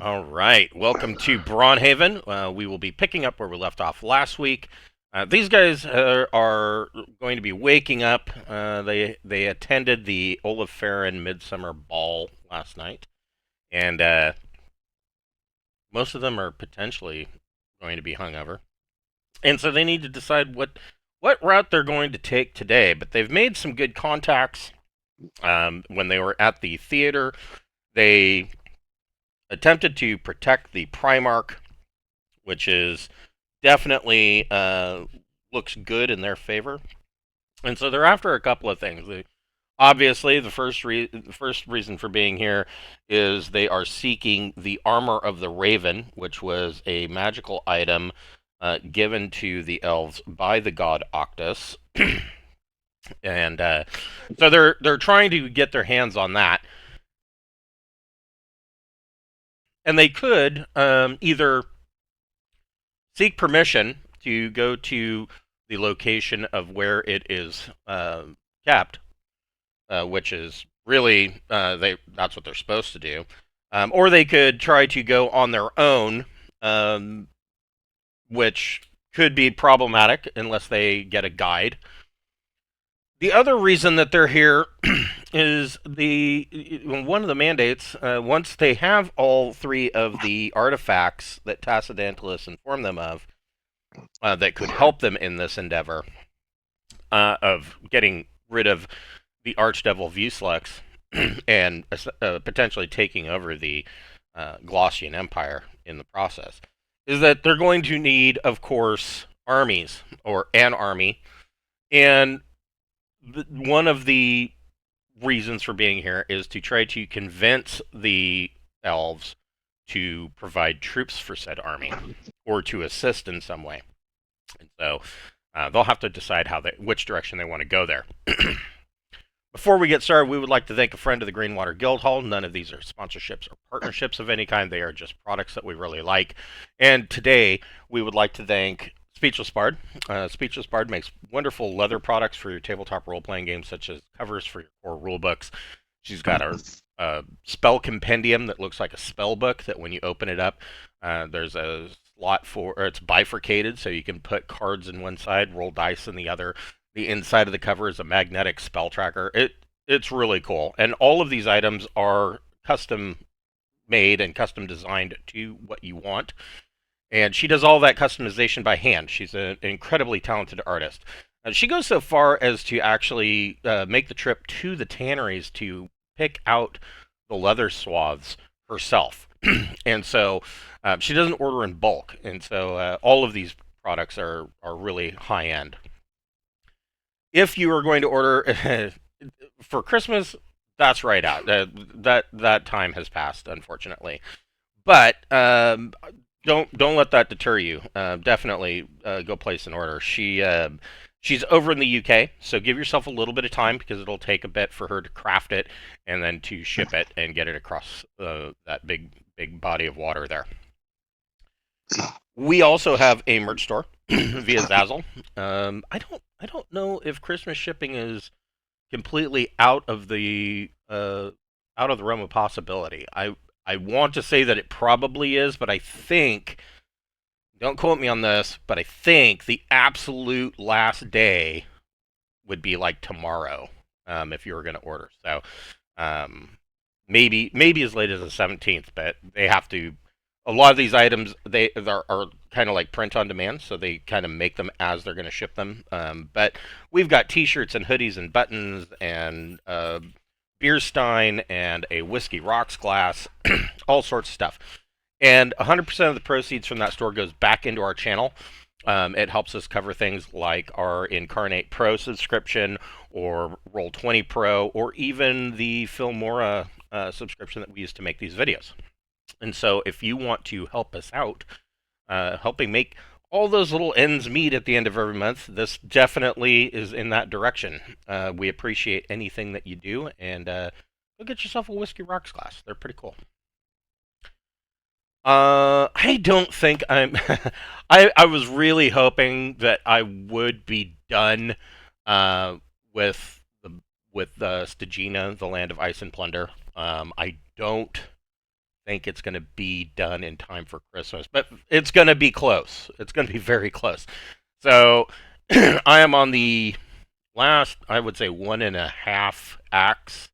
All right, welcome to Braunhaven. We will be picking up where we left off last week. These guys are going to be waking up. They attended the Olaf Farron Midsummer Ball last night, and most of them are potentially going to be hungover, and so they need to decide what route they're going to take today. But they've made some good contacts. When they were at the theater, they attempted to protect the Primarch, which is definitely looks good in their favor. And so they're after a couple of things. Obviously, the first reason for being here is they are seeking the armor of the Raven, which was a magical item given to the elves by the god Octus, and so they're trying to get their hands on that. And they could either seek permission to go to the location of where it is kept, which is really that's what they're supposed to do, or they could try to go on their own, um, which could be problematic unless they get a guide. The other reason that they're here is one of the mandates. Once they have all three of the artifacts that Tacidantilus informed them of, that could help them in this endeavor of getting rid of the archdevil Vueslux and potentially taking over the Glossian Empire in the process, is that they're going to need, of course, armies or an army. And one of the reasons for being here is to try to convince the elves to provide troops for said army or to assist in some way. And so they'll have to decide which direction they want to go there. Before we get started, we would like to thank a friend of the Greenwater Guildhall. None of these are sponsorships or partnerships of any kind. They are just products that we really like. And today, we would like to thank Speechless Bard. Speechless Bard makes wonderful leather products for your tabletop role-playing games, such as covers for your core rulebooks. She's got a spell compendium that looks like a spell book that when you open it up, there's a slot or it's bifurcated, so you can put cards in one side, roll dice in the other. The inside of the cover is a magnetic spell tracker. It's really cool, and all of these items are custom made and custom designed to what you want. And she does all that customization by hand. She's an incredibly talented artist. She goes so far as to actually make the trip to the tanneries to pick out the leather swaths herself. And so she doesn't order in bulk. And so all of these products are really high end. If you are going to order for Christmas, that's right out. That time has passed, unfortunately. But don't let that deter you. Definitely go place an order. She's over in the UK, so give yourself a little bit of time because it'll take a bit for her to craft it and then to ship it and get it across that big body of water there. We also have a merch store via Zazzle. I don't know if Christmas shipping is completely out of the realm of possibility. I want to say that it probably is, but I think, don't quote me on this, but I think the absolute last day would be like tomorrow, if you were going to order. So maybe as late as the 17th, but they have to. A lot of these items are kind of like print on demand, so they kind of make them as they're going to ship them. But we've got T-shirts and hoodies and buttons and beer stein and a whiskey rocks glass, all sorts of stuff. And 100% of the proceeds from that store goes back into our channel. It helps us cover things like our Incarnate Pro subscription or Roll20 Pro or even the Filmora subscription that we use to make these videos. And so if you want to help us out, helping make all those little ends meet at the end of every month, this definitely is in that direction. We appreciate anything that you do, and go get yourself a Whiskey Rocks glass. They're pretty cool. I don't think I'm. I was really hoping that I would be done with Stagina, the Land of Ice and Plunder. I don't think it's going to be done in time for Christmas, but it's going to be close. It's going to be very close. So I am on the last, I would say, 1.5 acts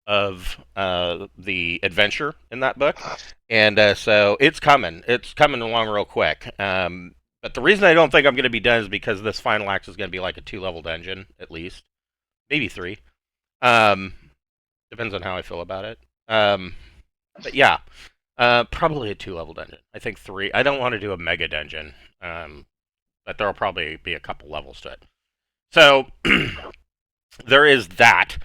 of the adventure in that book, and so it's coming. It's coming along real quick. But the reason I don't think I'm going to be done is because this final act is going to be like a 2-level dungeon at least, maybe 3. Um, Depends on how I feel about it. But yeah, probably a 2-level dungeon. I think 3. I don't want to do a mega dungeon, but there'll probably be a couple levels to it. So there is that,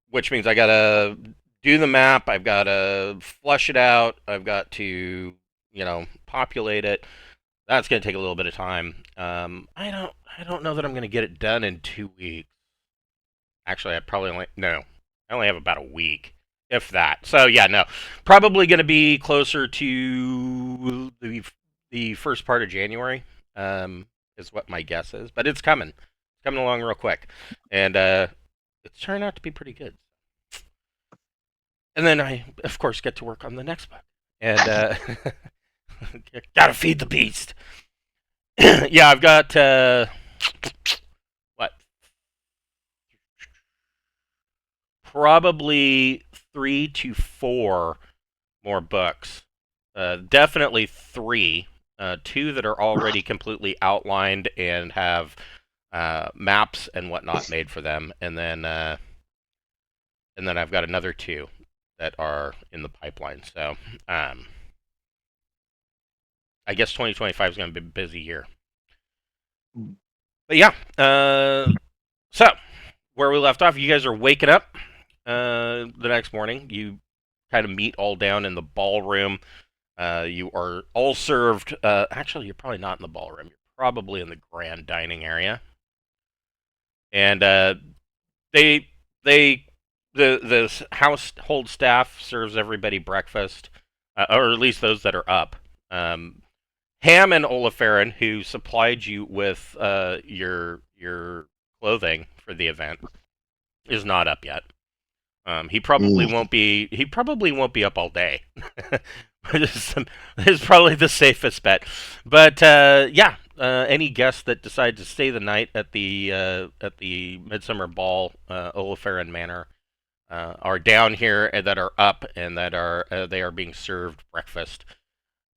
which means I gotta do the map. I've got to flush it out. I've got to, populate it. That's gonna take a little bit of time. I don't know that I'm gonna get it done in 2 weeks. Actually, I only have about a week, if that. So yeah, no, probably going to be closer to the first part of January, is what my guess is. But it's coming. It's coming along real quick, and it's turned out to be pretty good. And then I, of course, get to work on the next book, and gotta feed the beast. Yeah, I've got what? Probably 3 to 4 more books. Definitely 3. 2 that are already completely outlined and have maps and whatnot made for them, and then I've got another 2 that are in the pipeline. So I guess 2025 is going to be a busy year. But yeah, so where we left off, you guys are waking up the next morning. You kind of meet all down in the ballroom. You are all served. Actually, you're probably not in the ballroom. You're probably in the grand dining area. And the household staff serves everybody breakfast, or at least those that are up. Ham and Oliferin, who supplied you with your clothing for the event, is not up yet. He probably won't be. He probably won't be up all day. Is probably the safest bet. But yeah, any guests that decide to stay the night at the Midsummer Ball, Oliferin Manor, are down here and that are up and that are they are being served breakfast.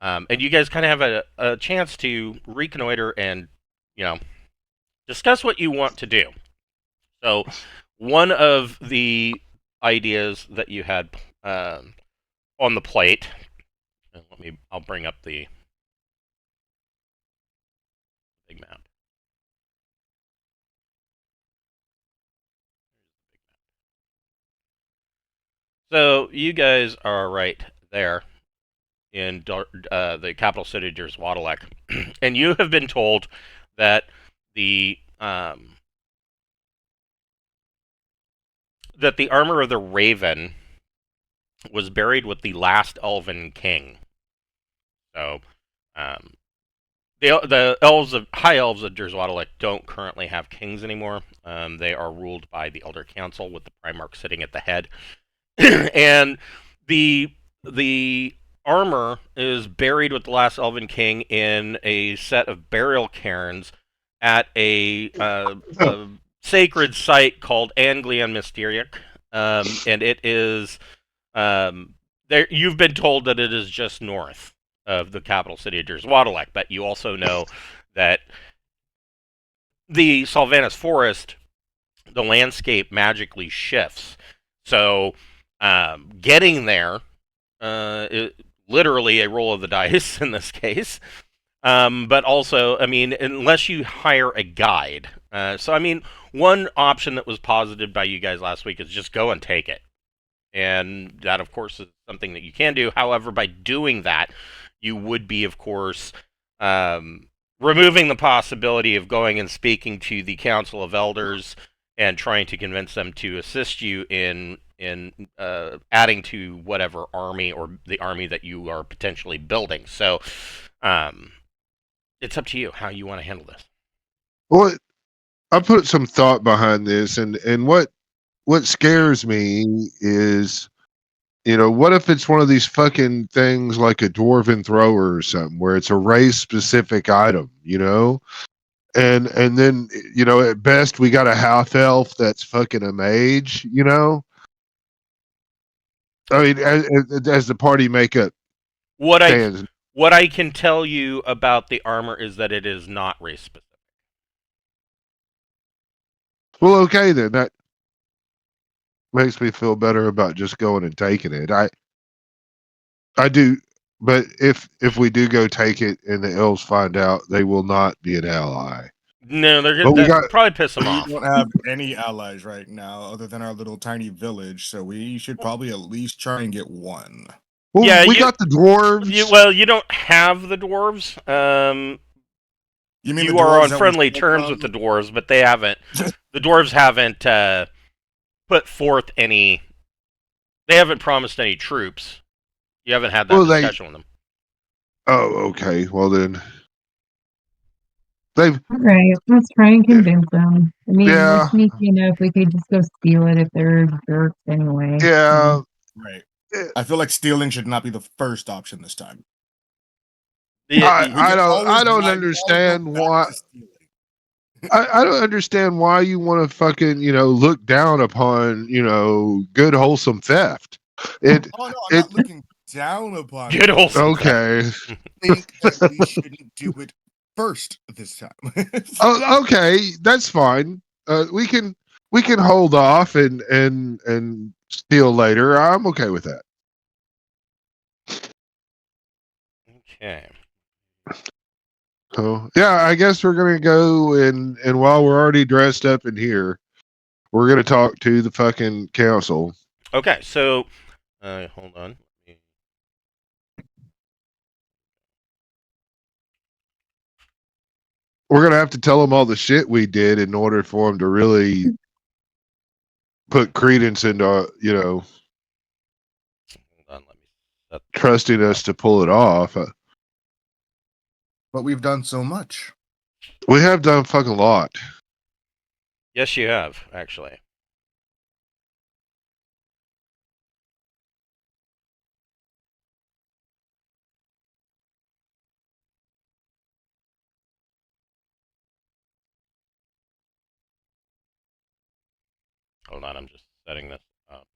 And you guys kind of have a chance to reconnoiter and discuss what you want to do. So one of the ideas that you had on the plate. I'll bring up the big map. So you guys are right there in the capital city, Vueslux, and you have been told that the armor of the Raven was buried with the last elven king. So, the high elves of Vueslux don't currently have kings anymore. They are ruled by the Elder Council, with the Primarch sitting at the head. And the armor is buried with the last elven king in a set of burial cairns at a sacred site called Gleann Misteireach, and it is there. You've been told that it is just north of the capital city of Vueslux, but you also know that the Sylvanas Forest, the landscape magically shifts. So getting there, literally a roll of the dice in this case. But also, I mean, unless you hire a guide. So, I mean, one option that was posited by you guys last week is just go and take it. And that, of course, is something that you can do. However, by doing that, you would be, of course, removing the possibility of going and speaking to the Council of Elders and trying to convince them to assist you in adding to whatever army or the army that you are potentially building. So, it's up to you how you want to handle this. Well, I put some thought behind this, and what scares me is You know, what if it's one of these fucking things like a dwarven thrower or something, where it's a race specific item, you know? And then, you know, at best we got a half elf that's fucking a mage, you know? I mean, as the party makeup What I stands. what I can tell you about the armor is that it is not race specific. Well, okay then. That makes me feel better about just going and taking it. I do, but if we do go take it and the elves find out, they will not be an ally. No, they're But we got that probably piss them We off. don't have any allies right now other than our little tiny village, so we should probably at least try and get one. well, Yeah, we got the dwarves. well, you don't have the dwarves. You mean You the are dwarves on that we friendly stole terms from? with the dwarves, but they haven't. The dwarves haven't put forth any. They haven't promised any troops. You haven't had that Well, discussion with them. oh, okay. Well then, they've All right, let's try and convince them. I mean, yeah, we're sneaky enough. We could just go steal it if they're jerks anyway. yeah. Right. eh, I feel like stealing should not be the first option this time. The- We can always I don't go understand back why. to stealing. I don't understand why you want to fucking, you know, look down upon, you know, good wholesome theft. It Oh no, I'm it not looking down upon Good it. wholesome okay. I think that we shouldn't do it first this time. Oh, okay, that's fine. We can hold off and steal later. I'm okay with that. Okay. So yeah, I guess we're gonna go and while we're already dressed up in here, we're gonna talk to the fucking council. Okay. So, hold on. We're gonna have to tell them all the shit we did in order for them to really put credence into, you know, Hold on. Let me set. trusting us to pull it off. But we've done so much. We have done a fucking lot. Yes, you have actually. Hold on. I'm just setting this up.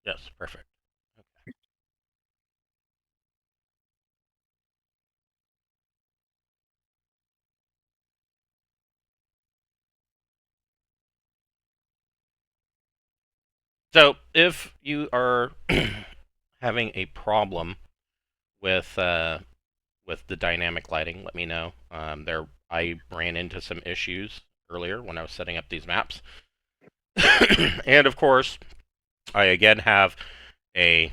Yes. Perfect. So, if you are having a problem with the dynamic lighting, let me know. I ran into some issues earlier when I was setting up these maps, and of course, I again have a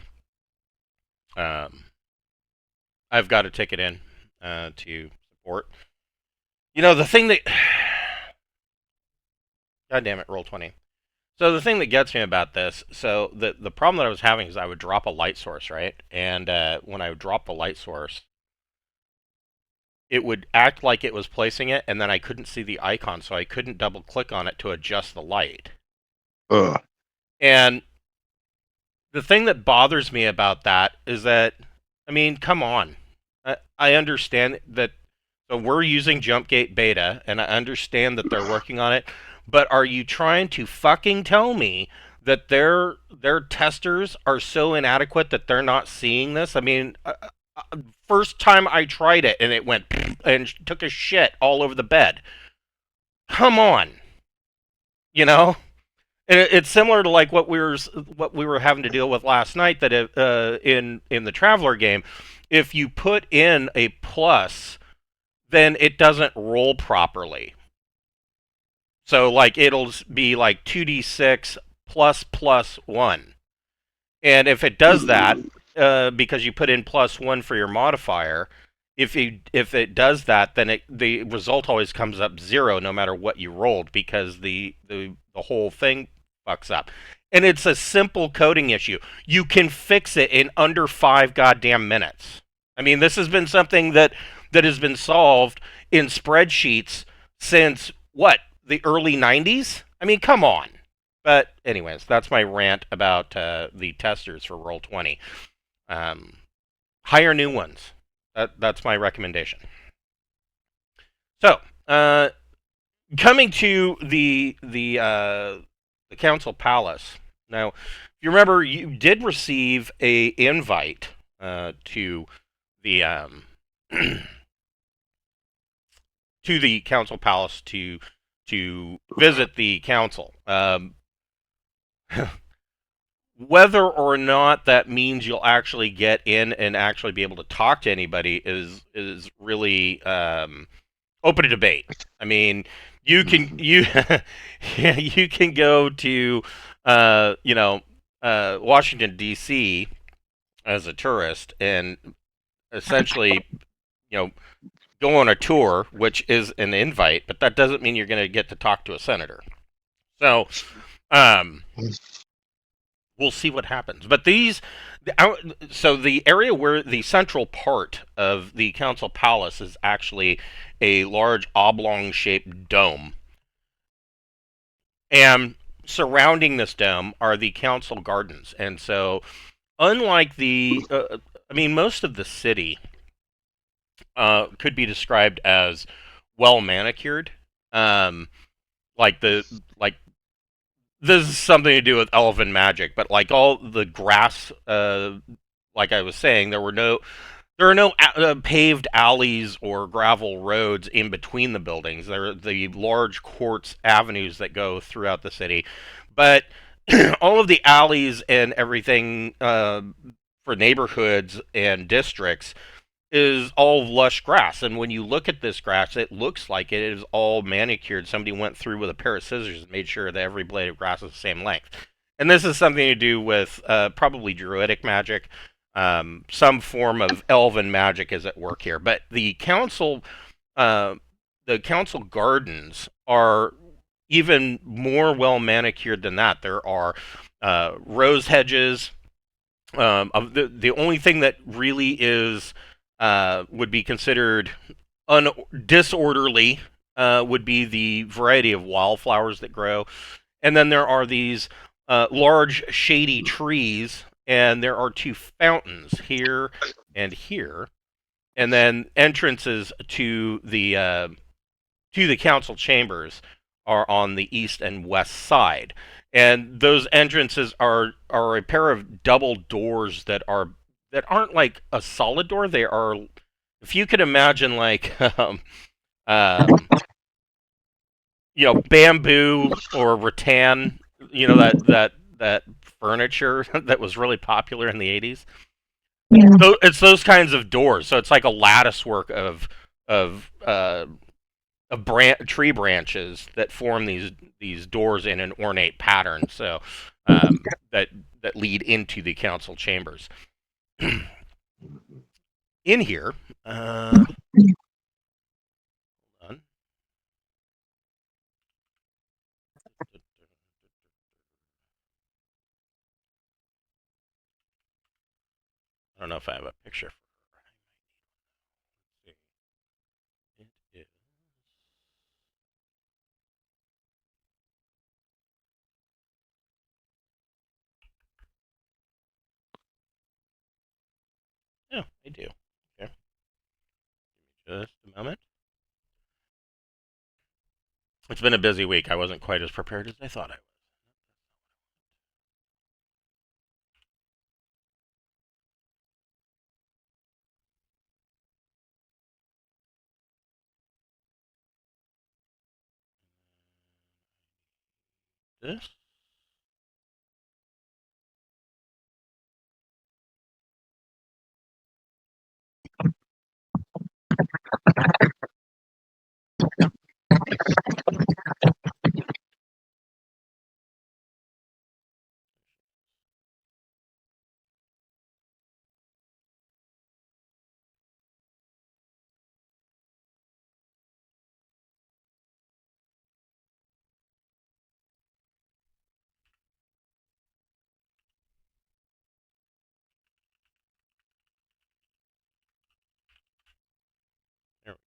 I've got a ticket in to support. You know the thing that, God damn it, roll 20. So the thing that gets me about this, so the problem that I was having is I would drop a light source, right? And when I would drop the light source, it would act like it was placing it, and then I couldn't see the icon, so I couldn't double click on it to adjust the light. Ugh. And the thing that bothers me about that is that, I mean, come on. I understand that, so we're using Jumpgate Beta, and I understand that they're working on it, but are you trying to fucking tell me that their testers are so inadequate that they're not seeing this? I mean, first time I tried it, and it went and took a shit all over the bed. Come on. You know? And it's similar to like what we were having to deal with last night. That in the Traveler game, if you put in a plus, then it doesn't roll properly. So like it'll be like 2d6 plus plus 1, and if it does that, because you put in +1 for your modifier. If it does that, then the result always comes up 0 no matter what you rolled, because the whole thing fucks up. And it's a simple coding issue. You can fix it in under 5 goddamn minutes. I mean, this has been something that has been solved in spreadsheets since what, the early 90s? I mean, come on. But anyways, that's my rant about the testers for Roll20. Hire new ones. That's my recommendation. So, coming to the council palace. Now, if you remember, you did receive a invite to the to the council palace to visit the council. Whether or not that means you'll actually get in and actually be able to talk to anybody is really open to debate. I mean, you can you can go to Washington D.C. as a tourist and essentially go on a tour, which is an invite, but that doesn't mean you're going to get to talk to a senator. So, we'll see what happens. But so the area where the central part of the council palace is actually a large oblong-shaped dome. And surrounding this dome are the council gardens. And so, unlike most of the city could be described as well manicured. This is something to do with elven magic, but like all the grass, like I was saying, there are no paved alleys or gravel roads in between the buildings. There are the large quartz avenues that go throughout the city, but all of the alleys and everything for neighborhoods and districts is all lush grass. And when you look at this grass, it looks like it is all manicured. Somebody went through with a pair of scissors and made sure that every blade of grass is the same length. And this is something to do with probably druidic magic. Some form of elven magic is at work here. But the council gardens are even more well manicured than that. There are rose hedges. The only thing that really is would be considered disorderly would be the variety of wildflowers that grow. And then there are these large shady trees, and there are 2 fountains here and here. And then entrances to the council chambers are on the east and west side. And those entrances are a pair of double doors that aren't like a solid door. They are, if you could imagine, like bamboo or rattan, that furniture that was really popular in the 80s. Yeah. So it's those kinds of doors. So it's like a lattice work of tree branches that form these doors in an ornate pattern. So that lead into the council chambers. In here, hold on. I don't know if I have a picture for her. It is. Yeah, I do. Okay. Just a moment. It's been a busy week. I wasn't quite as prepared as I thought I was. This.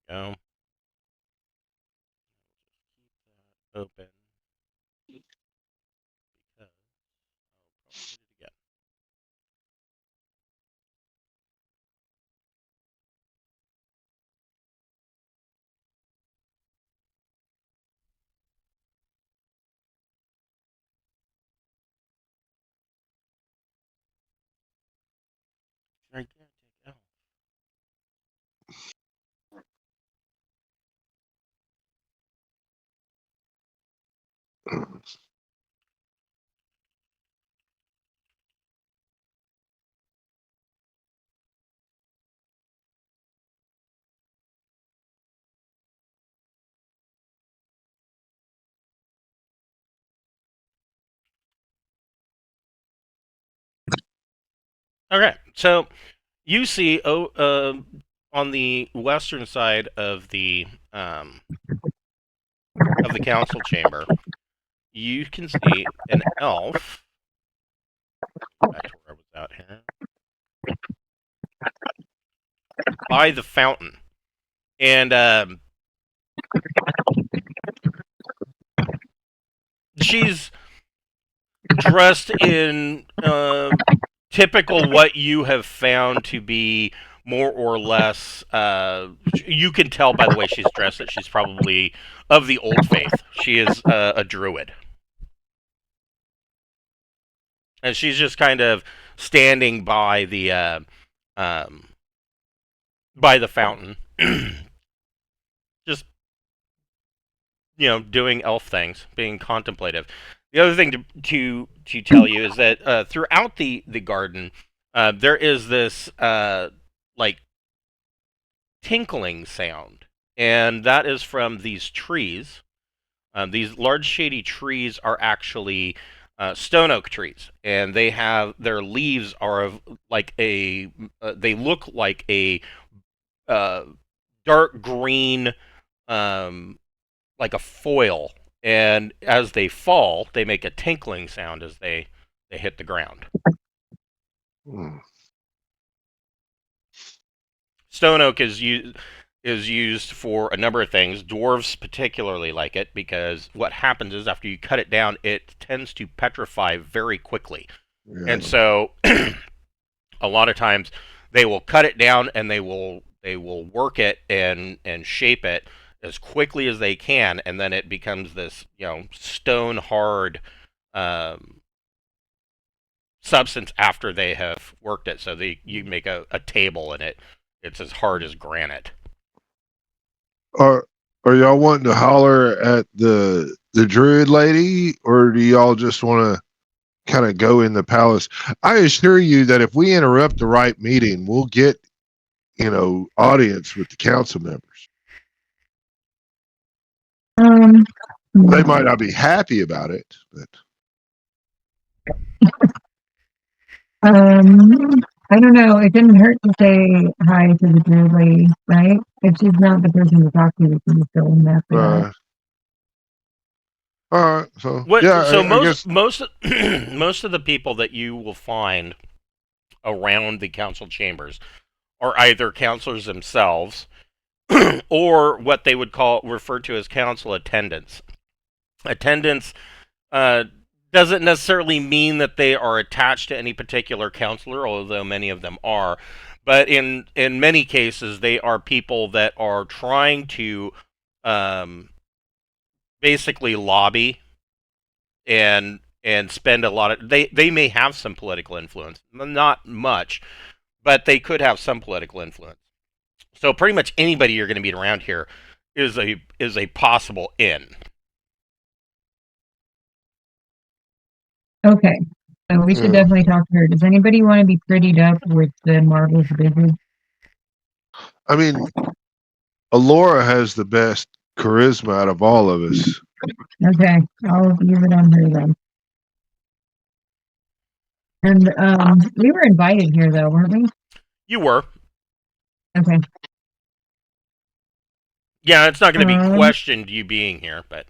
go. Open. Because I'll probably need it again. Gigantic elf. Okay, so you see, on the western side of the council chamber, you can see an elf. Back to where I was out here. By the fountain, and she's dressed in typical what you have found to be more or less. You can tell by the way she's dressed that she's probably of the old faith. She is a druid, and she's just kind of standing um, by the fountain, just doing elf things, being contemplative. The other thing to tell you is that throughout the garden, there is this like tinkling sound, and that is from these trees. These large shady trees are actually stone oak trees, and they have their leaves are of like they look like a uh, dark green, like a foil, and as they fall, they make a tinkling sound as they hit the ground. Stone oak is used for a number of things. Dwarves particularly like it because what happens is after you cut it down, it tends to petrify very quickly, and so a lot of times they will cut it down and they will work it and shape it as quickly as they can, and then it becomes this stone hard substance after they have worked it. So you make a table and it's as hard as granite. Are y'all wanting to holler at the druid lady, or do y'all just want to kind of go in the palace? I assure you that if we interrupt the right meeting, we'll get audience with the council members. They might not be happy about it, but I don't know. It didn't hurt to say hi to the druid lady, right? If she's not the person to talk to, we can just go in there for that. all right. So I guess most most of the people that you will find around the council chambers are either counselors themselves or what they would refer to as council attendants. Attendants doesn't necessarily mean that they are attached to any particular counselor, although many of them are. But in many cases, they are people that are trying to basically lobby and spend a lot of. They may have some political influence, not much, but they could have some political influence. So pretty much anybody you're going to meet around here is a possible in. Okay, so we should definitely talk to her. Does anybody want to be prettied up with the marbles business? I mean, Alora has the best charisma out of all of us. Okay, I'll use it on her then. And we were invited here though, weren't we? You were. Okay. Yeah, it's not going to be questioned you being here, but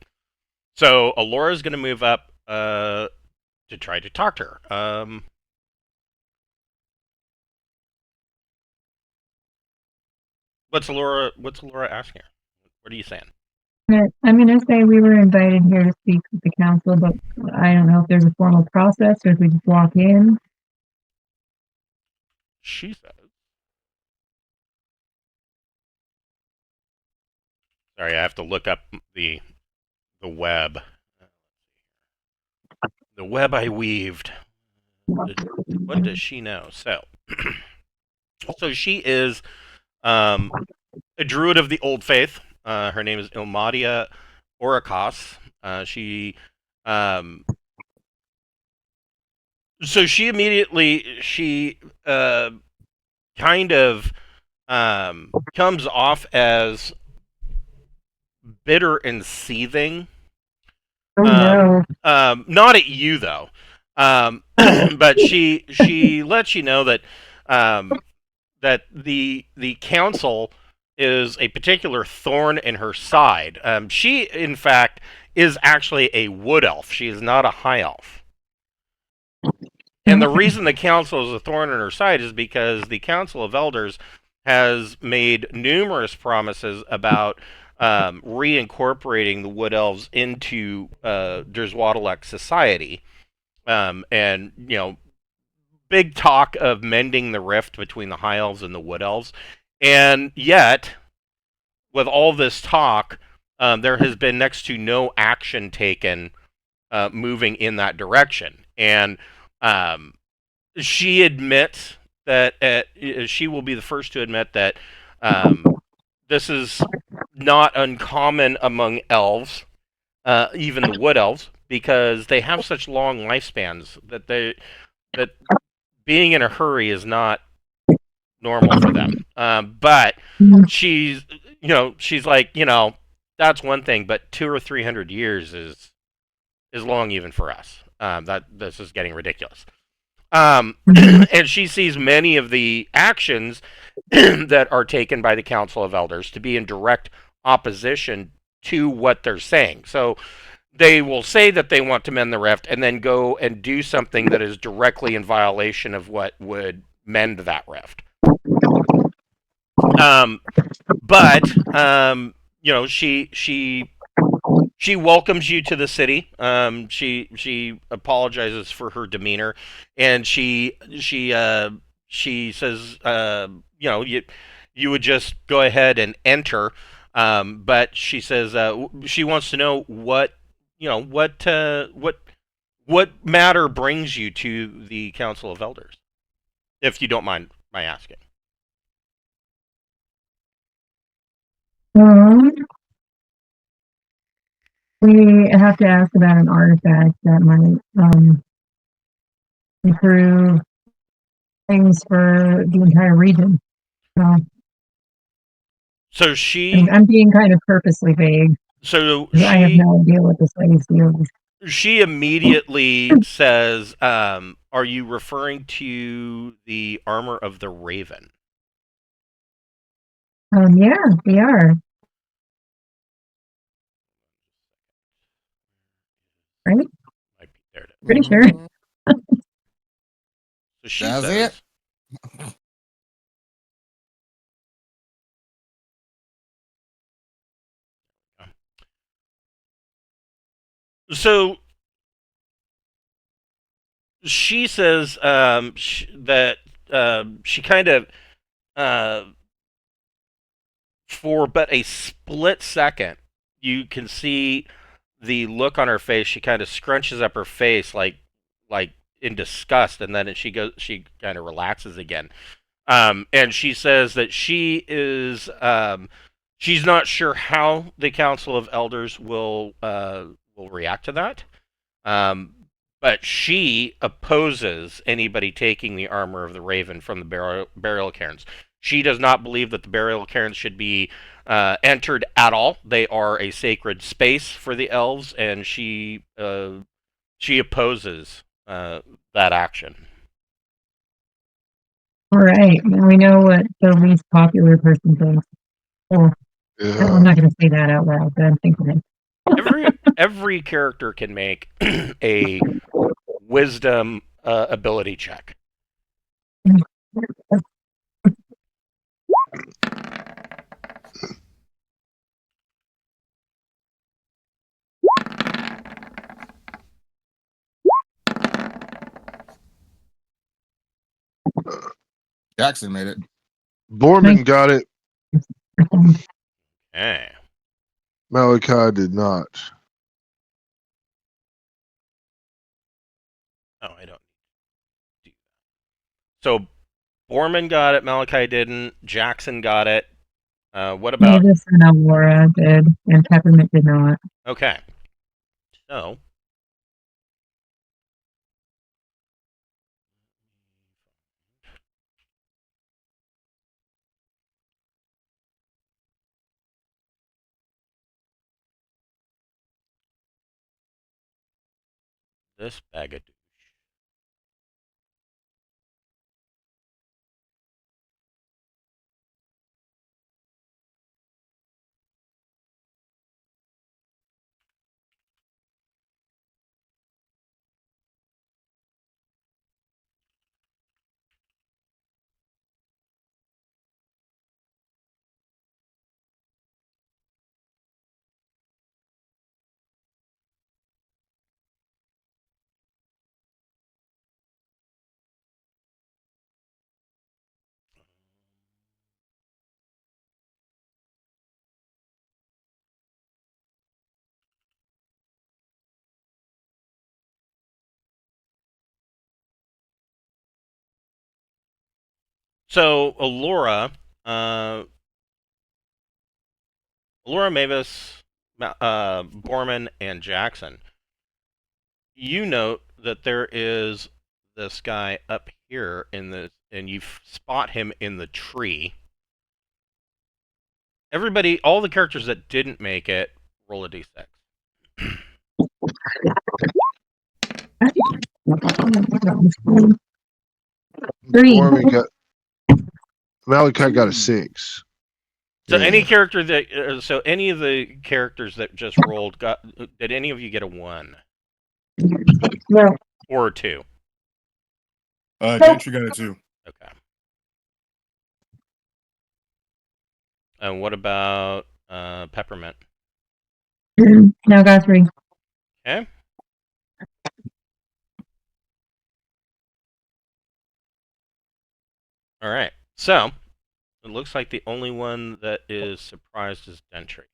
so Alora's going to move up to try to talk to her. What's Laura asking her? What are you saying? I'm going to say we were invited here to speak with the council, but I don't know if there's a formal process or if we just walk in. She says. Sorry, I have to look up the web. The web I weaved. What does she know? So she is a druid of the Old Faith. Her name is Ilmadia Orikos. She so she immediately kind of comes off as bitter and seething. Oh no. Not at you though, but she lets you know that that the council is a particular thorn in her side. She, in fact, is actually a wood elf. She is not a high elf. And the reason the council is a thorn in her side is because the Council of Elders has made numerous promises about reincorporating the wood elves into Vueslux society. And, you know, big talk of mending the rift between the high elves and the wood elves. And yet, with all this talk, there has been next to no action taken moving in that direction. And she admits that she will be the first to admit that this is not uncommon among elves, even the wood elves, because they have such long lifespans that being in a hurry is not normal for them. But she's like, that's one thing, but 200 or 300 years is long even for us. That this is getting ridiculous. And she sees many of the actions that are taken by the Council of Elders to be in direct opposition to what they're saying. So they will say that they want to mend the rift and then go and do something that is directly in violation of what would mend that rift. But she welcomes you to the city. She apologizes for her demeanor, and she says, you would just go ahead and enter. But she says she wants to know what matter brings you to the Council of Elders, if you don't mind my asking. We have to ask about an artifact that might improve things for the entire region. So I'm being kind of purposely vague. So I have no idea what this lady's deal is. She immediately says, "Are you referring to the armor of the Raven?" Yeah, we are. Right? Pretty sure. So she That's says, it. So she says that she kind of, for but a split second, you can see the look on her face. She kind of scrunches up her face like in disgust, and then she kind of relaxes again. And she says that she is she's not sure how the Council of Elders will react to that. But she opposes anybody taking the armor of the Raven from the burial cairns. She does not believe that the burial cairns should be entered at all. They are a sacred space for the elves, and she opposes that action. All right, now we know what the least popular person thinks. Oh, yeah. I'm not going to say that out loud, but I'm thinking it. Every character can make a wisdom ability check. Jackson made it. Borman got it. Okay. Malachi did not. Oh, I don't do that. So Borman got it. Malachi didn't. Jackson got it. What about? Mavis and Aurora did, and Peppermint did not. Okay. So. This bag of douche. So Laura Mavis, Borman, and Jackson. You note that there is this guy up here and you spot him in the tree. Everybody, all the characters that didn't make it, roll a d6. Three. Borman got. Malachi got a 6. So Yeah. any character that, any of the characters that just rolled did any of you get a 1 No. or a 2? Gentry got it too. Okay. And what about Peppermint? Now got 3. Okay. All right. So it looks like the only one that is surprised is Gentry.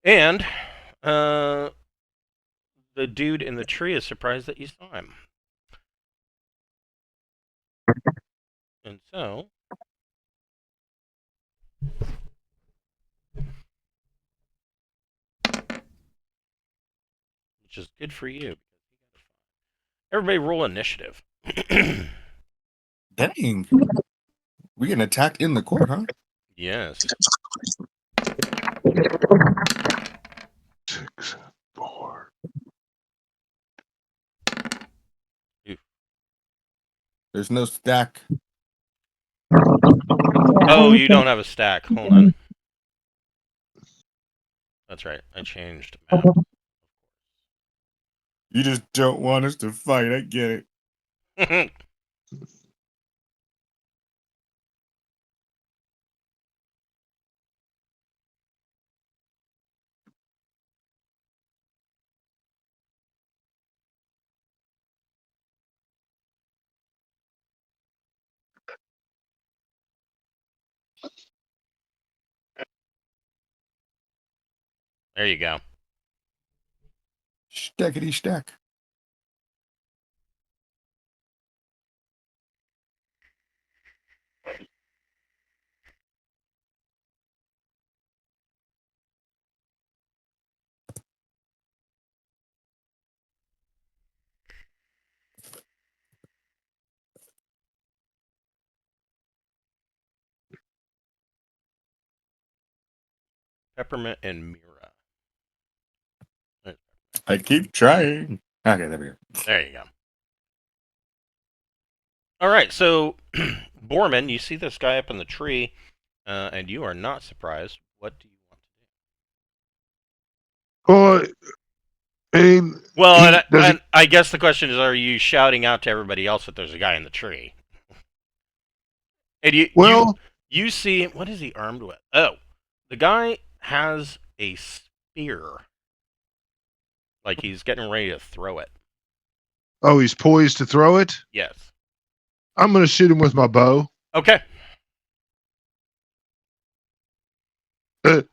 And the dude in the tree is surprised that you saw him. And so which is good for you. Everybody roll initiative. Dang. We getting attacked in the court, huh? Yes. 6, 4. There's no stack. Oh, you don't have a stack. Hold on. That's right. I changed map. You just don't want us to fight. I get it. There you go. Stackety stack. Peppermint and Mira. I keep trying. Okay, there we go. There you go. All right, so Borman, you see this guy up in the tree, and you are not surprised. What do you want to do? Well, I mean, Well, does and I guess the question is, are you shouting out to everybody else that there's a guy in the tree? And you see, what is he armed with? Oh, the guy has a spear. Like he's getting ready to throw it. oh, he's poised to throw it? Yes. I'm going to shoot him with my bow. Okay.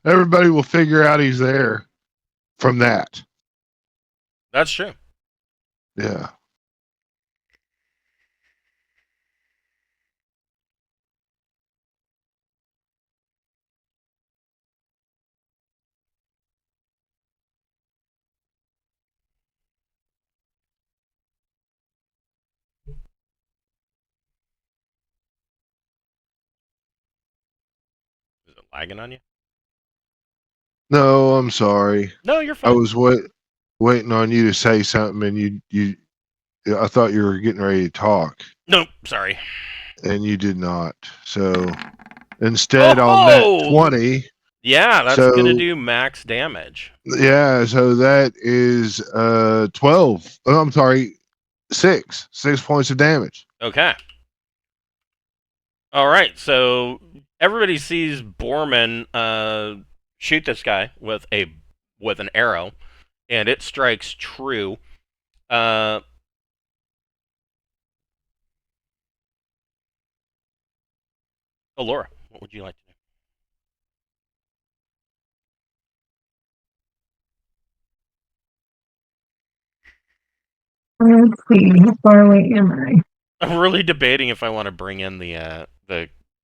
Everybody will figure out he's there from that. That's true. Yeah. Is it lagging on you? No, I'm sorry. No, you're I fine. was waiting on you to say something, and you. I thought you were getting ready to talk, Nope, sorry. and you did not. So instead, I'll net Oh! 20. Yeah, that's So- going to do max damage. Yeah, so that is 12. Oh, I'm sorry, 6 points of damage. Okay. All right, so everybody sees Borman shoot this guy with an arrow, and it strikes true. Laura, what would you like to do? Let's see. How far away am I? I'm really debating if I want to bring in the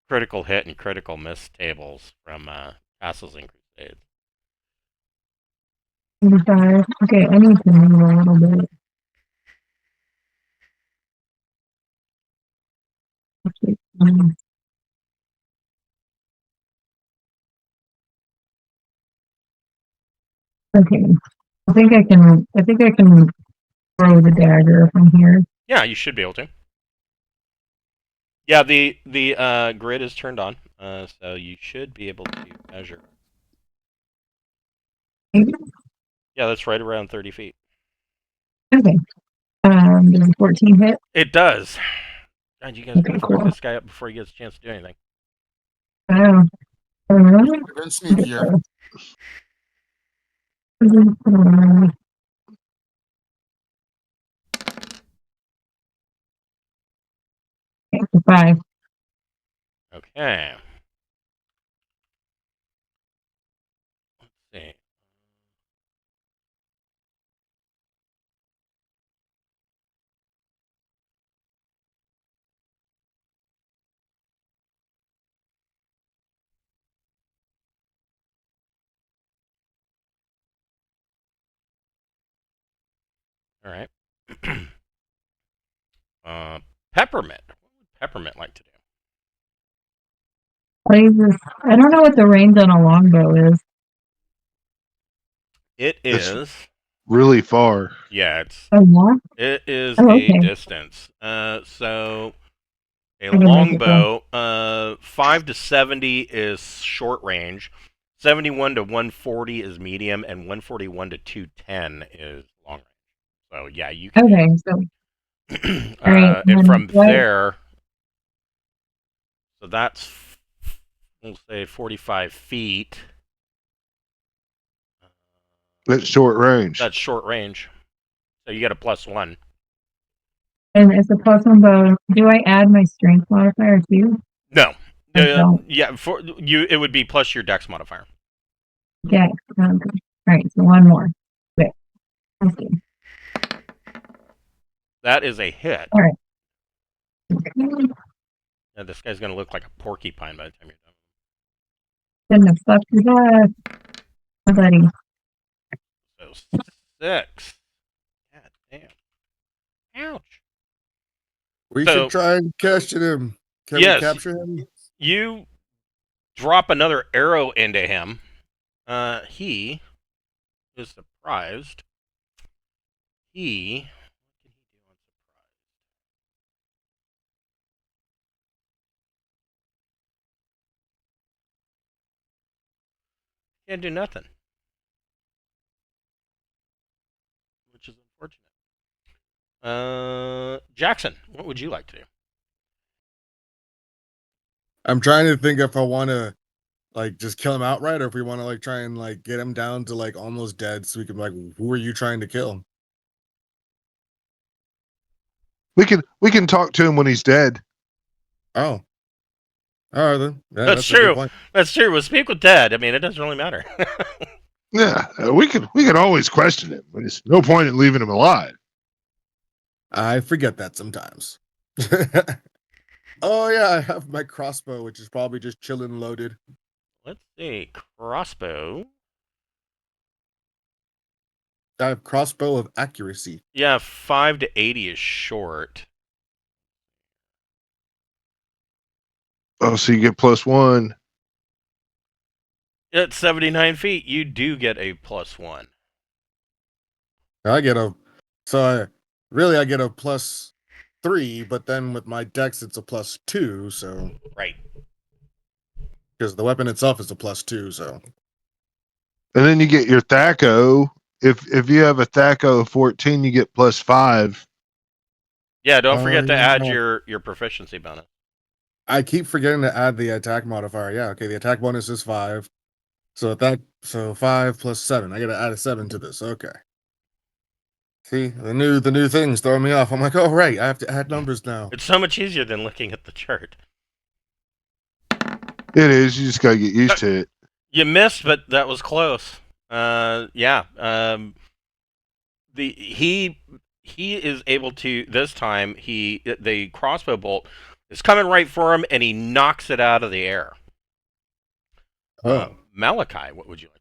critical hit and critical miss tables from Castles and Crusades. 25. Okay, I need to move a little bit. Okay. Okay. I think I can throw the dagger from here. Yeah, you should be able to. Yeah, the grid is turned on, so you should be able to measure. Maybe? Yeah, that's right around 30 feet. Okay. Does a 14 hit? It does. God, you guys Okay, better cool. fuck this guy up before he gets a chance to do anything. Oh. Oh, really? Been sneakier. Okay, so 5. Okay. Let's see. All right. Peppermint. What would Peppermint like to do? I don't know what the range on a longbow is. It It's- is. Really far. Yeah, it's. Oh, what? It is Oh, a okay. distance. So a can make it longbow. 5 to 70 is short range. 71 to 140 is medium, and 141 to 210 is long range. So yeah, you can. Okay, so Alright, And and from what- there, so that's we'll say 45 feet. It's short range. That's short range. So you get a +1. and it's a +1 bow. Do I add my strength modifier too? No. I don't. Yeah, for you it would be plus your dex modifier. Yeah. Okay. Alright, so one more. Okay. Let's see. That is a hit. Okay. Yeah, this guy's gonna look like a porcupine by the time you're done. Shouldn't have fucked with that. My buddy. So 6. God damn. Ouch. We So- should try and question him. Can Yes. we capture him? You drop another arrow into him. He is surprised. What can he do on surprise? Can't do nothing. Which is unfortunate. Jackson, what would you like to do? I'm trying to think if I want to like just kill him outright, or if we want to like try and like get him down to like almost dead, so we can like, who are you trying to kill? We can talk to him when he's dead. Oh. All right then. Yeah, That's that's a good true. point. That's true. We'll speak with Dad. I mean, it doesn't really matter. Yeah, we can always question him. There's no point in leaving him alive. I forget that sometimes. Oh yeah, I have my crossbow, which is probably just chilling loaded. Let's see. Crossbow. I have crossbow of accuracy. Yeah, 5 to 80 is short. Oh, so you get +1. At 79 feet, you do get a +1. I get a I get a +3, but then with my dex it's a +2, so Right. because the weapon itself is a +2, so And then you get your Thaco. If you have a Thaco of 14, you get +5. Yeah, don't forget to add yeah. your proficiency bonus. I keep forgetting to add the attack modifier. Yeah, okay, the attack bonus is 5. So 5 plus 7. I gotta add a 7 to this. Okay. See, the new things throw me off. I'm like, oh right, I have to add numbers now. It's so much easier than looking at the chart. It is. You just gotta get used to it. You missed, but that was close. Yeah. He is able to this time. The crossbow bolt is coming right for him, and he knocks it out of the air. Oh. Malachi, what would you like?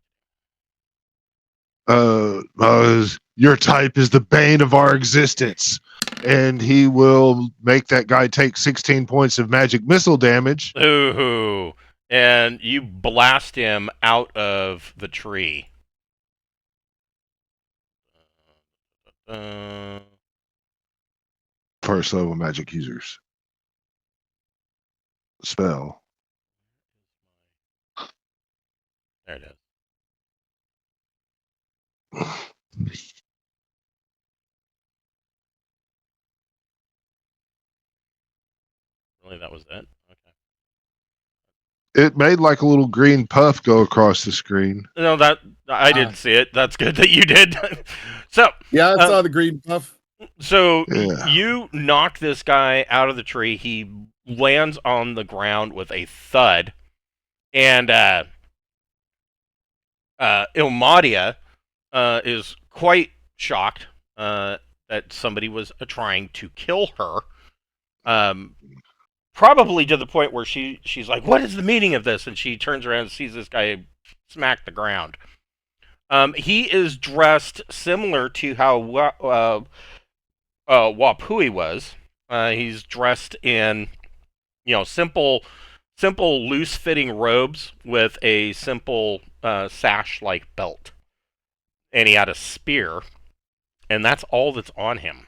Your type is the bane of our existence, and he will make that guy take 16 points of magic missile damage. Ooh, and you blast him out of the tree. First level magic users. Spell. There it is. Really, that was it? Okay. It made like a little green puff go across the screen. No, that I didn't see it. That's good that you did. So Yeah, I saw the green buff. So Yeah. you knock this guy out of the tree. He lands on the ground with a thud, and Ilmadia is quite shocked that somebody was trying to kill her. Probably to the point where she's like, "What is the meaning of this?" And she turns around and sees this guy smack the ground. He is dressed similar to how Wapui was. He's dressed in, simple loose-fitting robes with a simple sash-like belt, and he had a spear, and that's all that's on him.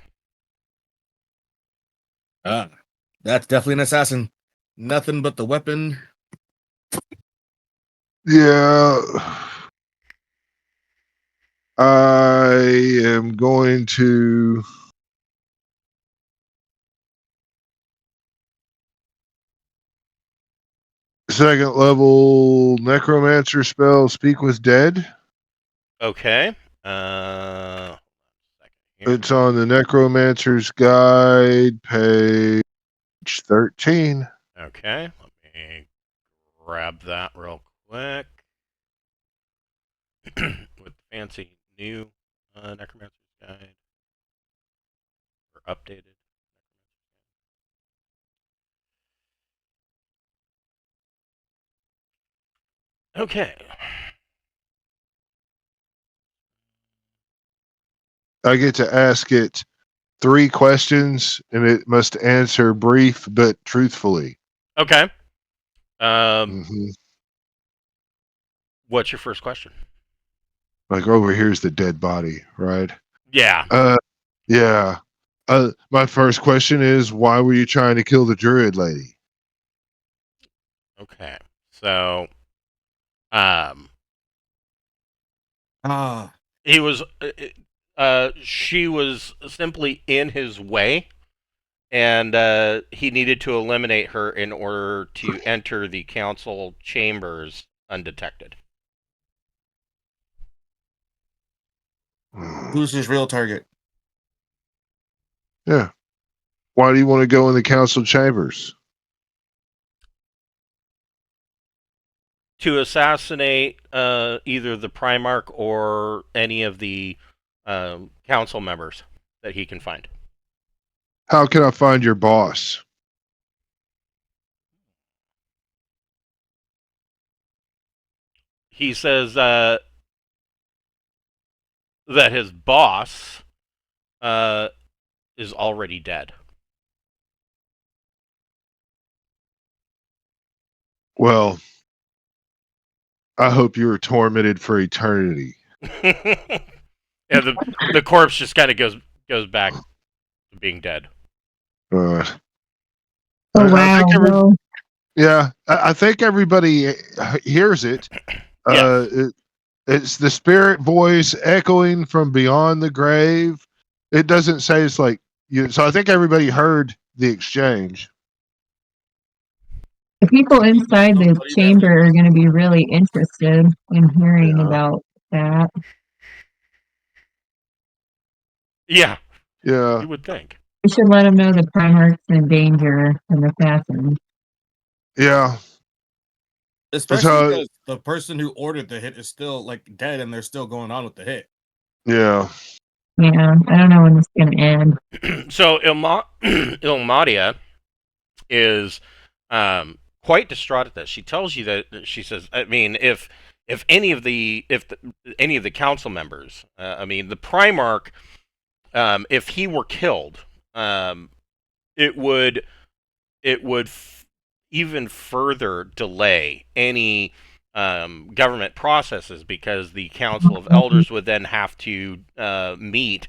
That's definitely an assassin. Nothing but the weapon. Yeah. I am going to second level necromancer spell, speak with dead. Okay. It's on the necromancer's guide, page 13. Okay. Let me grab that real quick. With fancy new necromancer's guide or updated. Okay. I get to ask it 3 questions, and it must answer brief but truthfully. Okay. Mhm. What's your first question? Like, over here's the dead body, right? Yeah. Yeah. My first question is, why were you trying to kill the druid lady? Okay. So, he was, she was simply in his way, and he needed to eliminate her in order to enter the council chambers undetected. Who's his real target? Yeah. Why do you want to go in the council chambers? to assassinate either the Primarch or any of the council members that he can find. How can I find your boss? He says that his boss is already dead. Well, I hope you were tormented for eternity. And the corpse just kind of goes back to being dead. Uh, Oh I wow. think Well, yeah, I think everybody hears it. Yes. It's the spirit voice echoing from beyond the grave. It doesn't say it's like you. So I think everybody heard the exchange. the people inside the Somebody that- chamber are going to be really interested in hearing Yeah. about that. Yeah, Yeah, you would think. We should let them know the Primarch's in danger and the assassins. yeah. Especially So because the person who ordered the hit is still like dead, and they're still going on with the hit. yeah. Yeah, I don't know when this is going to end. So Ilmadia is quite distraught at this. She tells you that she says, I mean, if any of the any of the council members, I mean, the Primarch, if he were killed, it would even further delay any government processes, because the Council of Elders would then have to meet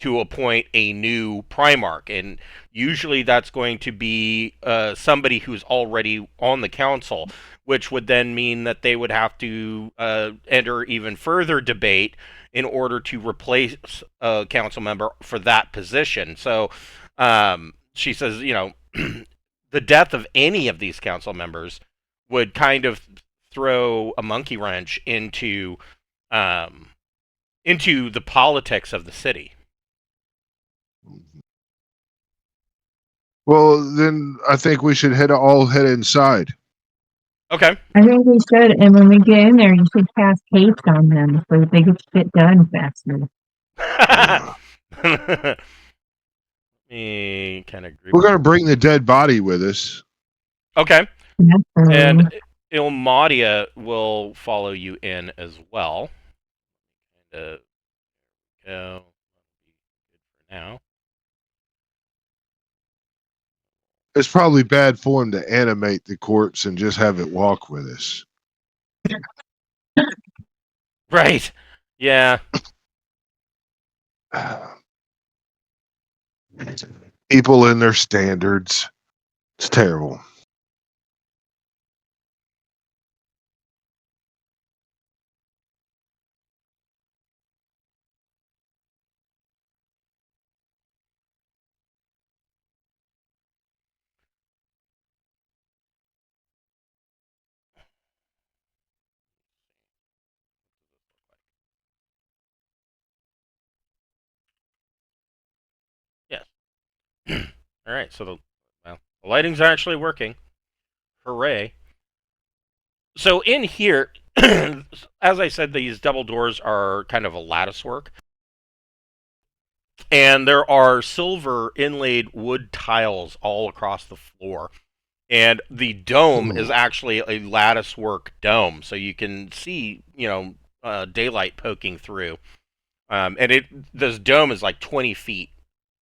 to appoint a new Primarch, and usually that's going to be somebody who's already on the council, which would then mean that they would have to enter even further debate in order to replace a council member for that position. So she says, you know, the death of any of these council members would kind of throw a monkey wrench into the politics of the city. Well, then I think we should all head inside. Okay. I think we should, and when we get in there, you should cast haste on them so that they get shit done faster. Let me kind of group. We're gonna bring the dead body with us. Okay. That's And Ilmadia will follow you in as well. Go. Good for now. It's probably bad form to animate the corpse and just have it walk with us. Right. Yeah. People and their standards. It's terrible. Yes. All right. So the lighting's actually working. Hooray. So in here, as I said, these double doors are kind of a lattice work. And there are silver inlaid wood tiles all across the floor. And the dome is actually a lattice work dome. So you can see, you know, daylight poking through. And this dome is like 20 feet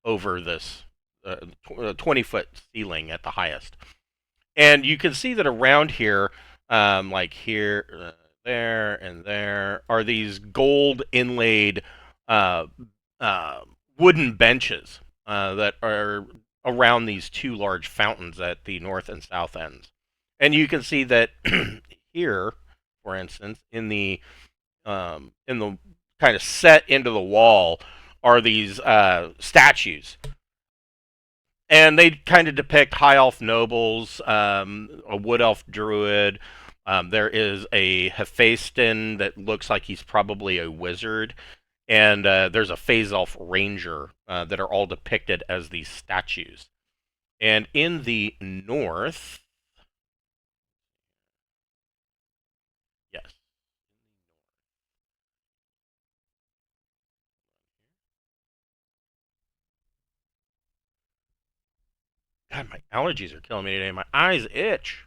over this 20-foot ceiling at the highest. And you can see that around here, like here, there, and there, are these gold inlaid wooden benches that are around these two large fountains at the north and south ends. And you can see that here, for instance, in the kind of set into the wall are these statues. And they kind of depict high elf nobles, a wood elf druid. There is a Hephaestion that looks like he's probably a wizard. And there's a phase elf ranger that are all depicted as these statues. And in the north, God, my allergies are killing me today. My eyes itch.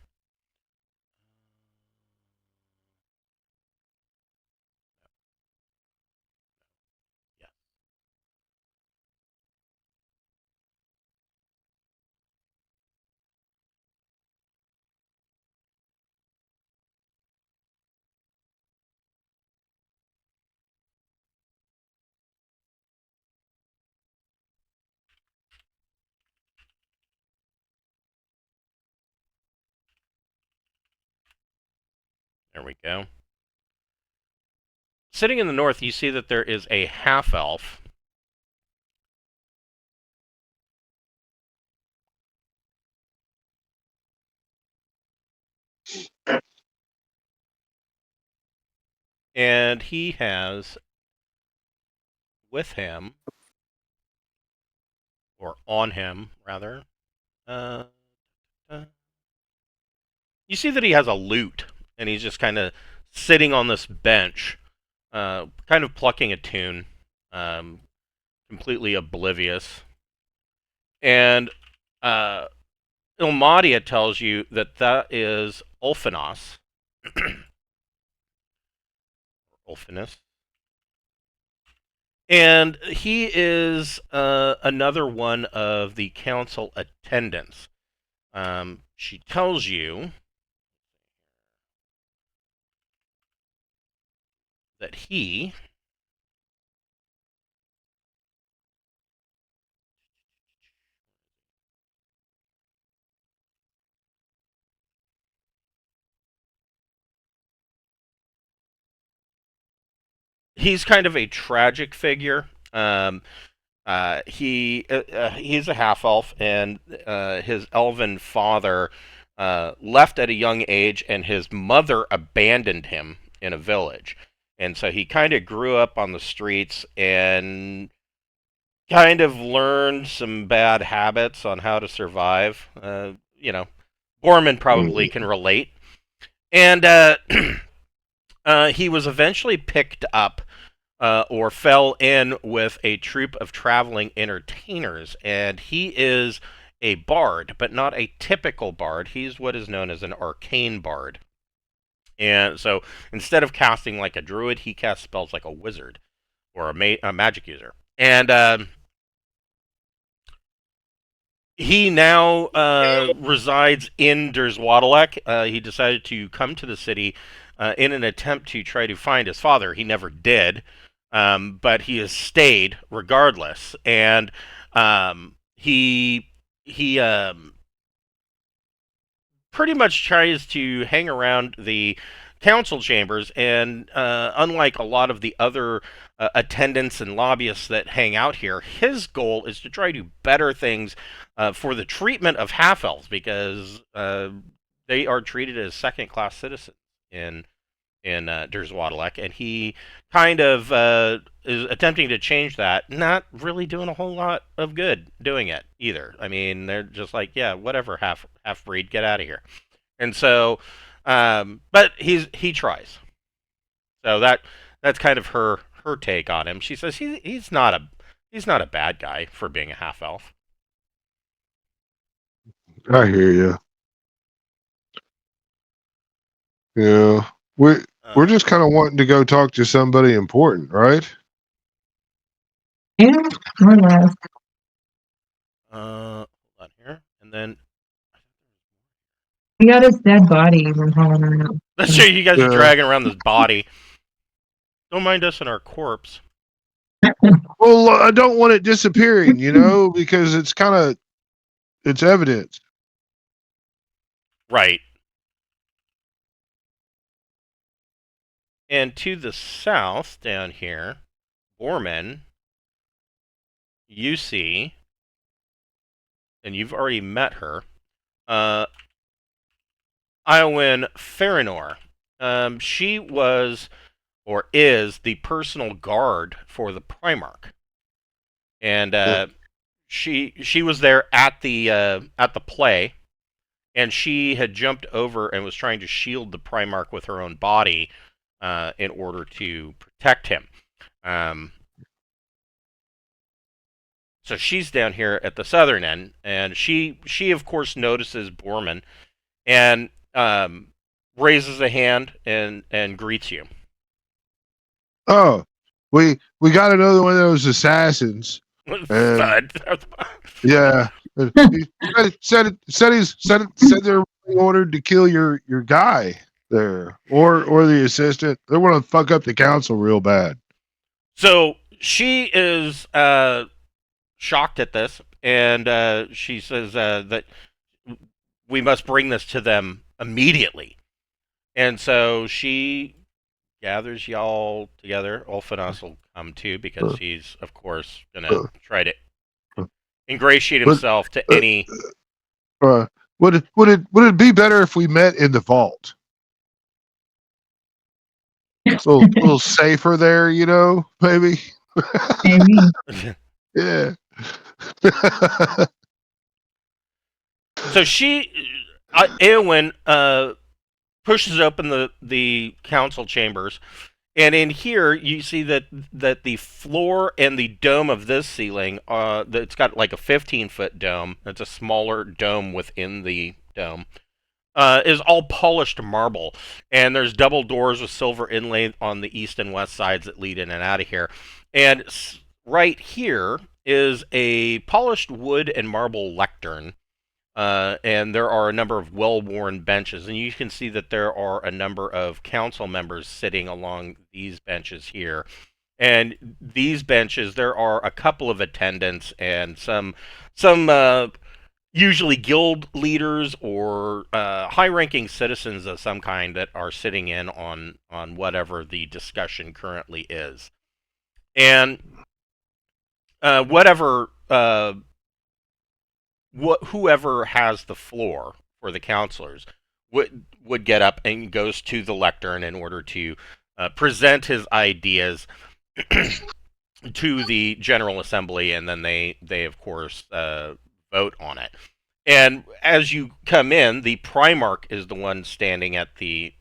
Yeah. There we go. Sitting in the north, you see that there is a half-elf. And he has with him, or on him, rather, uh, you see that he has a lute, and he's just kind of sitting on this bench, kind of plucking a tune, um, completely oblivious. And Ilmadia tells you that that is Ulfinos. Ulfinus. And he is another one of the council attendants. She tells you that he's kind of a tragic figure. He's a half elf, and his elven father left at a young age, and his mother abandoned him in a village, and so he kind of grew up on the streets and kind of learned some bad habits on how to survive. Borman probably can relate, and he was eventually picked up or fell in with a troupe of traveling entertainers, and he is a bard, but not a typical bard. He's what is known as an arcane bard. And so instead of casting like a druid, he casts spells like a wizard or a magic user. And he now resides in Vueslux. He decided to come to the city in an attempt to try to find his father. He never did, but he has stayed regardless. And he pretty much tries to hang around the council chambers, and unlike a lot of the other attendants and lobbyists that hang out here, his goal is to try to better things for the treatment of half-elves, because they are treated as second-class citizens in Vueslux, and he kind of is attempting to change that, not really doing a whole lot of good doing it either. I mean, they're just like, yeah, whatever, half-breed, get out of here. And so, but he tries. So that's kind of her take on him. She says he's not a bad guy for being a half-elf. I hear you. Yeah, we're just kind of wanting to go talk to somebody important, right? Yeah, more or less. Hold on here, and then We got his dead body we're hauling around. let's say you guys are Yeah. dragging around this body. Don't mind us and our corpse. Well, I don't want it disappearing, because it's evidence. Right. And to the south, down here, Borman, you see, and you've already met her, Iowyn Farinor. She was, or is, the personal guard for the Primarch. And she was there at the play, and she had jumped over and was trying to shield the Primarch with her own body in order to protect him. So she's down here at the southern end, and she of course notices Borman and raises a hand and greets you. Oh, we got another one of those assassins. Thud. Yeah, he said they're ordered to kill your guy there, or the assistant. They want to fuck up the council real bad. So she is shocked at this, and she says that we must bring this to them immediately. And so she gathers y'all together. Ulfinos will come too because he's, of course, gonna try to ingratiate himself to any. Would it be better if we met in the vault? It's a little safer there, maybe. Maybe. Yeah. So Eowyn, pushes open the council chambers, and in here you see that the floor and the dome of this ceiling, it's got like a 15-foot dome. It's a smaller dome within the dome. Is all polished marble, and there's double doors with silver inlay on the east and west sides that lead in and out of here. And right here is a polished wood and marble lectern. And there are a number of well-worn benches, and you can see that there are a number of council members sitting along these benches here. And these benches, there are a couple of attendants and some usually guild leaders or high-ranking citizens of some kind that are sitting in on whatever the discussion currently is. And whoever has the floor for the counselors would get up and goes to the lectern in order to present his ideas to the General Assembly, and then they of course vote on it. And as you come in, the Primarch is the one standing at the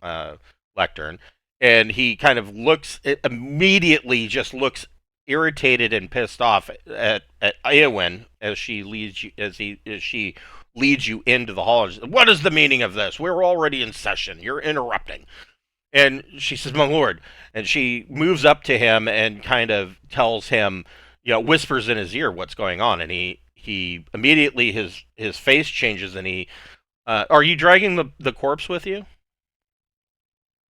lectern, and he kind of immediately just looks irritated and pissed off at Eowyn as she leads you into the hall. What is the meaning of this? We're already in session. You're interrupting. And she says, "My lord," and she moves up to him and kind of tells him, whispers in his ear what's going on, and he immediately his face changes, and he, are you dragging the corpse with you?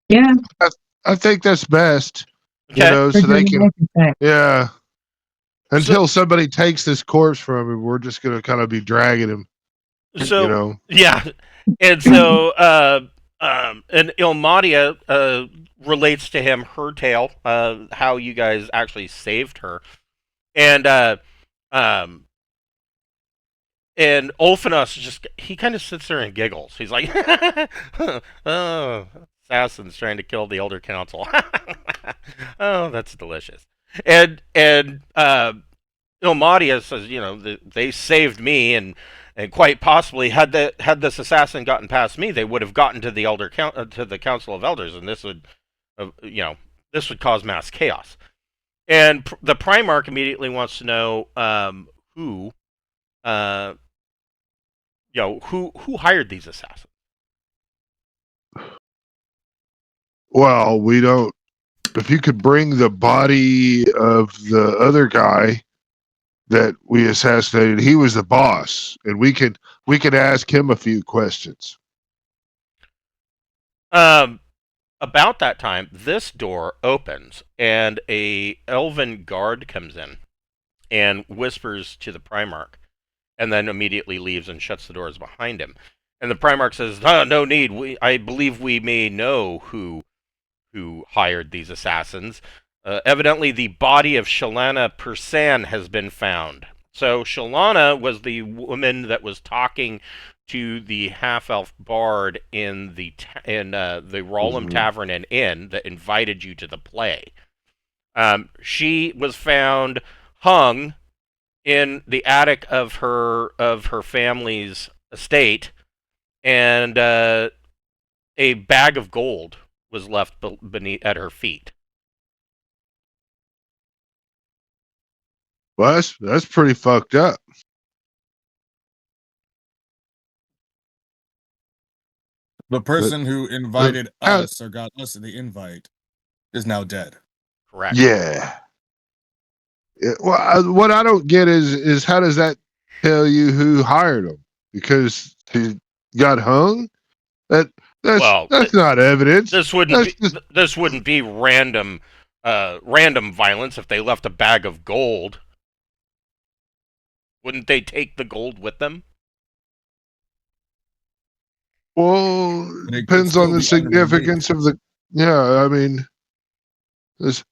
Yeah. I think that's best. Okay. So they can, yeah. Until somebody takes this corpse from him, we're just gonna kind of be dragging him. So yeah, and so and Ilmadia relates to him her tale, how you guys actually saved her, and Ulfinos he kind of sits there and giggles. He's like, "Oh, assassins trying to kill the Elder Council. Oh, that's delicious." And Ilmadia says, they saved me, and quite possibly had this assassin gotten past me, they would have gotten to the to the Council of Elders, and this would, this would cause mass chaos. And the Primarch immediately wants to know who hired these assassins. Well, we don't. If you could bring the body of the other guy that we assassinated, he was the boss, and we could ask him a few questions. About that time, this door opens, and a elven guard comes in and whispers to the Primarch, and then immediately leaves and shuts the doors behind him. And the Primarch says, "No need. I believe we may know who hired these assassins. Evidently, the body of Shalana Persan has been found." So Shalana was the woman that was talking to the half-elf bard in the Rollum Tavern and Inn that invited you to the play. She was found hung in the attic of her family's estate, and a bag of gold was left beneath at her feet. Well, that's pretty fucked up. The person who invited how- us or got us the invite is now dead. Correct. Yeah. Well, what I don't get is how does that tell you who hired him? Because he got hung. Well, That's not evidence. this wouldn't That's be just this wouldn't be random violence if they left a bag of gold. Wouldn't they take the gold with them? well But it could depends on still the be underneath. significance of the. Yeah, I mean, there's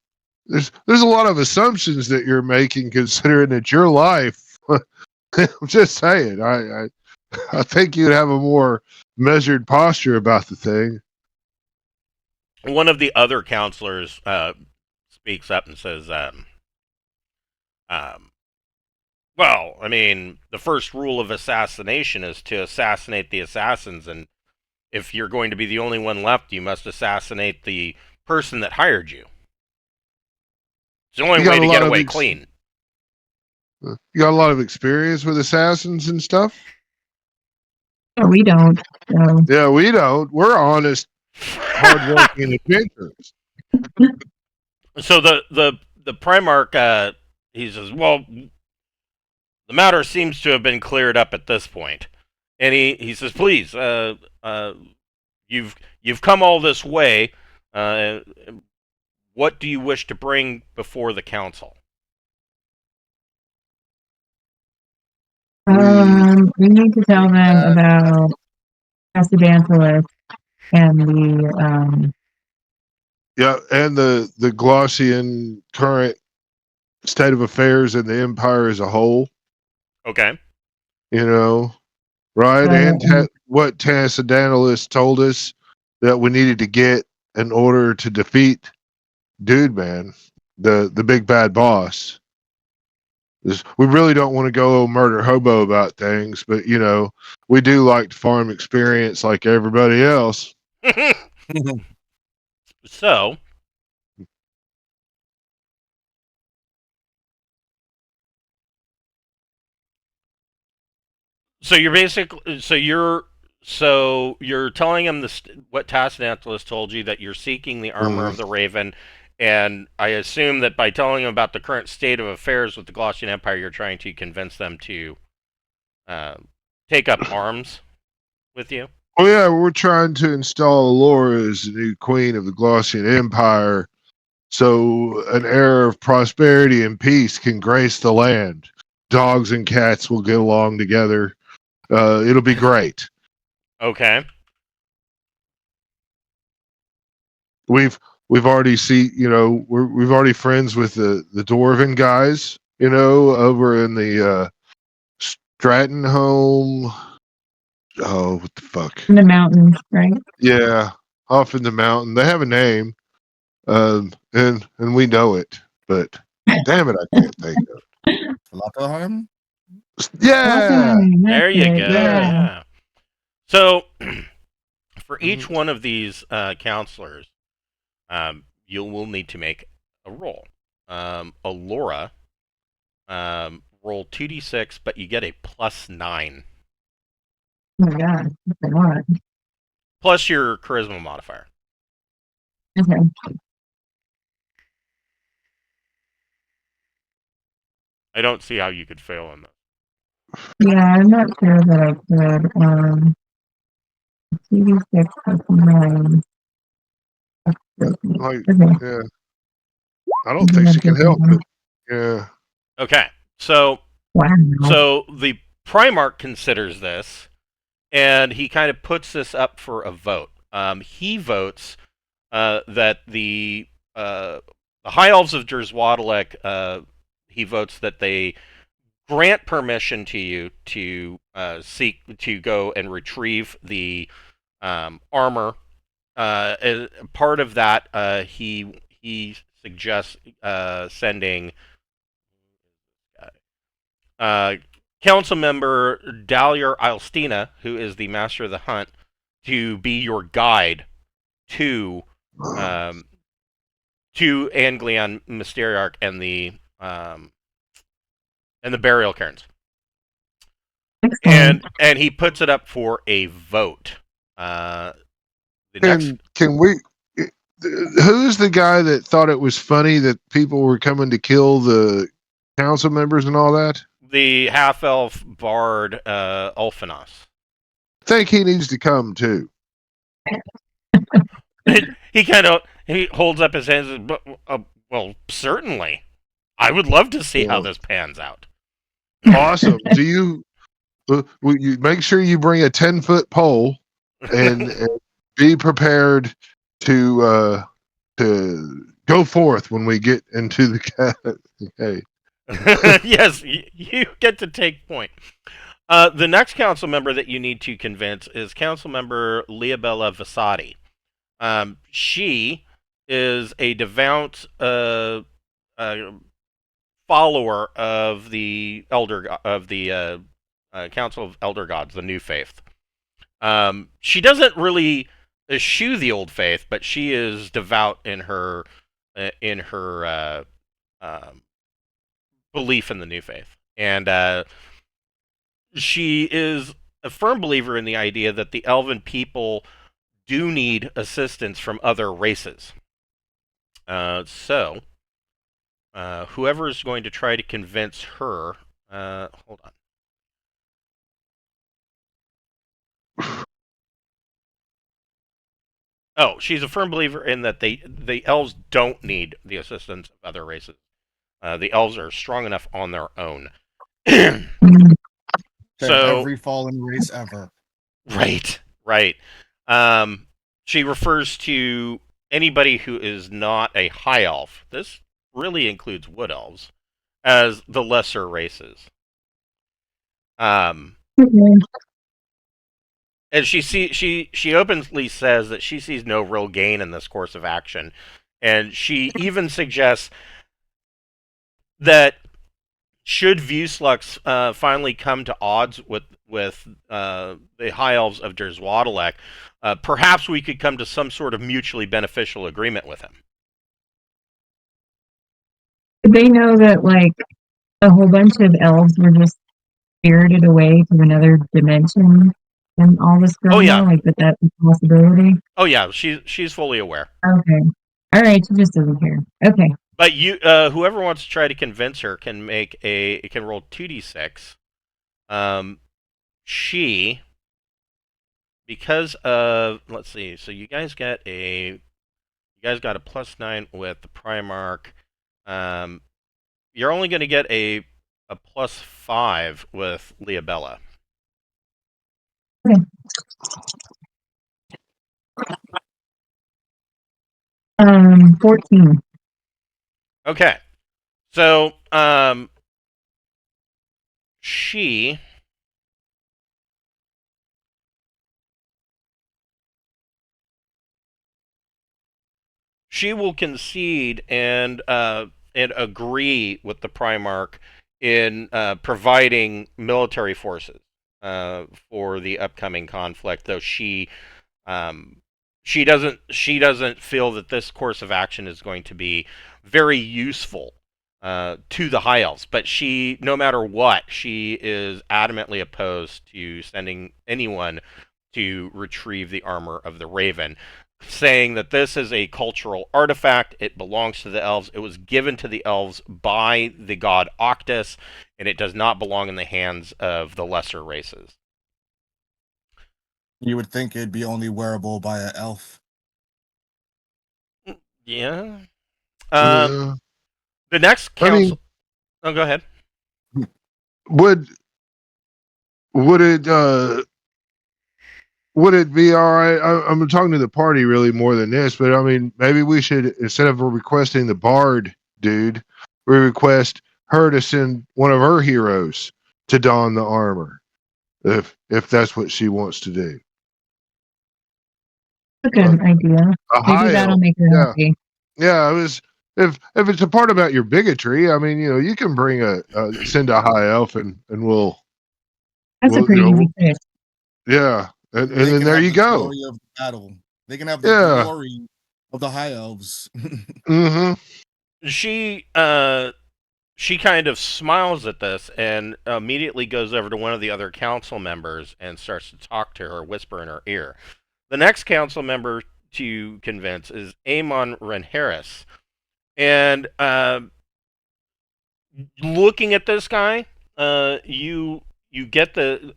there's a lot of assumptions that you're making considering it's your life. I'm just saying. I think you'd have a more measured posture about the thing. One of the other counselors speaks up and says, well, I mean, the first rule of assassination is to assassinate the assassins, and if you're going to be the only one left, you must assassinate the person that hired you. It's the only You got way a to lot get of away clean. You got a lot of experience with assassins and stuff. No, we don't. So. Yeah, we don't. We're honest, hardworking adventurers. So the Primarch, he says, well, the matter seems to have been cleared up at this point, and he says, please, you've come all this way. What do you wish to bring before the council? We need to tell them about Accidentalist and the Yeah, and the Glossian current state of affairs in the empire as a whole. Okay. You know, right? And what Tassadanalis told us that we needed to get in order to defeat Dude Man, the big bad boss. We really don't want to go murder hobo about things, but you know, we do like to farm experience like everybody else. So, you're telling him what Tassadanalis told you, that you're seeking the armor of the Raven, and I assume that by telling him about the current state of affairs with the Glossian Empire, you're trying to convince them to take up arms with you. Oh yeah, we're trying to install Alora as the new queen of the Glossian Empire, so an era of prosperity and peace can grace the land. Dogs and cats will get along together. It'll be great. Okay. We've already we've already friends with the Dwarven guys, you know, over in the Stratton home. Oh, what the fuck? in the mountains, right? Yeah, off in the mountain. They have a name, and we know it, but damn it, I can't think of it. Lottoheim? Yeah, Okay, There that's you it, go. yeah. Yeah. So, for each one of these counselors, you will need to make a roll. Alora, roll 2d6, but you get a +9. Oh my god, that's a lot. Plus your charisma modifier. Okay. I don't see how you could fail on that. Yeah, I'm not sure that I could. TV6 plus 9. like Okay. yeah. I don't think she can help it. Yeah. Okay, so Wow. the Primarch considers this, and he kind of puts this up for a vote. He votes that the High Elves of Jerswadalek, he votes that they grant permission to you to seek to go and retrieve the armor. As part of that, he suggests sending council member Daliar Ilstina, who is the master of the hunt, to be your guide to Gleann Misteireach and the and the burial cairns. Excellent. And he puts it up for a vote. The next, Can we? Who's the guy that thought it was funny that people were coming to kill the council members and all that? the half elf bard Ulfinos. I think he needs to come too. He holds up his hands and, well, certainly. I would love to see how this pans out. Awesome. Do you? Will you make sure you bring a 10-foot pole and be prepared to go forth when we get into the hey. Yes, you get to take point. The next council member that you need to convince is council member Leabella Vasati. She is a devout follower of the Council of Elder Gods, the New Faith. She doesn't really eschew the old faith, but she is devout in her belief in the New Faith, and she is a firm believer in the idea that the elven people do need assistance from other races. So, whoever is going to try to convince her, hold on. Oh, she's a firm believer in that the elves don't need the assistance of other races. The elves are strong enough on their own. So every fallen race ever. Right. She refers to anybody who is not a high elf. This really includes wood elves as the lesser races. And she openly says that she sees no real gain in this course of action, and she even suggests that should Vueslux finally come to odds with the high elves of Vueslux, perhaps we could come to some sort of mutually beneficial agreement with him. Did they know that like a whole bunch of elves were just spirited away to another dimension and all this drama? Oh, yeah. Like that's a possibility? Oh yeah, she's fully aware. Okay. All right, she just doesn't care. Okay. But you, whoever wants to try to convince her can roll 2d6. She, because of, let's see, so you guys got a +9 with the Primarch. You're only going to get a +5 with Leabella. Okay. 14. Okay. So, she will concede and agree with the Primarch in providing military forces for the upcoming conflict, though she doesn't feel that this course of action is going to be very useful to the High Elves. But she, no matter what, she is adamantly opposed to sending anyone to retrieve the armor of the Raven, saying that this is a cultural artifact. It belongs to the elves. It was given to the elves by the god Octus, and it does not belong in the hands of the lesser races. You would think it'd be only wearable by an elf. Yeah. The next council... oh, go ahead. Would it be all right? I'm talking to the party really more than this, but I mean, maybe we should, instead of requesting the bard dude, we request her to send one of her heroes to don the armor, if that's what she wants to do. A good idea. Maybe that'll make her happy. Yeah, it was. If it's a part about your bigotry, I mean, you can bring send a high elf and we'll. That's a pretty easy fix. Yeah. And then there you go. Glory of the battle. They can have the glory of the high elves. She she kind of smiles at this and immediately goes over to one of the other council members and starts to talk to her, whisper in her ear. The next council member to convince is Amon Renharis. And looking at this guy, you get the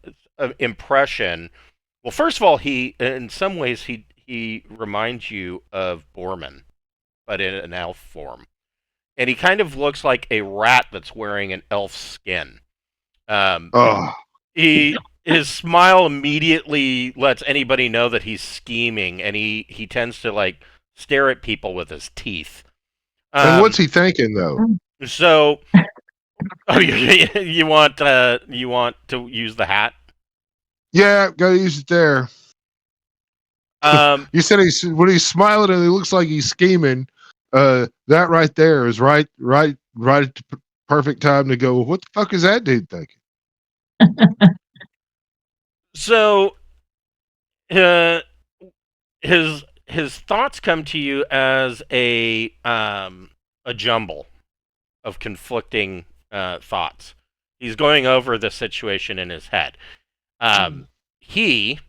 impression. Well, first of all, he in some ways he reminds you of Borman, but in an elf form, and he kind of looks like a rat that's wearing an elf skin. Um, Oh, his smile immediately lets anybody know that he's scheming, and he tends to like stare at people with his teeth. and what's he thinking though? So, oh, you want to use the hat? Yeah, gotta use it there. You said when he's smiling and he looks like he's scheming. That right there is right at the perfect time to go. Well, what the fuck is that dude thinking? So, his thoughts come to you as a jumble of conflicting thoughts. He's going over the situation in his head. He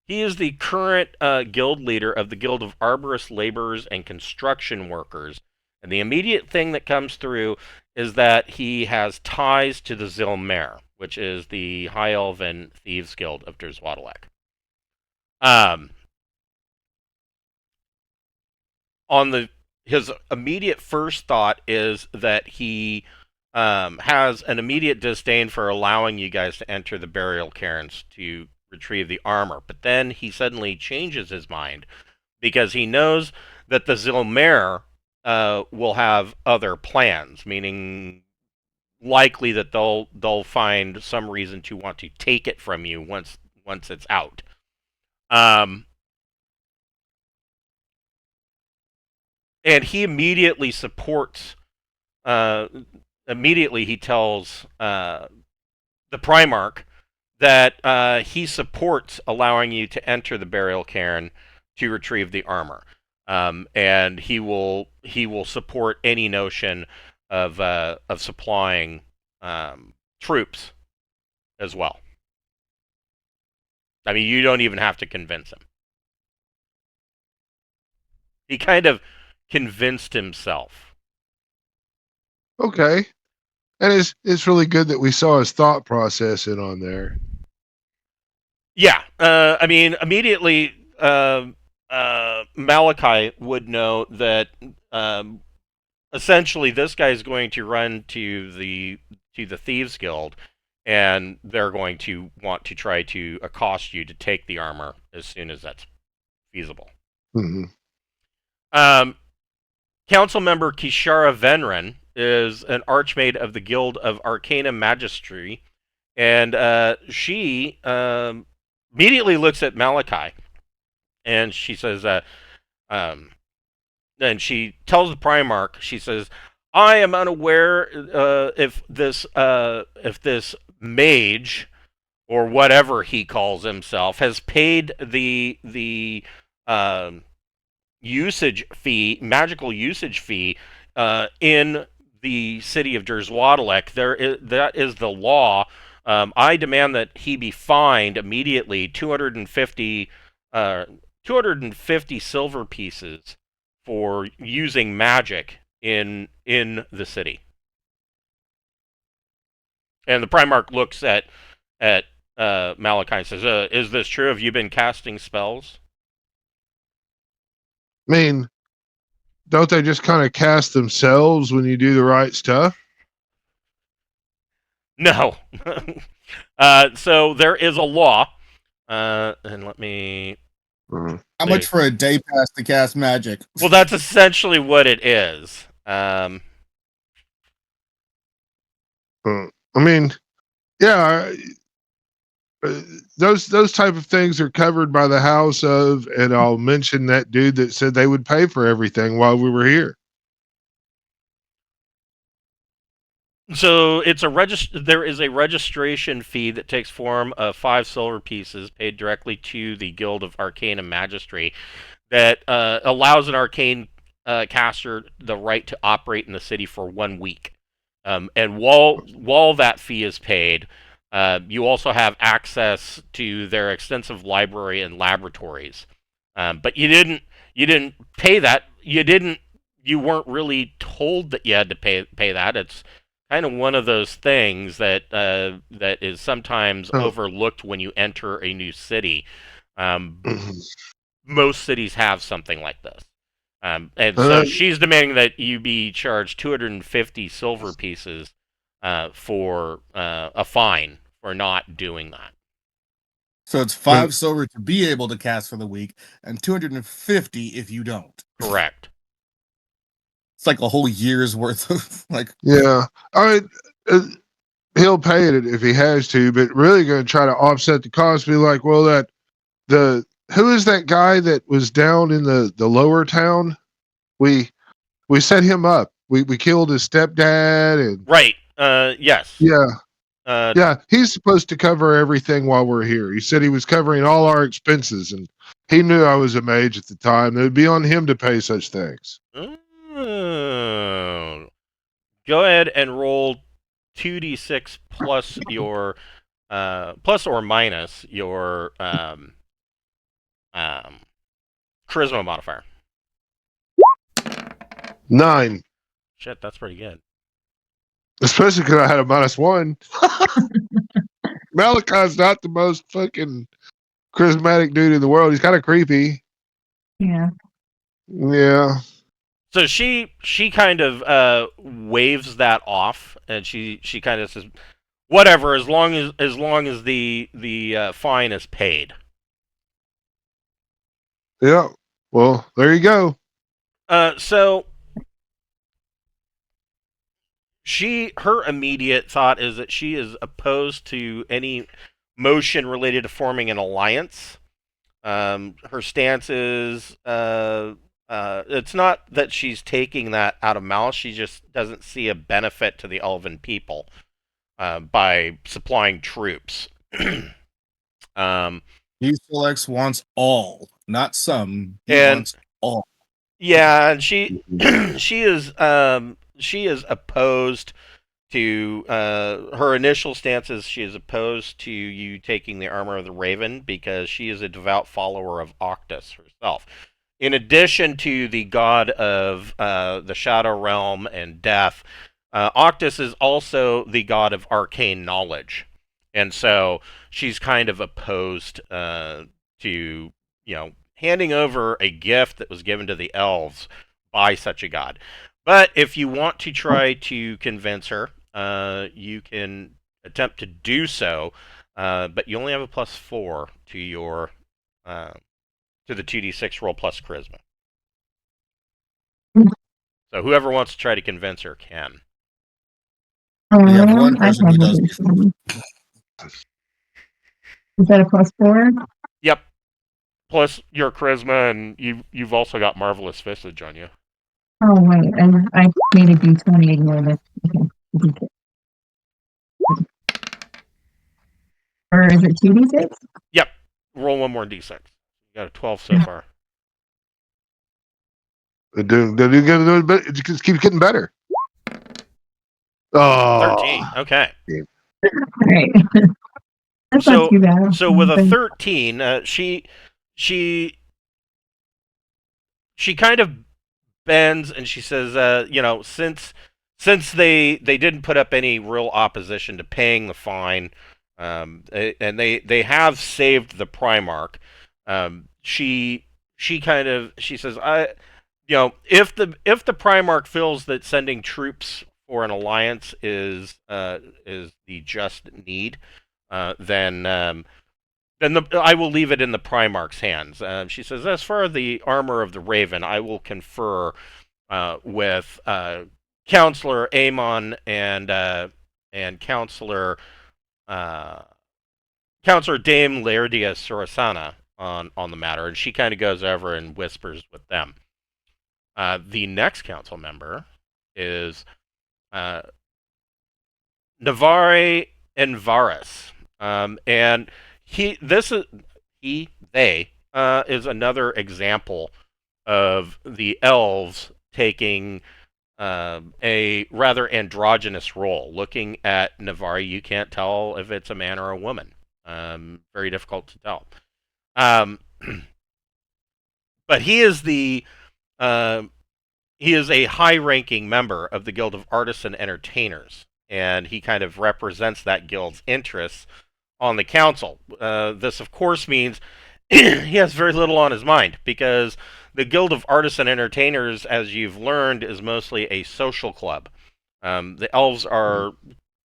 he is the current guild leader of the Guild of Arborists, Laborers, and Construction Workers. And the immediate thing that comes through is that he has ties to the Zilmer, which is the High Elven Thieves Guild of Vueslux. His immediate first thought is that he has an immediate disdain for allowing you guys to enter the burial cairns to retrieve the armor. But then he suddenly changes his mind because he knows that the Zilmer will have other plans, meaning likely that they'll find some reason to want to take it from you once it's out. And he immediately supports. Immediately, he tells the Primarch that he supports allowing you to enter the burial cairn to retrieve the armor, and he will support any notion of supplying troops as well. I mean, you don't even have to convince him. He kind of convinced himself. Okay, and it's really good that we saw his thought process in on there. Yeah, I mean, immediately Malachi would know that essentially this guy is going to run to the Thieves Guild, and they're going to want to try to accost you to take the armor as soon as that's feasible. Mm-hmm. Council member Kishara Venran is an archmage of the Guild of Arcana Magistry, and she immediately looks at Malachi, and she says, and she tells the Primarch, she says, "I am unaware if this mage or whatever he calls himself has paid the usage fee, magical usage fee, in the city of Vueslux. That is the law. I demand that he be fined immediately 250 silver pieces for using magic in the city." And the Primarch looks at Malachi and says, "Is this true? Have you been casting spells?" I mean, don't they just kind of cast themselves when you do the right stuff? No. So there is a law, and let me. How much for a day pass to cast magic? Well, that's essentially what it is. I mean, yeah, those type of things are covered by the house of, and I'll mention that dude that said they would pay for everything while we were here. So it's there is a registration fee that takes form of 5 silver pieces paid directly to the Guild of Arcana Magistry. that allows an arcane caster the right to operate in the city for 1 week. And while that fee is paid, you also have access to their extensive library and laboratories. But you didn't pay that. You weren't really told that you had to pay that. It's kind of one of those things that that is sometimes Oh. overlooked when you enter a new city. Most cities have something like this. And so she's demanding that you be charged 250 silver pieces for a fine for not doing that. So it's 5 silver to be able to cast for the week, and 250 if you don't. Correct. It's like a whole year's worth of like. Yeah, I mean, he'll pay it if he has to, but really going to try to offset the cost. Be like, well, who is that guy that was down in the lower town? We set him up. We killed his stepdad and Right. Yes. yeah. He's supposed to cover everything while we're here. He said he was covering all our expenses, and he knew I was a mage at the time. It would be on him to pay such things. Oh. Go ahead and roll 2d6 plus your plus or minus your charisma modifier. 9, Shit, that's pretty good. especially because I had a -1. Malachi's not the most fucking charismatic dude in the world. He's kind of creepy. Yeah. Yeah. So she kind of waves that off, and she kind of says, "Whatever, as long as the fine is paid." Yeah. Well, there you go. So her immediate thought is that she is opposed to any motion related to forming an alliance. Her stance is it's not that she's taking that out of malice. She just doesn't see a benefit to the elven people by supplying troops. Vueslux wants all, not some. He And- wants all. Yeah, and she is opposed to her initial stance is she is opposed to you taking the armor of the Raven because she is a devout follower of Octus herself. In addition to the god of the Shadow Realm and death, Octus is also the god of arcane knowledge, and so she's kind of opposed to handing over a gift that was given to the elves by such a god. But if you want to try to convince her, you can attempt to do so, but you only have a +4 to your to the 2d6 roll plus charisma. So whoever wants to try to convince her can. We have one I person who does. probably can. Is that a +4? Yep. Plus your charisma, and you've also got marvelous visage on you. Oh wait, I made a D20 ignore this. Okay. Or is it 2d6? Yep. Roll one more d6. You got a 12 so far. They do get but it just keeps getting better. Oh, 13. Okay. Alright. That's So- not too bad. So with a 13, she kind of bends and she says, since they didn't put up any real opposition to paying the fine, and they have saved the Primarch, she says, if the Primarch feels that sending troops for an alliance is the just need, then I will leave it in the Primarch's hands. She says, as for the armor of the Raven, I will confer with Counselor Amon and Counselor Dame Laerdia Surasana on the matter, and she kind of goes over and whispers with them. The next council member is Navarre and Varus, and they is another example of the elves taking a rather androgynous role. Looking at Navari, you can't tell if it's a man or a woman. Very difficult to tell. But he is a high-ranking member of the Guild of Artists and Entertainers, and he kind of represents that guild's interests on the council. This, of course, means he has very little on his mind, because the Guild of Artists and Entertainers, as you've learned, is mostly a social club. The elves are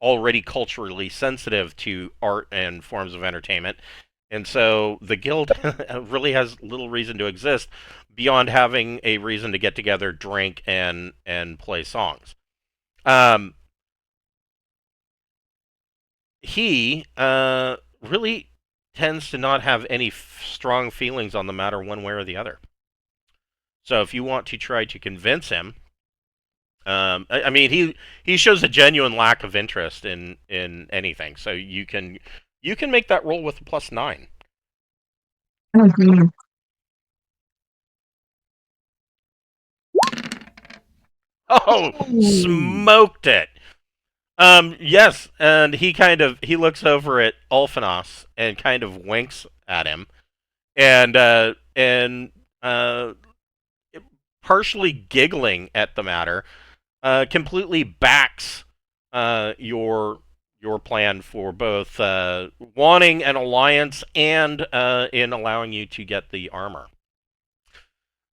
already culturally sensitive to art and forms of entertainment, and so the guild really has little reason to exist beyond having a reason to get together, drink, and play songs. He really tends to not have any strong feelings on the matter one way or the other. So if you want to try to convince him, I mean, he shows a genuine lack of interest in anything. So you can make that roll with a +9. Oh, geez. Oh, smoked it. Yes, and he looks over at Ulfanos and kind of winks at him, and partially giggling at the matter, completely backs your plan for both wanting an alliance and in allowing you to get the armor.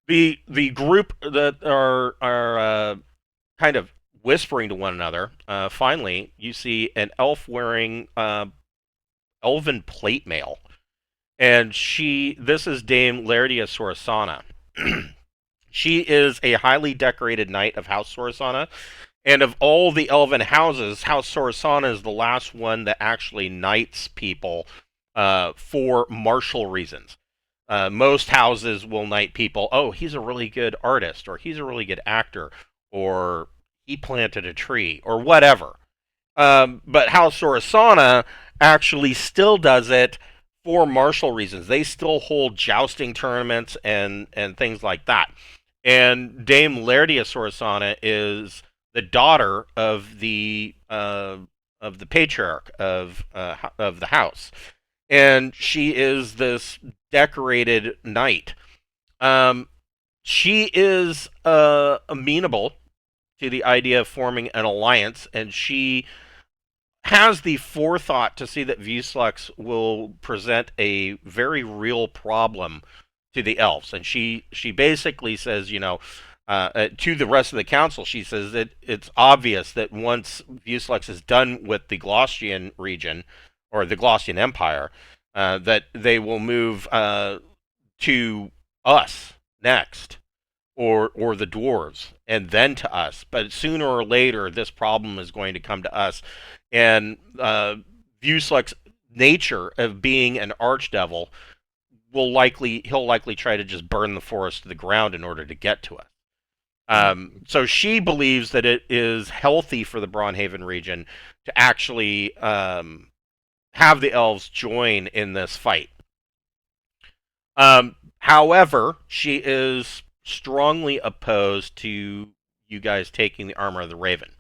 The group that are kind of whispering to one another. Finally, you see an elf wearing elven plate mail, and this is Dame Laerdia Sorasana. She is a highly decorated knight of House Sorasana, and of all the elven houses, House Sorasana is the last one that actually knights people for martial reasons. Most houses will knight people, oh, he's a really good artist, or he's a really good actor, or he planted a tree, or whatever. But House Sorasana actually still does it for martial reasons. They still hold jousting tournaments and things like that. And Dame Laerdia Sorasana is the daughter of the patriarch of the house, and she is this decorated knight. She is amenable to the idea of forming an alliance, and she has the forethought to see that Vueslux will present a very real problem to the elves. And she basically says, to the rest of the council, she says that it's obvious that once Vueslux is done with the Glossian region, or the Glossian Empire, that they will move to us next, or the dwarves, and then to us. But sooner or later, this problem is going to come to us. And Vueslux' nature of being an archdevil he'll likely try to just burn the forest to the ground in order to get to us. So she believes that it is healthy for the Braunhaven region to actually have the elves join in this fight. However, she is strongly opposed to you guys taking the armor of the Raven.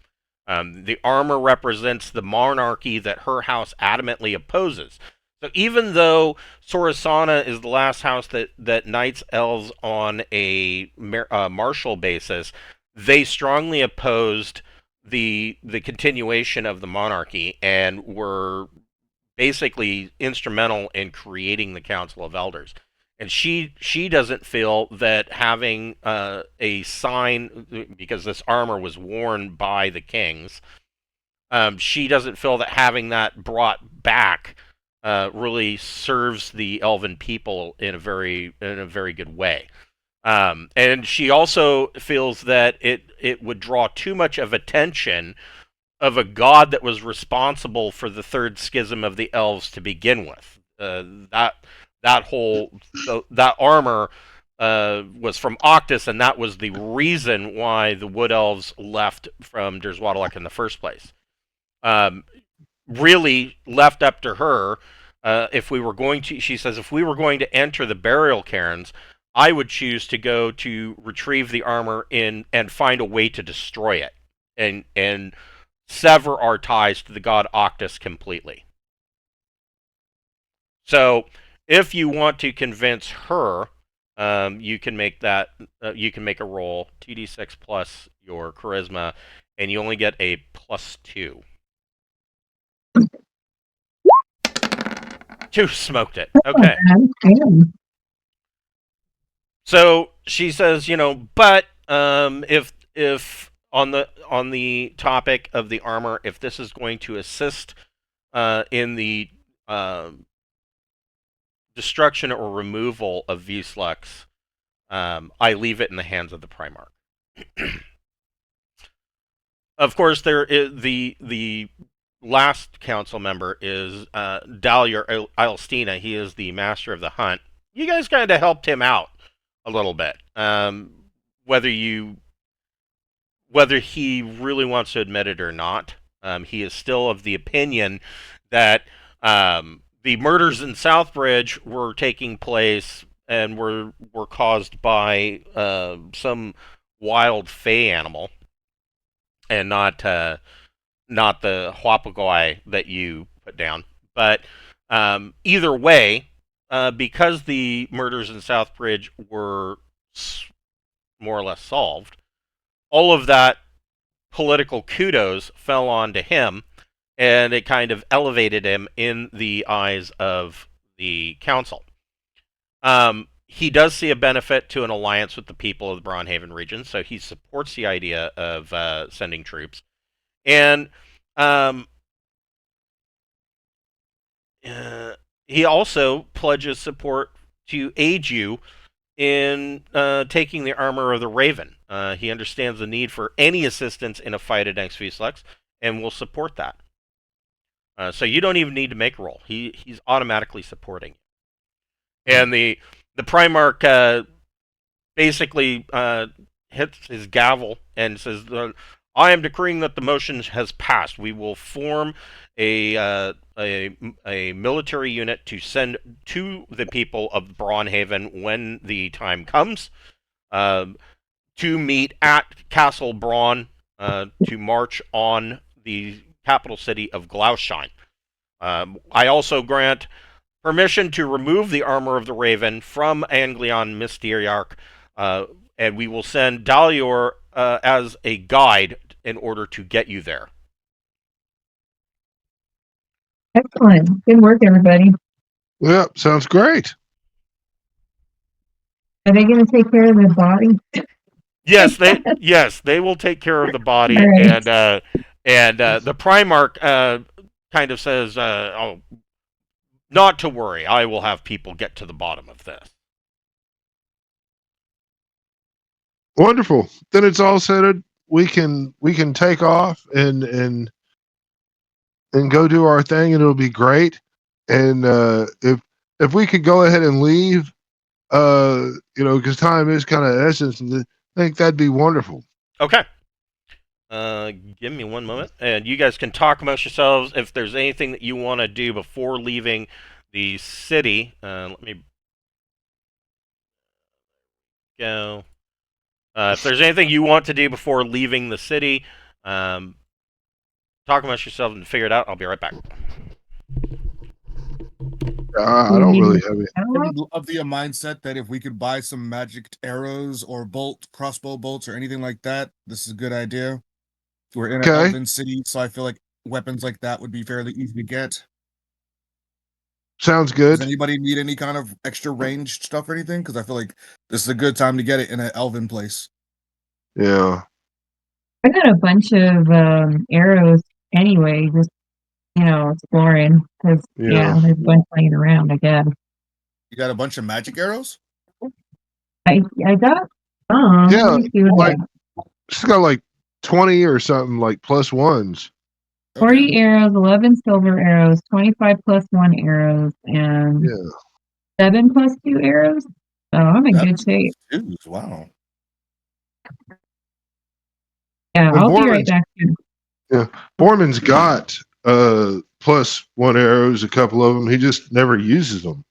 The armor represents the monarchy that her house adamantly opposes. So even though Sorasana is the last house that knights elves on a martial basis, they strongly opposed the continuation of the monarchy and were basically instrumental in creating the Council of Elders. And she doesn't feel that having a sign, because this armor was worn by the kings, she doesn't feel that having that brought back really serves the elven people in a very good way. And she also feels that it would draw too much of attention of a god that was responsible for the third schism of the elves to begin with. That armor was from Octus, and that was the reason why the Wood Elves left from Derswadalek in the first place. Really left up to her, if we were going to, she says, if we were going to enter the burial cairns, I would choose to go to retrieve the armor in and find a way to destroy it and sever our ties to the god Octus completely. So, if you want to convince her, you can make that. You can make a roll 2d6 plus your charisma, and you only get a +2. 2 smoked it. Okay. So she says, but if on the topic of the armor, if this is going to assist in the destruction or removal of Vueslux, I leave it in the hands of the Primarch. Of course, there is the last council member is Dalior Ilstina. He is the master of the hunt. You guys kind of helped him out a little bit. Whether he really wants to admit it or not, he is still of the opinion that the murders in Southbridge were taking place and were caused by some wild fey animal, and not the Huapagoi that you put down. But either way, because the murders in Southbridge were more or less solved, all of that political kudos fell onto him, and it kind of elevated him in the eyes of the council. He does see a benefit to an alliance with the people of the Braunhaven region, so he supports the idea of sending troops. And he also pledges support to aid you in taking the armor of the Raven. He understands the need for any assistance in a fight against Vueslux, and will support that. So you don't even need to make a roll. He's automatically supporting. And the Primarch basically hits his gavel and says, I am decreeing that the motion has passed. We will form a military unit to send to the people of Braunhaven when the time comes, to meet at Castle Braun, to march on the capital city of Glaushine. I also grant permission to remove the armor of the Raven from Gleann Misteireach, and we will send Dalior as a guide in order to get you there. Excellent. Good work, everybody. Yep, sounds great. Are they going to take care of the body? Yes, they will take care of the body, right. and the Primarch kind of says, "Oh, not to worry. I will have people get to the bottom of this." Wonderful. Then it's all settled. We can take off and go do our thing, and it'll be great. And if we could go ahead and leave, because time is kind of essence, and I think that'd be wonderful. Okay. Give me one moment, and you guys can talk amongst yourselves. If there's anything that you want to do before leaving the city, let me go. If there's anything you want to do before leaving the city, talk amongst yourselves and figure it out. I'll be right back. I don't really have it. Of the mindset that if we could buy some magic arrows or crossbow bolts or anything like that, this is a good idea. We're in an elven city, so I feel like weapons like that would be fairly easy to get. Sounds good. Does anybody need any kind of extra ranged stuff or anything? Because I feel like this is a good time to get it in an elven place. Yeah. I got a bunch of arrows anyway, just, exploring. Because, there's a bunch laying around, I guess. You got a bunch of magic arrows? I got some. Yeah, she's got like 20 or something, like plus ones. 40 arrows, 11 silver arrows, 25 plus 1 arrows, and 7 plus 2 arrows. So I'm in good shape. Wow. Yeah, I'll be right back. Yeah, Borman's got plus one arrows, a couple of them. He just never uses them.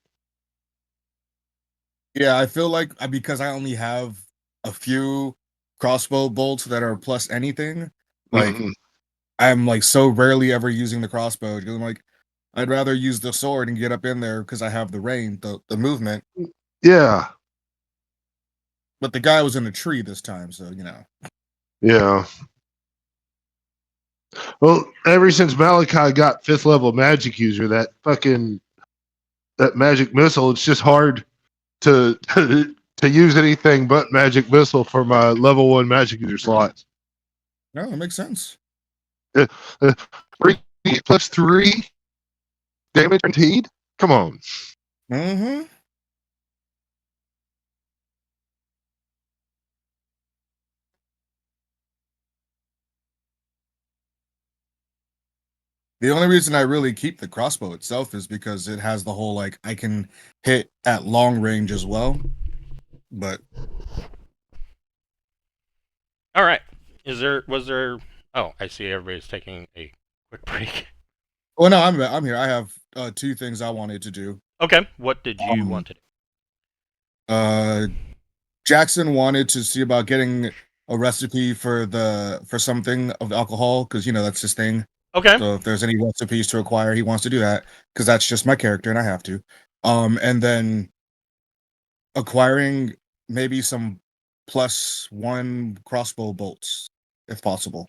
Yeah, I feel like because I only have a few crossbow bolts that are plus anything, like Mhm. I'm like so rarely ever using the crossbow because I'm like, I'd rather use the sword and get up in there because I have the range, the movement. Yeah, But the guy was in a tree this time, so yeah. Well, ever since Malachi got 5th level magic user, that magic missile, it's just hard to to use anything but magic missile for my level 1 magic user slots. No, it makes sense. 3 plus 3 damage guaranteed. Come on. Mm-hmm. The only reason I really keep the crossbow itself is because it has the whole like I can hit at long range as well. But All right. Was there? Oh, I see. Everybody's taking a quick break. well, no, I'm here. I have 2 things I wanted to do. Okay. What did you Um, want to do? Uh, Jackson wanted to see about getting a recipe for something of alcohol because that's his thing. Okay. So if there's any recipes to acquire, he wants to do that because that's just my character and I have to. And then acquiring maybe some +1 crossbow bolts if possible.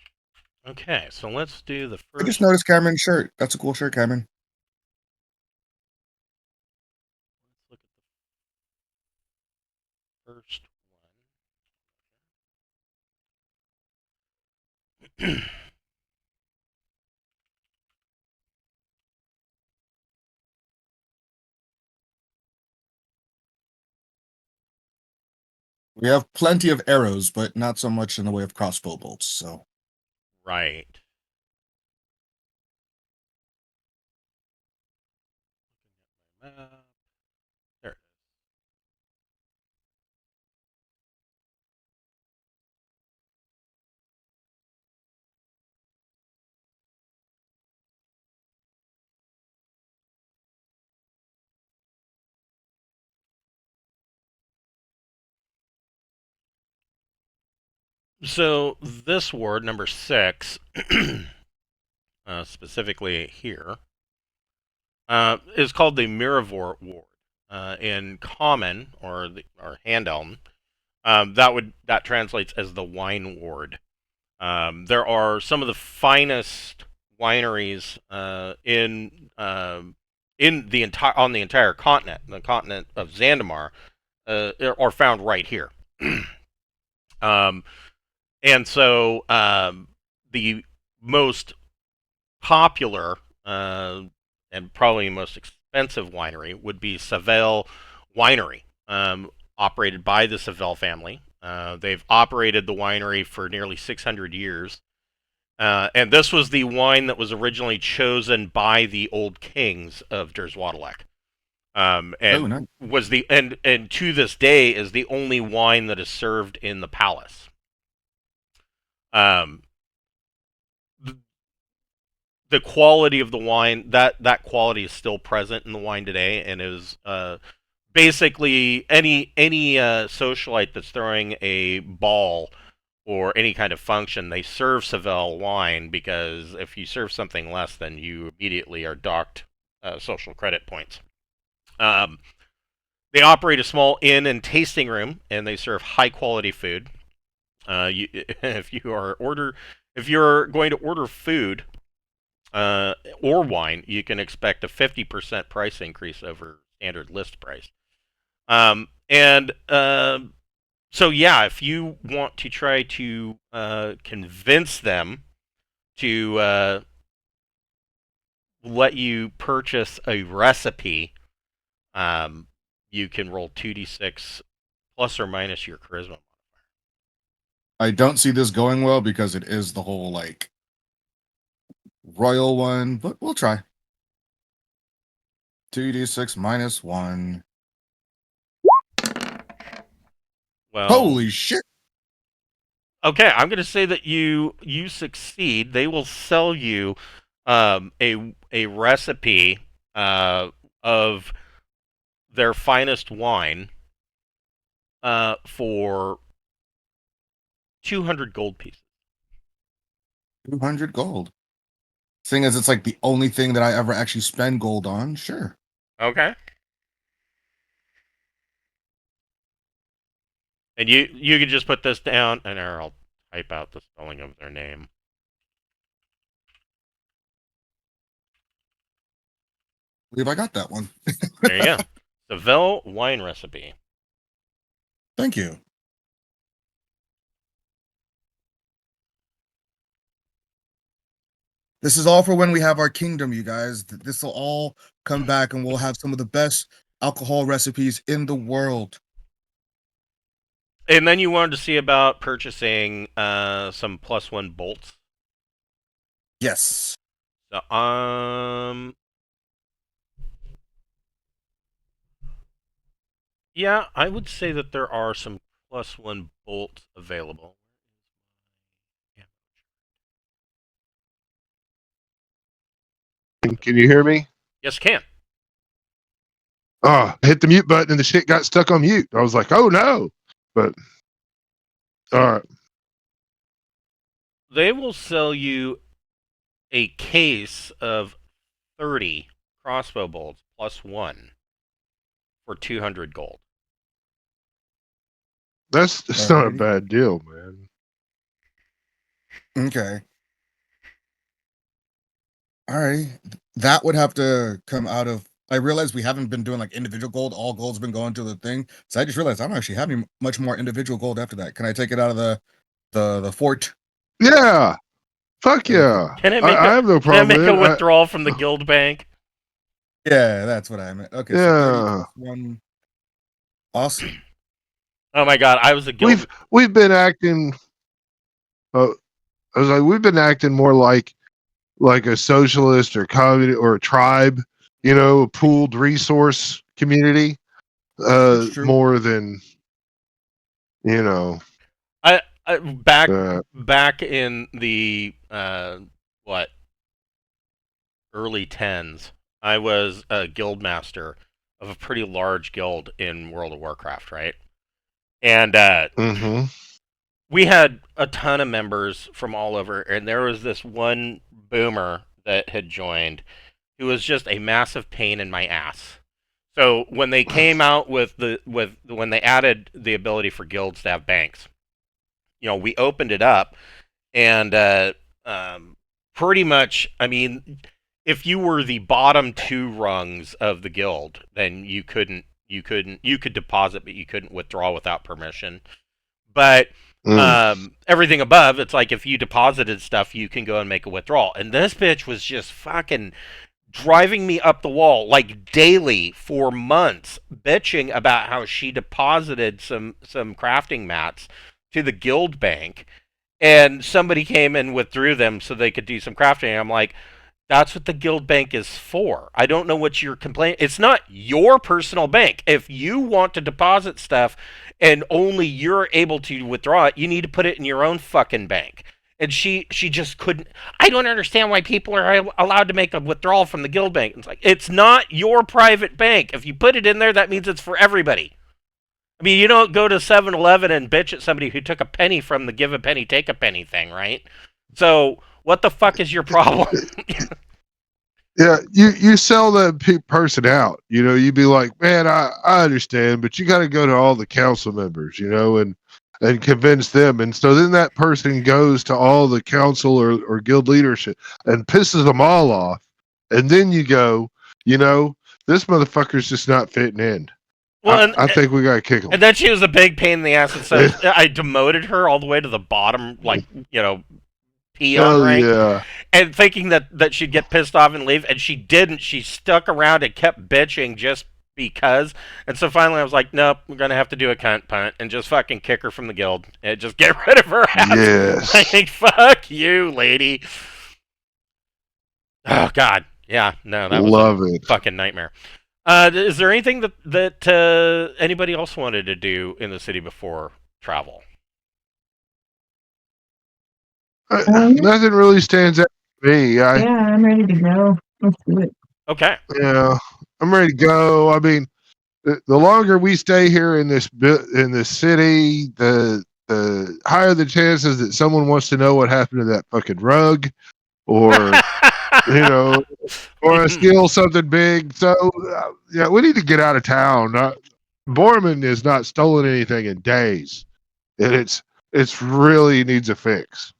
Okay. So let's do the I just first. noticed Cameron's shirt. That's a cool shirt, Cameron. Let's look at the first one. We have plenty of arrows, but not so much in the way of crossbow bolts. So Right. Map. There. So this ward, number 6, specifically here, is called the Miravor ward. In common or hand elm, that translates as the wine ward. There are some of the finest wineries in the entire continent. The continent of Zandamar are found right here. um, and so the most popular and probably most expensive winery would be Savelle Winery, operated by the Savelle family. They've operated the winery for nearly 600 years. And this was the wine that was originally chosen by the old kings of Derswadelek. And nice. was the and to this day is the only wine that is served in the palace. Um, the quality of the wine, that quality is still present in the wine today, and is basically any socialite that's throwing a ball or any kind of function, they serve Savelle wine, because if you serve something less, then you immediately are docked social credit points. They operate a small inn and tasting room, and they serve high quality food. If you're going to order food or wine, you can expect a 50% price increase over standard list price. And so yeah, if you want to try to convince them to let you purchase a recipe, you can roll 2d6 plus or minus your charisma. I don't see this going well because it is the whole like royal one, but we'll try. 2d6 minus 1. Well, Holy shit! okay, I'm going to say that you succeed. They will sell you a recipe of their finest wine for 200 gold pieces. 200 gold. Seeing as it's like the only thing that I ever actually spend gold on, sure. Okay. And you can just put this down, and I'll type out the spelling of their name. I believe I got that one. There you go. Seville wine recipe. Thank you. This is all for when we have our kingdom, you guys. This will all come back and we'll have some of the best alcohol recipes in the world. And then you wanted to see about purchasing some +1 bolts. Yes. So, yeah, I would say that there are some +1 bolts available. Can you hear me? Yes, can. Oh, I hit the mute button and the shit got stuck on mute. I was like, oh no. But all right. They will sell you a case of 30 crossbow bolts +1 for 200 gold. That's not a Alrighty. bad deal, man. Okay. All right. That would have to come out of. I realize we haven't been doing like individual gold. All gold's been going to the thing. So I just realized I don't actually have any much more individual gold after that. Can I take it out of the fort? Yeah. Fuck Thank yeah. Can it I have no can it problem make with a it. withdrawal from the guild bank? Yeah, that's what I meant. Okay, so 30 Yeah. plus 1. Awesome. Oh my god, I was a guild. We've been acting I was like, we've been acting more like a socialist or communist or a tribe, a pooled resource community, That's true. more than, you know. Back in the what early 10s, I was a guild master of a pretty large guild in World of Warcraft, right? And Mm-hmm. we had a ton of members from all over, and there was this one boomer that had joined who was just a massive pain in my ass. So when they came out with when they added the ability for guilds to have banks, we opened it up, and pretty much, I mean, if you were the bottom 2 rungs of the guild, then you could deposit, but you couldn't withdraw without permission. But everything above, it's like if you deposited stuff, you can go and make a withdrawal. And this bitch was just fucking driving me up the wall like daily for months, bitching about how she deposited some crafting mats to the guild bank, and somebody came and withdrew them so they could do some crafting. I'm like, that's what the guild bank is for. I don't know what you're complaining. It's not your personal bank. If you want to deposit stuff and only you're able to withdraw it, you need to put it in your own fucking bank. And she just couldn't. I don't understand why people are allowed to make a withdrawal from the guild bank. It's like, it's not your private bank. If you put it in there, that means it's for everybody. I mean, you don't go to 7-Eleven and bitch at somebody who took a penny from the give a penny, take a penny thing, right? So what the fuck is your problem? Yeah, you sell that person out. You'd be like, man, I understand, but you got to go to all the council members, and convince them. And so then that person goes to all the council or guild leadership and pisses them all off. And then you go, this motherfucker's just not fitting in. Well, I think we got to kick him. And then she was a big pain in the ass. And so I demoted her all the way to the bottom, like, peon rank. Yeah. And thinking that she'd get pissed off and leave. And she didn't. She stuck around and kept bitching just because. And so finally I was like, nope, we're going to have to do a cunt punt and just fucking kick her from the guild and just get rid of her ass. Yes. Like, fuck you, lady. Oh, God. Yeah, no, that was a fucking nightmare. Is there anything that anybody else wanted to do in the city before travel? Nothing really stands out me. Yeah, I'm ready to go. Let's do it. Okay. Yeah, I'm ready to go. I mean, the longer we stay here in this city, the higher the chances that someone wants to know what happened to that fucking rug, or or steal something big. So yeah, we need to get out of town. Borman has not stolen anything in days, and it's really needs a fix.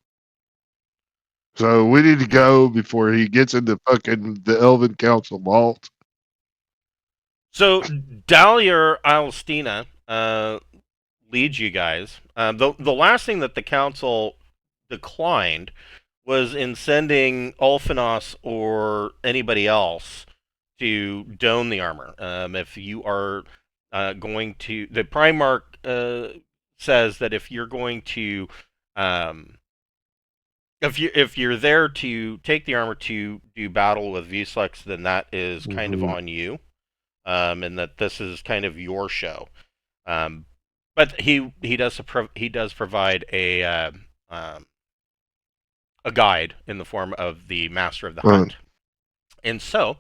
So we need to go before he gets into fucking the Elven Council vault. So Dahlia Alstina leads you guys. The last thing that the council declined was in sending Ulfinos or anybody else to don the armor. If you are going to, the Primarch says that if you're going to, if you're there to take the armor to do battle with Vueslux, then that is kind of on you, and that this is kind of your show. But he does provide a guide in the form of the Master of the Hunt, and so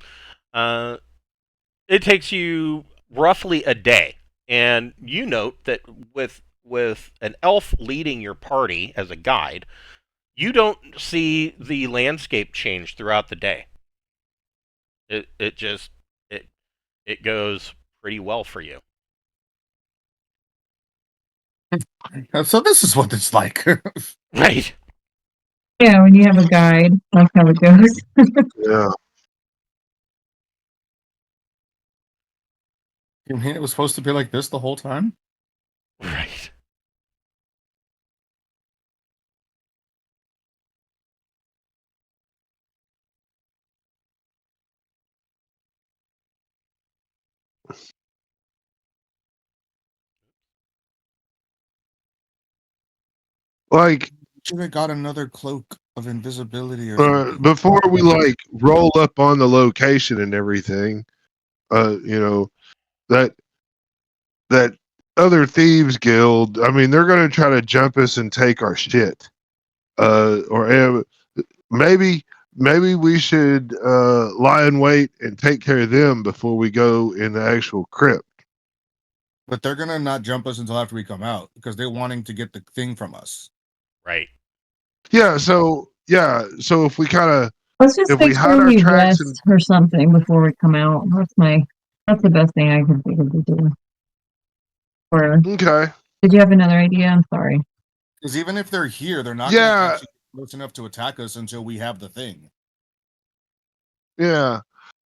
it takes you roughly a day. And you note that with an elf leading your party as a guide, you don't see the landscape change throughout the day. It just it goes pretty well for you. So this is what it's like. Right. Yeah, when you have a guide, that's how it goes. Yeah. You mean it was supposed to be like this the whole time? Right. Like, Should have got another cloak of invisibility or something. before we like roll up on the location and everything, that other thieves guild, I mean, they're going to try to jump us and take our shit. Or maybe we should lie in wait and take care of them before we go in the actual crypt. But they're gonna not jump us until after we come out because they're wanting to get the thing from us. Right. Yeah. So if we kind of Let's just if we make hide sure our we tracks rest or something before we come out. That's the best thing I can think of to do. Or okay. did you have another idea? I'm sorry. Because even if they're here, they're not Yeah. gonna actually get close enough to attack us until we have the thing. Yeah.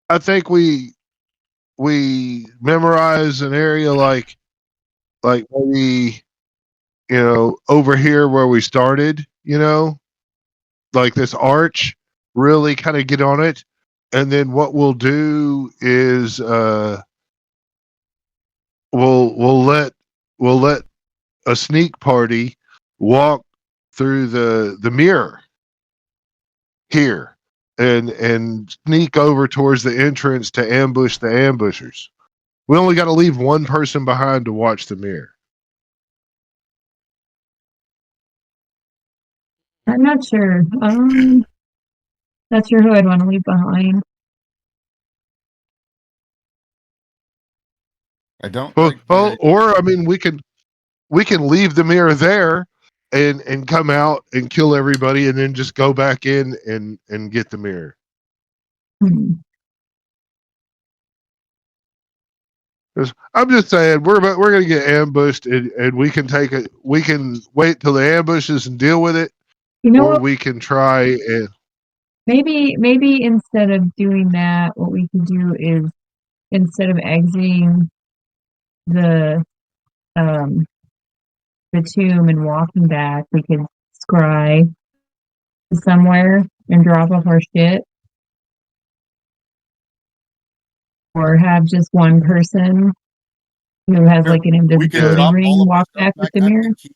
I think we memorize an area like maybe over here where we started, like this arch, really kind of get on it, and then what we'll do is we'll let a sneak party walk through the mirror here and sneak over towards the entrance to ambush the ambushers. We only got to leave one person behind to watch the mirror. I'm not sure. Not sure who I'd want to leave behind. I don't. Or I mean, we can leave the mirror there and come out and kill everybody, and then just go back in and get the mirror. Hmm. I'm just saying we're going to get ambushed, and we can take it. We can wait till the ambushes and deal with it, You know or what? we can try and Maybe instead of doing that, what we could do is instead of exiting the tomb and walking back, we could scry somewhere and drop off our shit, or have just one person who has like an we could invisibility drop ring all of our walk stuff back with back the at mirror. the keep.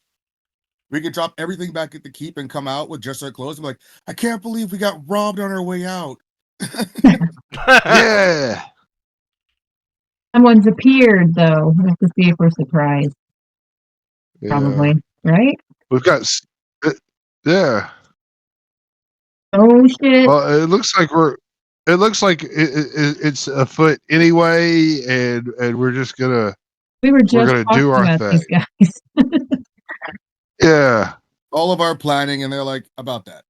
We could drop everything back at the keep and come out with just our clothes. I'm like, I can't believe we got robbed on our way out. yeah. Someone's appeared though. We have to see if we're surprised. Probably, right? We've got yeah. Oh shit! Well, it looks like it's a foot anyway, and we're just gonna We were just do talking our about thing. these guys. Yeah, All of our planning, and they're like, about that.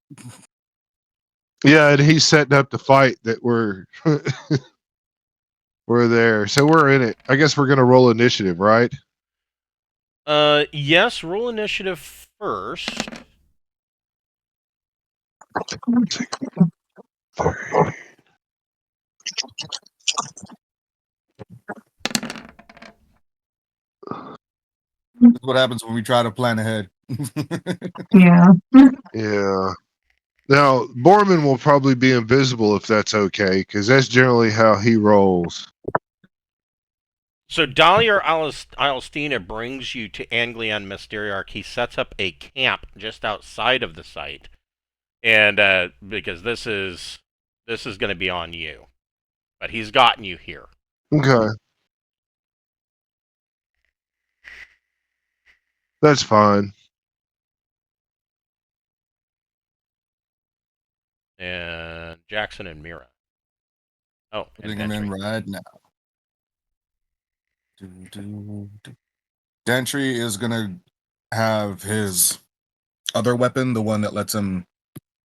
yeah, and he's setting up the fight that we're we're there, so we're in it. I guess we're gonna roll initiative, right? Yes, roll initiative first. That's what happens when we try to plan ahead. Yeah. Yeah. Now Borman will probably be invisible if that's okay, because that's generally how he rolls. So Dahlia Alstina brings you to Gleann Misteireach. He sets up a camp just outside of the site, and because this is going to be on you, but he's gotten you here. Okay, that's fine. And Jackson and Mira. Oh, and Putting him in Dentry. right now. Dentry is gonna have his other weapon, the one that lets him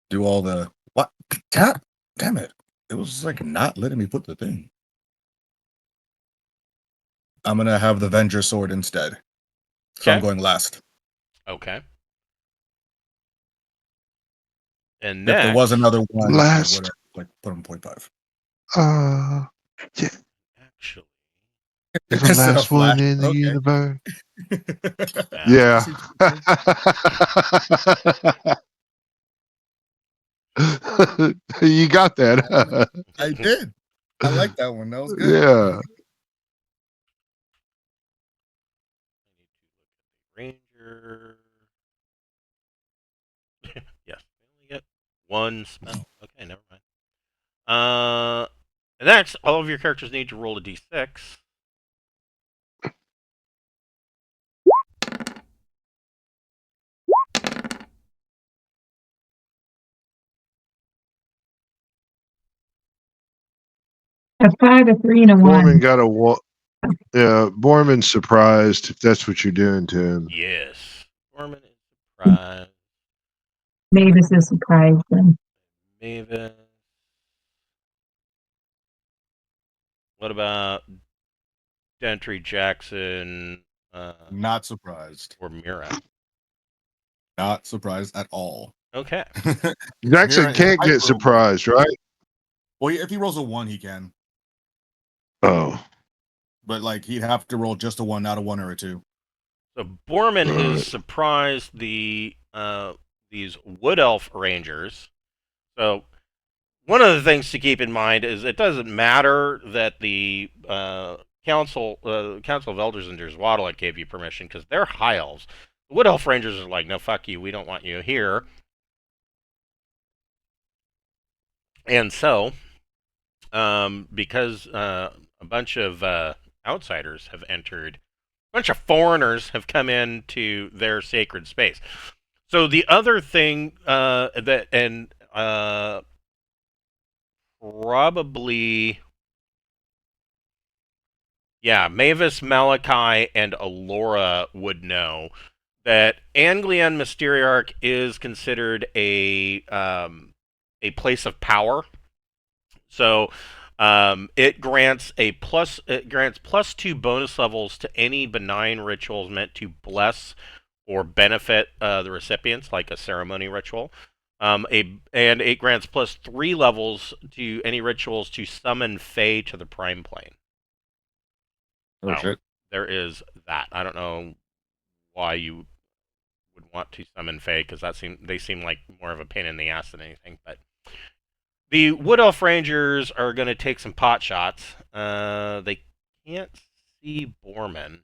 do all the what? Tap! Damn it! It was like not letting me put the thing. I'm gonna have the Venger sword instead. So I'm Okay. going last. Okay. And If next, there was another one, I would Last, have like put him 0.5. Yeah, actually, you're the Instead last of one last. in the Okay. universe. yeah. Yeah. You got that. I did. I like that one. That was good. Yeah. Ranger. Yes, we only get one spell. Okay, never mind. And next, all of your characters need to roll a d6. A 5, a 3, and a 1. Borman got a one. Yeah, Borman's surprised if that's what you're doing to him. Yes. Norman is surprised. Mavis is surprised then. Mavis. What about Dentry, Jackson, Not surprised. or Mira? Not surprised at all. Okay. Jackson Mira is can't get hyper aware. surprised, right? Well, if he rolls a 1, he can. Oh. But like he'd have to roll just a 1, not a 1 or a 2. So Borman Alright. is surprised these wood elf rangers. So one of the things to keep in mind is it doesn't matter that the council of elders in Guildhall gave you permission because they're high elves. The wood elf rangers are like, no, fuck you, we don't want you here. And so, because a bunch of outsiders have entered, a bunch of foreigners have come into their sacred space. So the other thing probably, yeah, Mavis, Malachi, and Alora would know that Gleann Misteireach is considered a place of power. So it grants +2 bonus levels to any benign rituals meant to bless or benefit the recipients, like a ceremony ritual. And it grants +3 levels to any rituals to summon Fae to the prime plane. Oh shit. There is that. I don't know why you would want to summon Fae because they seem like more of a pain in the ass than anything. But the Wood Elf Rangers are going to take some pot shots. They can't see Borman.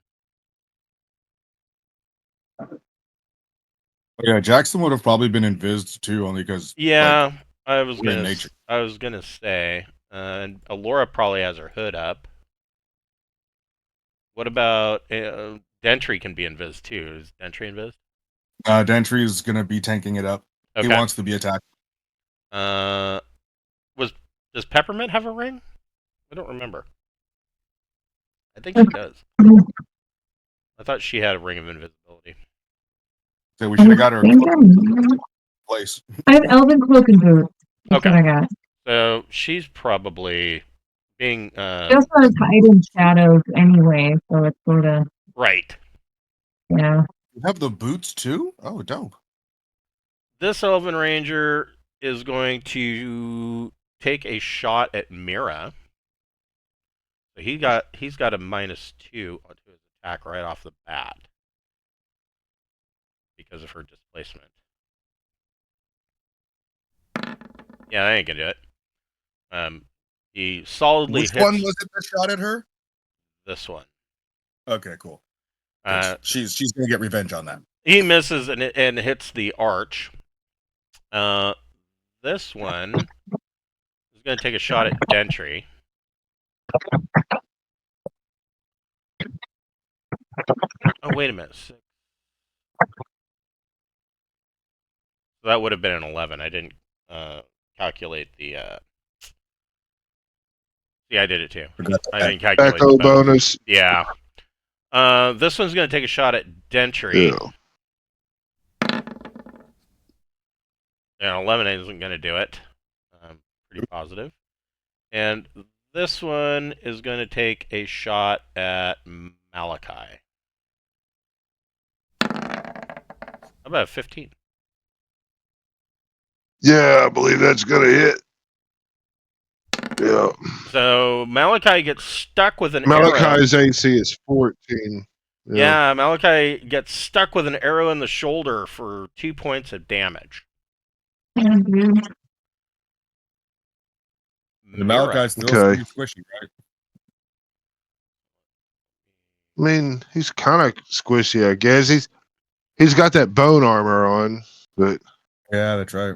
Yeah, Jackson would have probably been invised too, only because Yeah, like, I was we're in gonna nature. I was gonna say. And Alora probably has her hood up. What about Dentry can be invis too? Is Dentry invis? Dentry is gonna be tanking it up. Okay. He wants to be attacked. Does Peppermint have a ring? I don't remember. I think she does. I thought she had a ring of invisibility. So we should have got her a place. I have elven cloak and boot. That's Okay. what I got. So she's probably being She also has hide in shadows anyway, so it's sort of right. yeah. You have the boots too? Oh, dope. This Elven Ranger is going to take a shot at Mira. So he's got a -2 to his attack right off the bat because of her displacement. Yeah, that ain't gonna do it. He solidly Which hits one was it that shot at her? this one. Okay, cool. She's gonna get revenge on that. He misses and hits the arch. This one is going to take a shot at Dentry. Oh, wait a minute. So that would have been an 11. I didn't calculate the... See, I did it too. I didn't calculate Echo the bonus. bonus. Yeah. This one's going to take a shot at Dentry. Yeah. And 11 isn't going to do it. Pretty positive. And this one is going to take a shot at Malachi. How about a 15? Yeah, I believe that's gonna hit. Yeah. So Malachi gets stuck with an arrow. Malachi's AC is 14. Yeah, Malachi gets stuck with an arrow in the shoulder for 2 points of damage. Mhm. The Malachi's still Okay. pretty squishy, right? I mean, he's kind of squishy, I guess. He's got that bone armor on, but Yeah, that's right.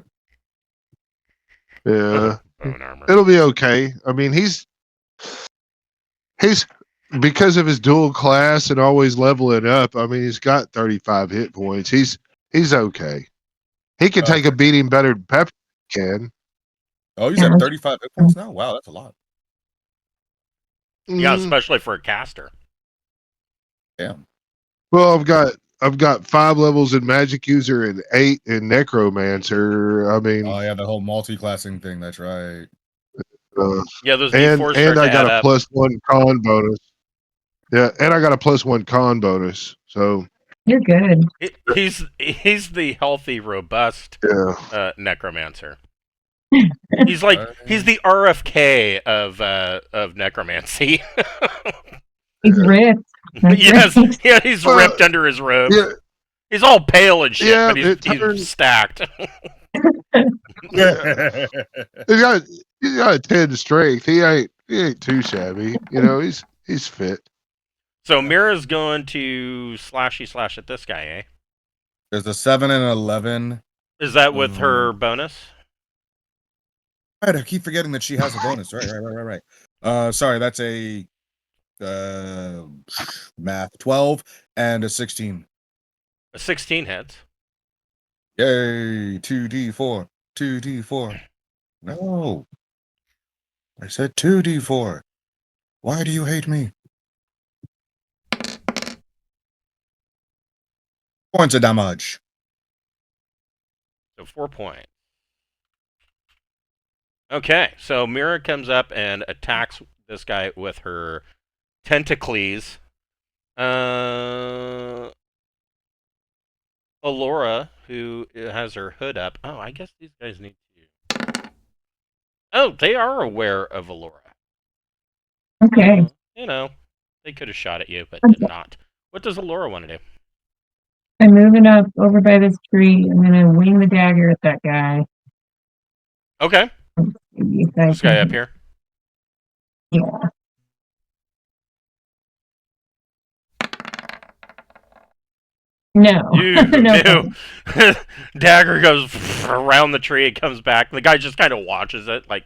yeah, Bone armor. it'll be okay. I mean, he's because of his dual class and always leveling up. I mean, he's got 35 hit points. He's okay. He can take a beating better than Pepper can. Oh, he's at 35 hit points now? Wow, that's a lot. Yeah, Mm, especially for a caster. Damn. well, I've got 5 levels in Magic User and 8 in Necromancer. I mean, Oh yeah, the whole multi-classing thing, that's right. Yeah, those and D4s start I to got add a up. +1 con bonus. Yeah, and I got a +1 con bonus. So You're good. He's the healthy, robust yeah, necromancer. He's the RFK of necromancy. He's ripped. That's Yes, right. yeah, he's Well, ripped under his robe. yeah, He's all pale and shit, Yeah, but it he's turns- stacked. yeah. He's got a 10 strength. He ain't too shabby. You know, he's fit. So Mira's going to slash at this guy, eh? There's a 7 and an 11. Is that with her bonus? Right, I keep forgetting that she has a bonus. Right. Sorry, that's a math 12 and a 16. A 16 hits. Yay! 2d4. 2d4. No. I said 2d4. Why do you hate me? Points of damage. So 4 points. Okay, so Mira comes up and attacks this guy with her tentacles. Alora, who has her hood up. Oh, I guess these guys need to... Oh, they are aware of Alora. Okay. You know, they could have shot at you, but Okay. did not. What does Alora want to do? I'm moving up over by this tree. I'm gonna wing the dagger at that guy. Okay, See if I this guy can- up here. Yeah. No. You No. knew. Dagger goes around the tree. It comes back. The guy just kind of watches it, kind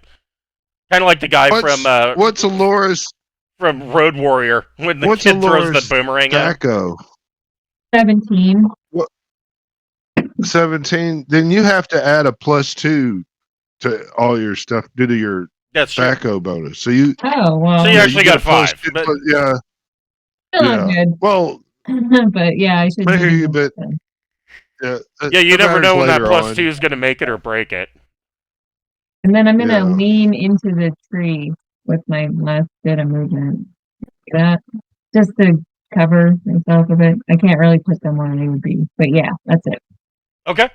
of like the guy What's Alora's from Road Warrior when the What's kid throws the Alora's boomerang out. Daco? 17. 17. Then you have to add a +2 to all your stuff due to your That's true. THACO bonus. So you Oh well, So you actually get got a plus 5. two, But yeah, still not yeah. good. Well, But yeah, I should. I hear maybe you, move but then. yeah, yeah, you it never matters know when that later plus on. 2 is going to make it or break it. And then I'm gonna Yeah. lean into the tree with my last bit of movement. That just to cover myself a bit. I can't really put them where they would be, but yeah, that's it. Okay.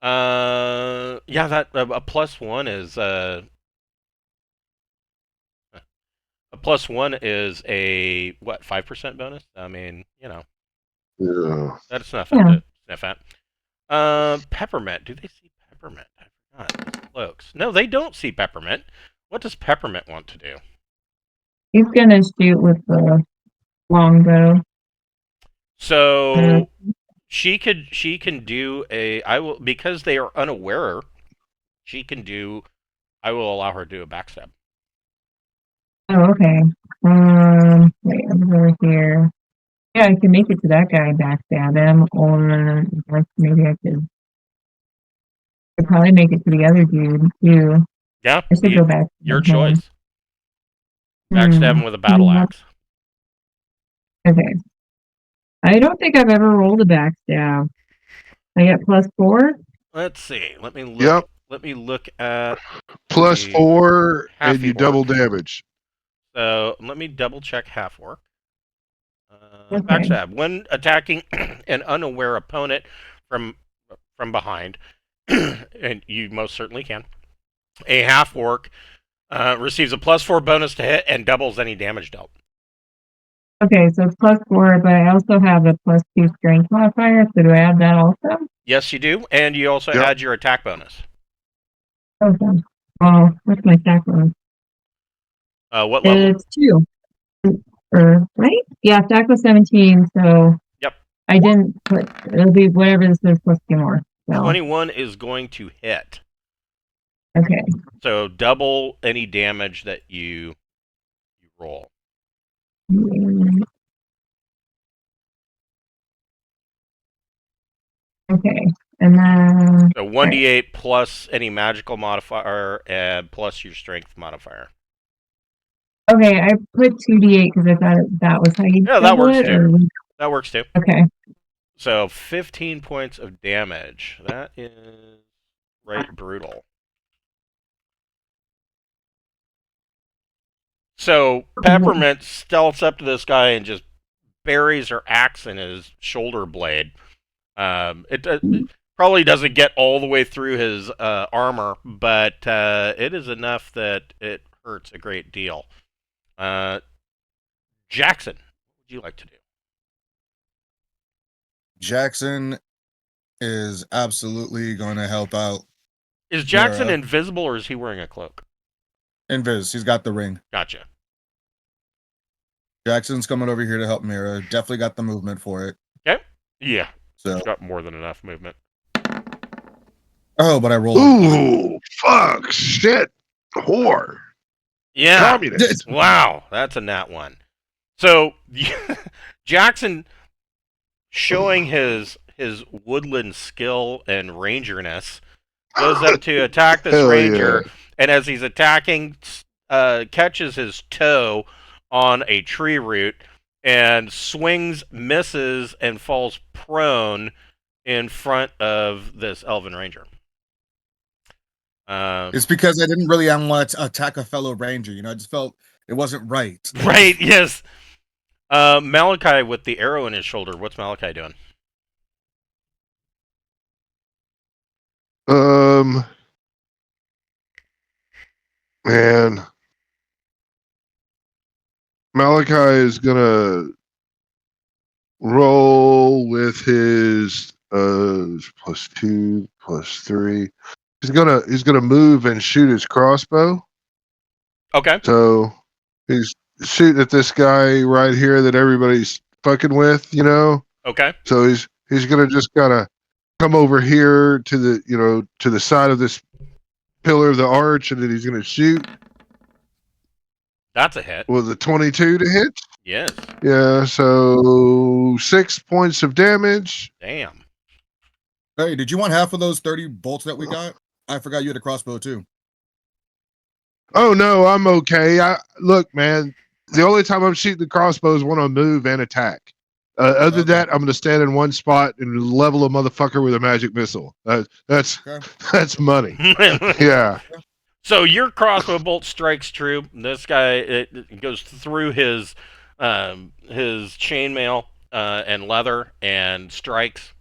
Yeah, that a +1 is a +1 is a what 5% bonus. I mean, Yeah. that's nothing Yeah. to sniff at. Peppermint. Do they see peppermint? I forgot. Cloaks. No, they don't see peppermint. What does peppermint want to do? He's gonna shoot with the longbow. So she can do a I will because they are unaware. She can do. I will allow her to do a backstab. Oh, okay. Wait, I'm over here. Yeah, I can make it to that guy and backstab him, or maybe I could probably make it to the other dude too. Yeah, I should go back. your choice. Backstab him with a battle axe. Okay. I don't think I've ever rolled a backstab. I get +4. Let's see. Let me look. Yep. Let me look at Plus the 4, and halfy you double orc. damage. So let me double check half orc. Okay. Backstab. When attacking an unaware opponent from behind, and you most certainly can, a half orc receives a +4 bonus to hit and doubles any damage dealt. Okay, so it's +4, but I also have a +2 strength modifier. So do I add that also? Yes, you do, and you also Yep. add your attack bonus. Okay. Well, what's my attack bonus? What level? It's 2. Or right? Yeah, stack was 17, so Yep. I didn't put it'll be whatever this is plus 2 more. So 21 is going to hit. okay. So double any damage that you roll. Okay. And then So 1d8 plus any magical modifier and plus your strength modifier. okay, I put 2d8 because I thought that was how you Yeah, that double works it, too. or- That works too. Okay. So 15 points of damage. That is right brutal. So Peppermint stealths up to this guy and just buries her axe in his shoulder blade. It probably doesn't get all the way through his armor, but it is enough that it hurts a great deal. Jackson, what would you like to do? Jackson is absolutely going to help out. Is Jackson Mira. invisible or is he wearing a cloak? Invis, he's got the ring. Gotcha. Jackson's coming over here to help Mira. Definitely got the movement for it. Okay. Yeah. So, He's got more than enough movement. oh, but I rolled. Ooh, fuck, shit, whore, Yeah. communist. Wow, that's a nat 1. So Jackson, showing his woodland skill and rangerness, goes up to attack this Hell ranger, yeah. and as he's attacking, catches his toe on a tree root and swings, misses, and falls prone in front of this elven ranger. It's because I didn't really want to attack a fellow ranger. I just felt it wasn't right. Right, yes. Malachi with the arrow in his shoulder. What's Malachi doing? Man, Malachi is gonna roll with his +2, +3. He's gonna move and shoot his crossbow. Okay. So he's shooting at this guy right here that everybody's fucking with, Okay. So he's gonna just gotta come over here to the side of this pillar of the arch, and then he's gonna shoot That's a hit. with a 22 to hit. Yes. Yeah, so 6 points of damage. Damn. Hey, did you want half of those 30 bolts that we got? I forgot you had a crossbow too. Oh no, I'm okay. Look, man. The only time I'm shooting the crossbow is when I move and attack. Other than that, I'm going to stand in one spot and level a motherfucker with a magic missile. That's Okay. that's money. Yeah. So your crossbow bolt strikes true. This guy it goes through his chainmail and leather and strikes.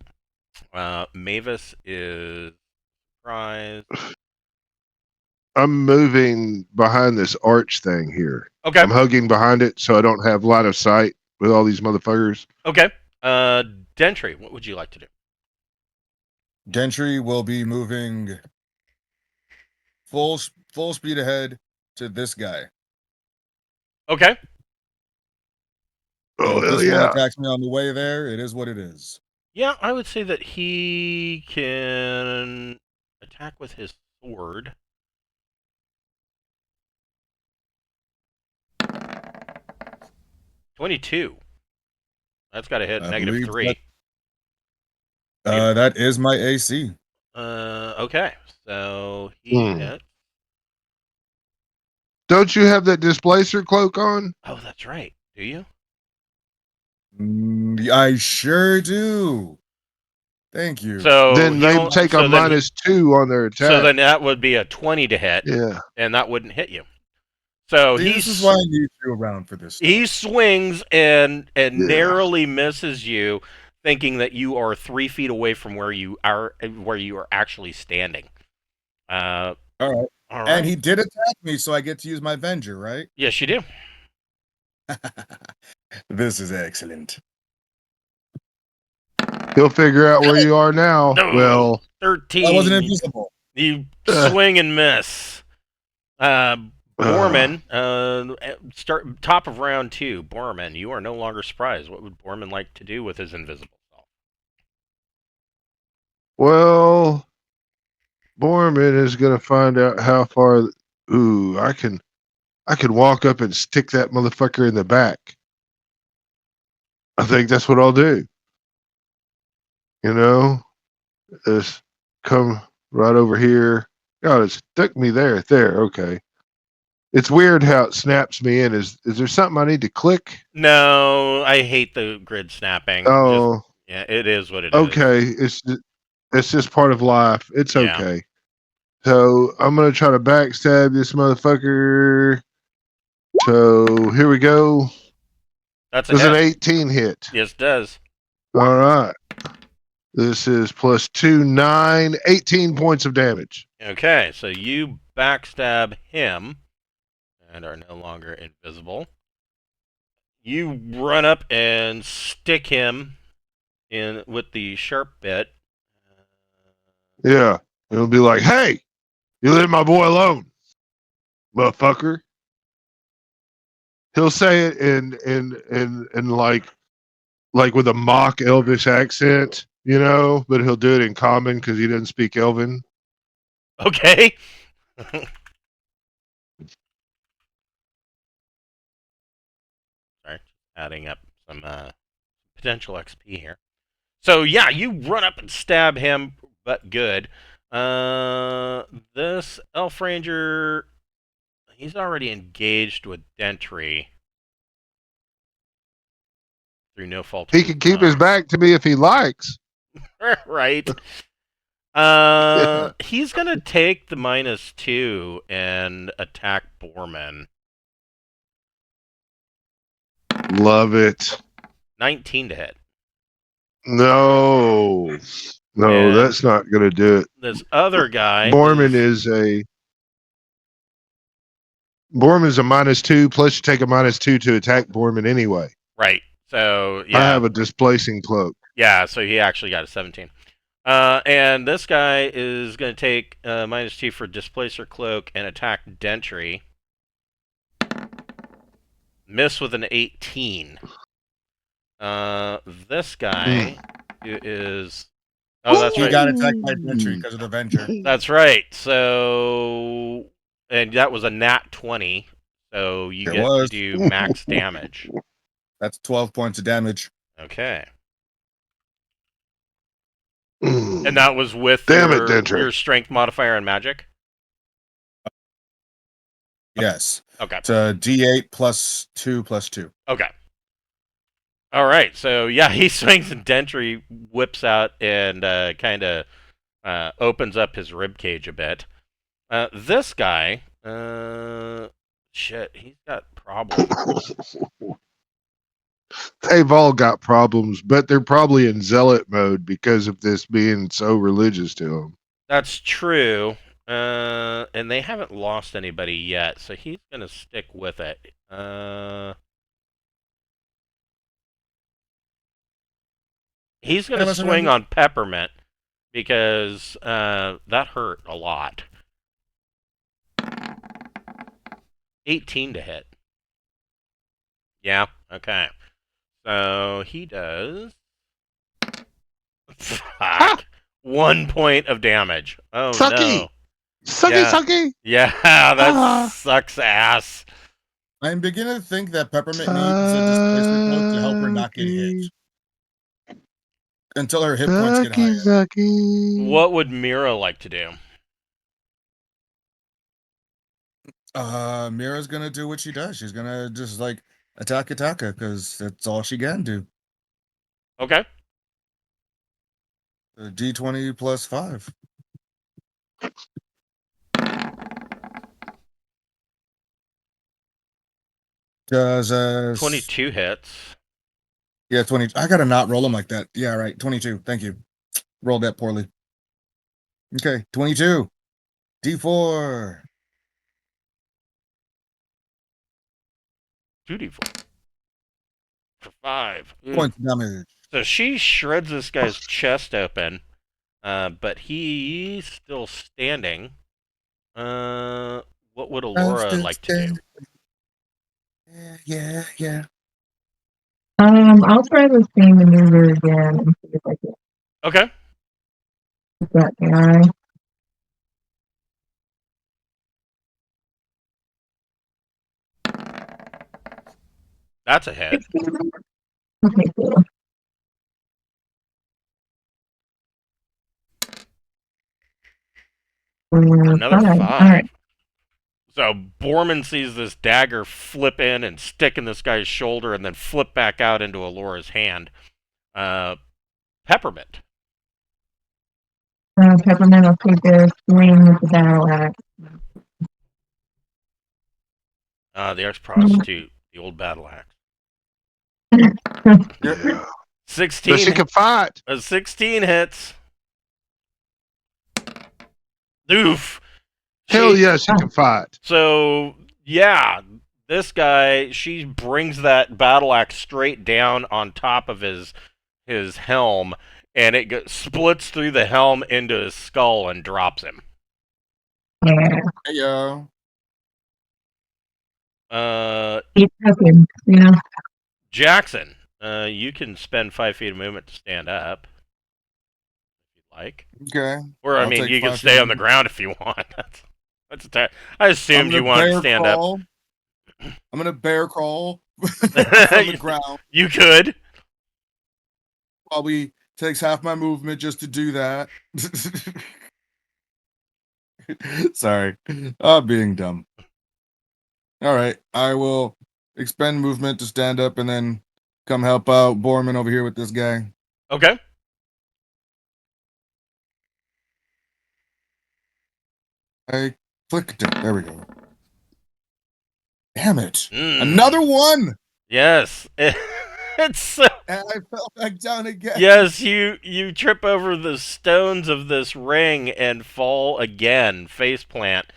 Mavis is surprised. I'm moving behind this arch thing here. Okay. I'm hugging behind it so I don't have line of sight with all these motherfuckers. Okay. Dentry, what would you like to do? Gentry will be moving full speed ahead to this guy. Okay. So Oh, if hell this one yeah. attacks me on the way there, it is what it is. Yeah, I would say that he can attack with his sword. -22. That's got to hit I believe -3. That is my AC. Okay. So he hits. Don't you have that displacer cloak on? Oh, that's right. Do you? I sure do. Thank you. So Then he they don't- take so a then he- -2 on their attack. So then that would be a 20 to hit, yeah. and that wouldn't hit you. So See, this is why I need you around for this. he swings and Yeah. narrowly misses you, thinking that you are 3 feet away from where you are actually standing. All right. All right. And he did attack me, so I get to use my Venger, right? Yes, you do. This is excellent. He'll figure out where you are now. No. Well, 13. I wasn't invisible. You swing and miss. Borman, start top of round 2. Borman, you are no longer surprised. What would Borman like to do with his invisible self? well, Borman is going to find out how far. Ooh, I can walk up and stick that motherfucker in the back. I think that's what I'll do. You know, just come right over here. God, it stuck me there. There, okay. It's weird how it snaps me in. Is there something I need to click? No, I hate the grid snapping. Oh, Yeah, it is what it is. okay. It's just part of life. It's Yeah. okay. So I'm gonna try to backstab this motherfucker. So here we go. That's a Does an hit. 18 hit? Yes, it does. All right. This is +2, 9, 18 points of damage. Okay, so you backstab him and are no longer invisible. You run up and stick him in with the sharp bit. Yeah. It'll be like, hey, you leave my boy alone, motherfucker. He'll say it in like with a mock Elvish accent, you know, but he'll do it in common because he doesn't speak Elven. Okay. Sorry, adding up some potential XP here. So yeah, you run up and stab him, but good. This elf ranger, he's already engaged with Dentry through no fault of He can keep his own. back to me if he likes. Right. He's gonna take the -2 and attack Borman. Love it. 19 to hit. No, And that's not going to do it. This other guy. Borman's a -2, plus you take a -2 to attack Borman anyway. Right. So yeah. I have a displacing cloak. Yeah. So he actually got a 17. And this guy is going to take -2 for Displacer Cloak and attack Dentry. Miss with an 18. This guy is. Oh, that's He right. got attacked by Gentry because of the Venger. That's right. So, and that was a nat 20. So you It get was. to do max damage. That's 12 points of damage. Okay. And that was with Damn it, your Dentry. strength modifier and magic? Yes. Okay. It's a D8 plus 2 plus 2. Okay. All right. So, yeah, he swings and Dentry whips out and kind of opens up his rib cage a bit. This guy, shit, he's got problems. They've all got problems, but they're probably in zealot mode because of this being so religious to them. That's true. And they haven't lost anybody yet, so he's gonna stick with it. He's gonna swing on Peppermint because that hurt a lot. 18 to hit. Yeah. Okay. So he does. Fuck. 1 point of damage. Oh Sucky. no. Sucky. Yeah, that sucks ass. I'm beginning to think that Peppermint needs a displacement cloak to help her not get hit. Until her hit points get higher. What would Mira like to do? Mira's gonna do what she does. She's gonna just like attack Ataka because that's all she can do. Okay. D20 plus 5. Does 22 hits. Yeah, 20. I gotta not roll them like that. Yeah, right. 22. Thank you. Rolled that poorly. Okay, 22. D4. 2d4 for 5. Points damage. So she shreds this guy's chest open, but he's still standing. What would Alora like to do? Yeah. I'll try the same maneuver again and see if I can Okay. get that guy. That's a hit. Okay, cool. Another 5. All right. So Borman sees this dagger flip in and stick in this guy's shoulder and then flip back out into Alora's hand. Peppermint. Peppermint will take a swing with the battle axe. The ex-prostitute, the old battle axe. Yeah. 16. But she can fight. 16 hits. Oof. Hell yeah, she can fight. So, yeah, this guy, she brings that battle axe straight down on top of his helm, and it splits through the helm into his skull and drops him. Yeah. Hey, yo. He took him, you know. Jackson, you can spend 5 feet of movement to stand up, if you'd like. Okay. Or, I mean, you can stay on the ground if you want. I assumed you wanted to stand up. I'm gonna bear crawl from the ground. You could. Probably takes half my movement just to do that. Sorry. I'm being dumb. All right. I will expend movement to stand up and then come help out Borman over here with this guy. Okay. I clicked it. There we go. Damn it. Another one! Yes. It's so... And I fell back down again. Yes, you trip over the stones of this ring and fall again, face plant.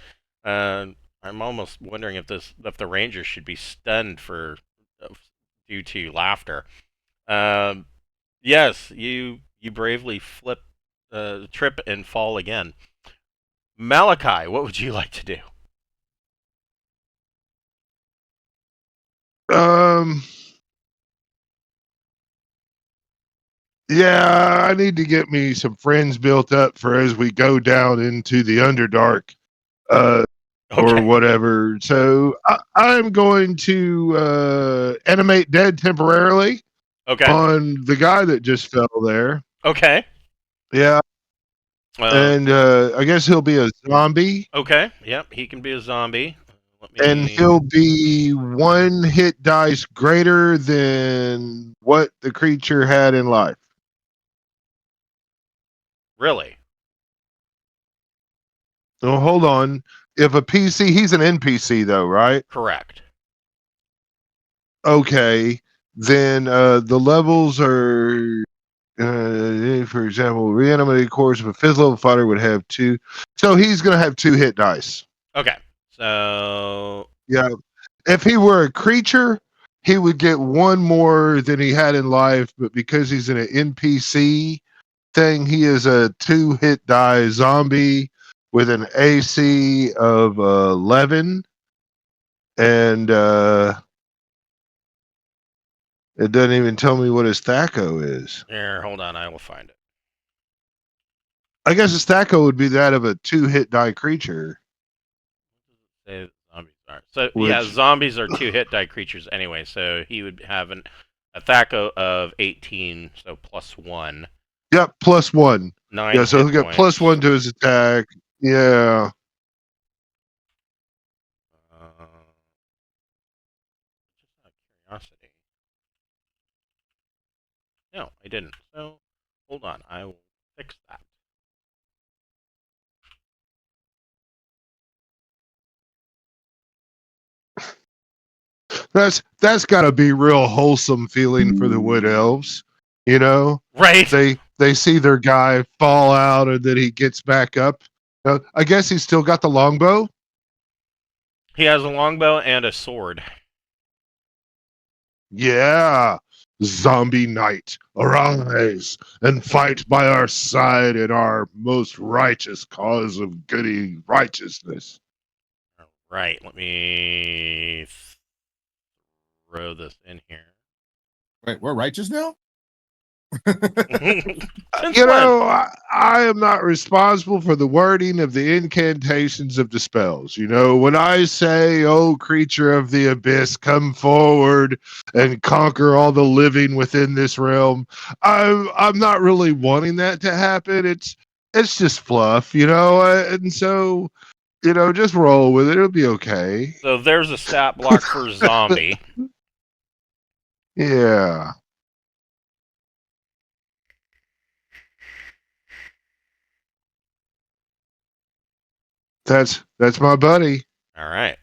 I'm almost wondering if the ranger should be stunned due to laughter. Yes, you bravely trip and fall again. Malachi, what would you like to do? Yeah, I need to get me some friends built up for as we go down into the Underdark, or whatever. So I'm going to animate dead temporarily. Okay. On the guy that just fell there. Okay. Yeah. And I guess he'll be a zombie, Okay. Yep. He can be a zombie. and he'll be 1 hit dice greater than what the creature had in life. Really. Oh, hold on. If a PC, he's an NPC though, right? Correct. Okay. Then the levels are, for example, reanimated corpse of a 5th level fighter would have 2. So he's going to have 2 hit dice. Okay. So Yeah. If he were a creature, he would get 1 more than he had in life, but because he's in an NPC thing, he is a 2 hit die zombie with an AC of 11, and it doesn't even tell me what his Thaco is. here, hold on. I will find it. I guess his Thaco would be that of a 2 hit die creature. Say zombies are. So yeah, Which- zombies are 2 hit die creatures anyway. So he would have a Thaco of 18, so +1. Yep, +1. 9. Yeah, so he'll hit get points. +1 to his attack. Yeah. Just out of curiosity. No, I didn't. So hold on. I will fix that. That's got to be real wholesome feeling for the wood elves, you know. Right. They see their guy fall out and then he gets back up. I guess he's still got the longbow. He has a longbow and a sword. Yeah, zombie knight, arise and fight by our side in our most righteous cause of goody righteousness. All right. Let me throw this in here. Wait, we're righteous now? Since You when? know, I am not responsible for the wording of the incantations of the spells. You know, when I say, "Oh, creature of the abyss, come forward and conquer all the living within this realm," I'm not really wanting that to happen. It's just fluff, you know, and so just roll with it. It'll be okay. So there's a stat block for zombie. Yeah. That's my buddy. All right.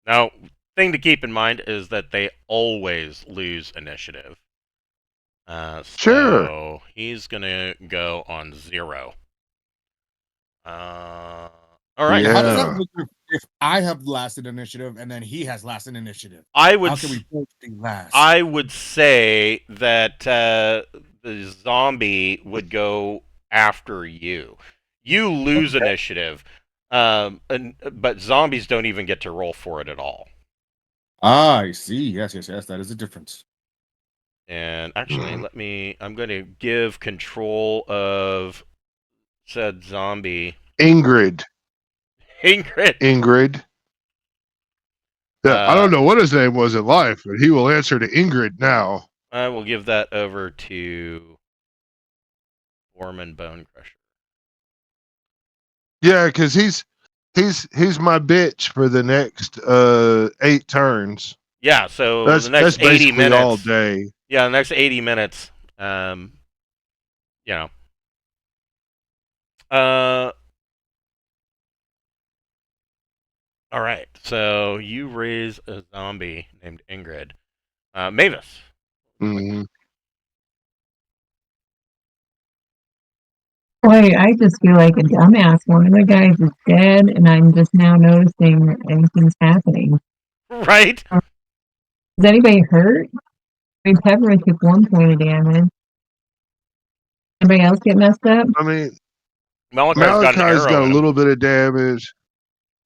Now, thing to keep in mind is that they always lose initiative. Sure. So he's gonna go on 0. All right. How does Yeah. that work if I have lasted initiative and then he has lasted initiative? I would How can we both be last? I would say that the zombie would go after you. You lose initiative, but zombies don't even get to roll for it at all. I see. Yes. That is a difference. And actually, I'm going to give control of said zombie. Ingrid. Ingrid. Yeah, I don't know what his name was in life, but he will answer to Ingrid now. I will give that over to Foreman Bone Crusher. Yeah, because he's my bitch for the next 8 turns. Yeah, so That's the next 80 basically minutes. all day. Yeah, the next 80 minutes. You know. All right. So you raise a zombie named Ingrid. Mavis. Mhm. Boy, I just feel like a dumbass. One of the guys is dead, and I'm just now noticing that anything's happening. Right? Is anybody hurt? I mean, Pepper took 1 point of damage. Anybody else get messed up? I mean, Malachi's got an Malachi's arrow got a in him. little bit of damage.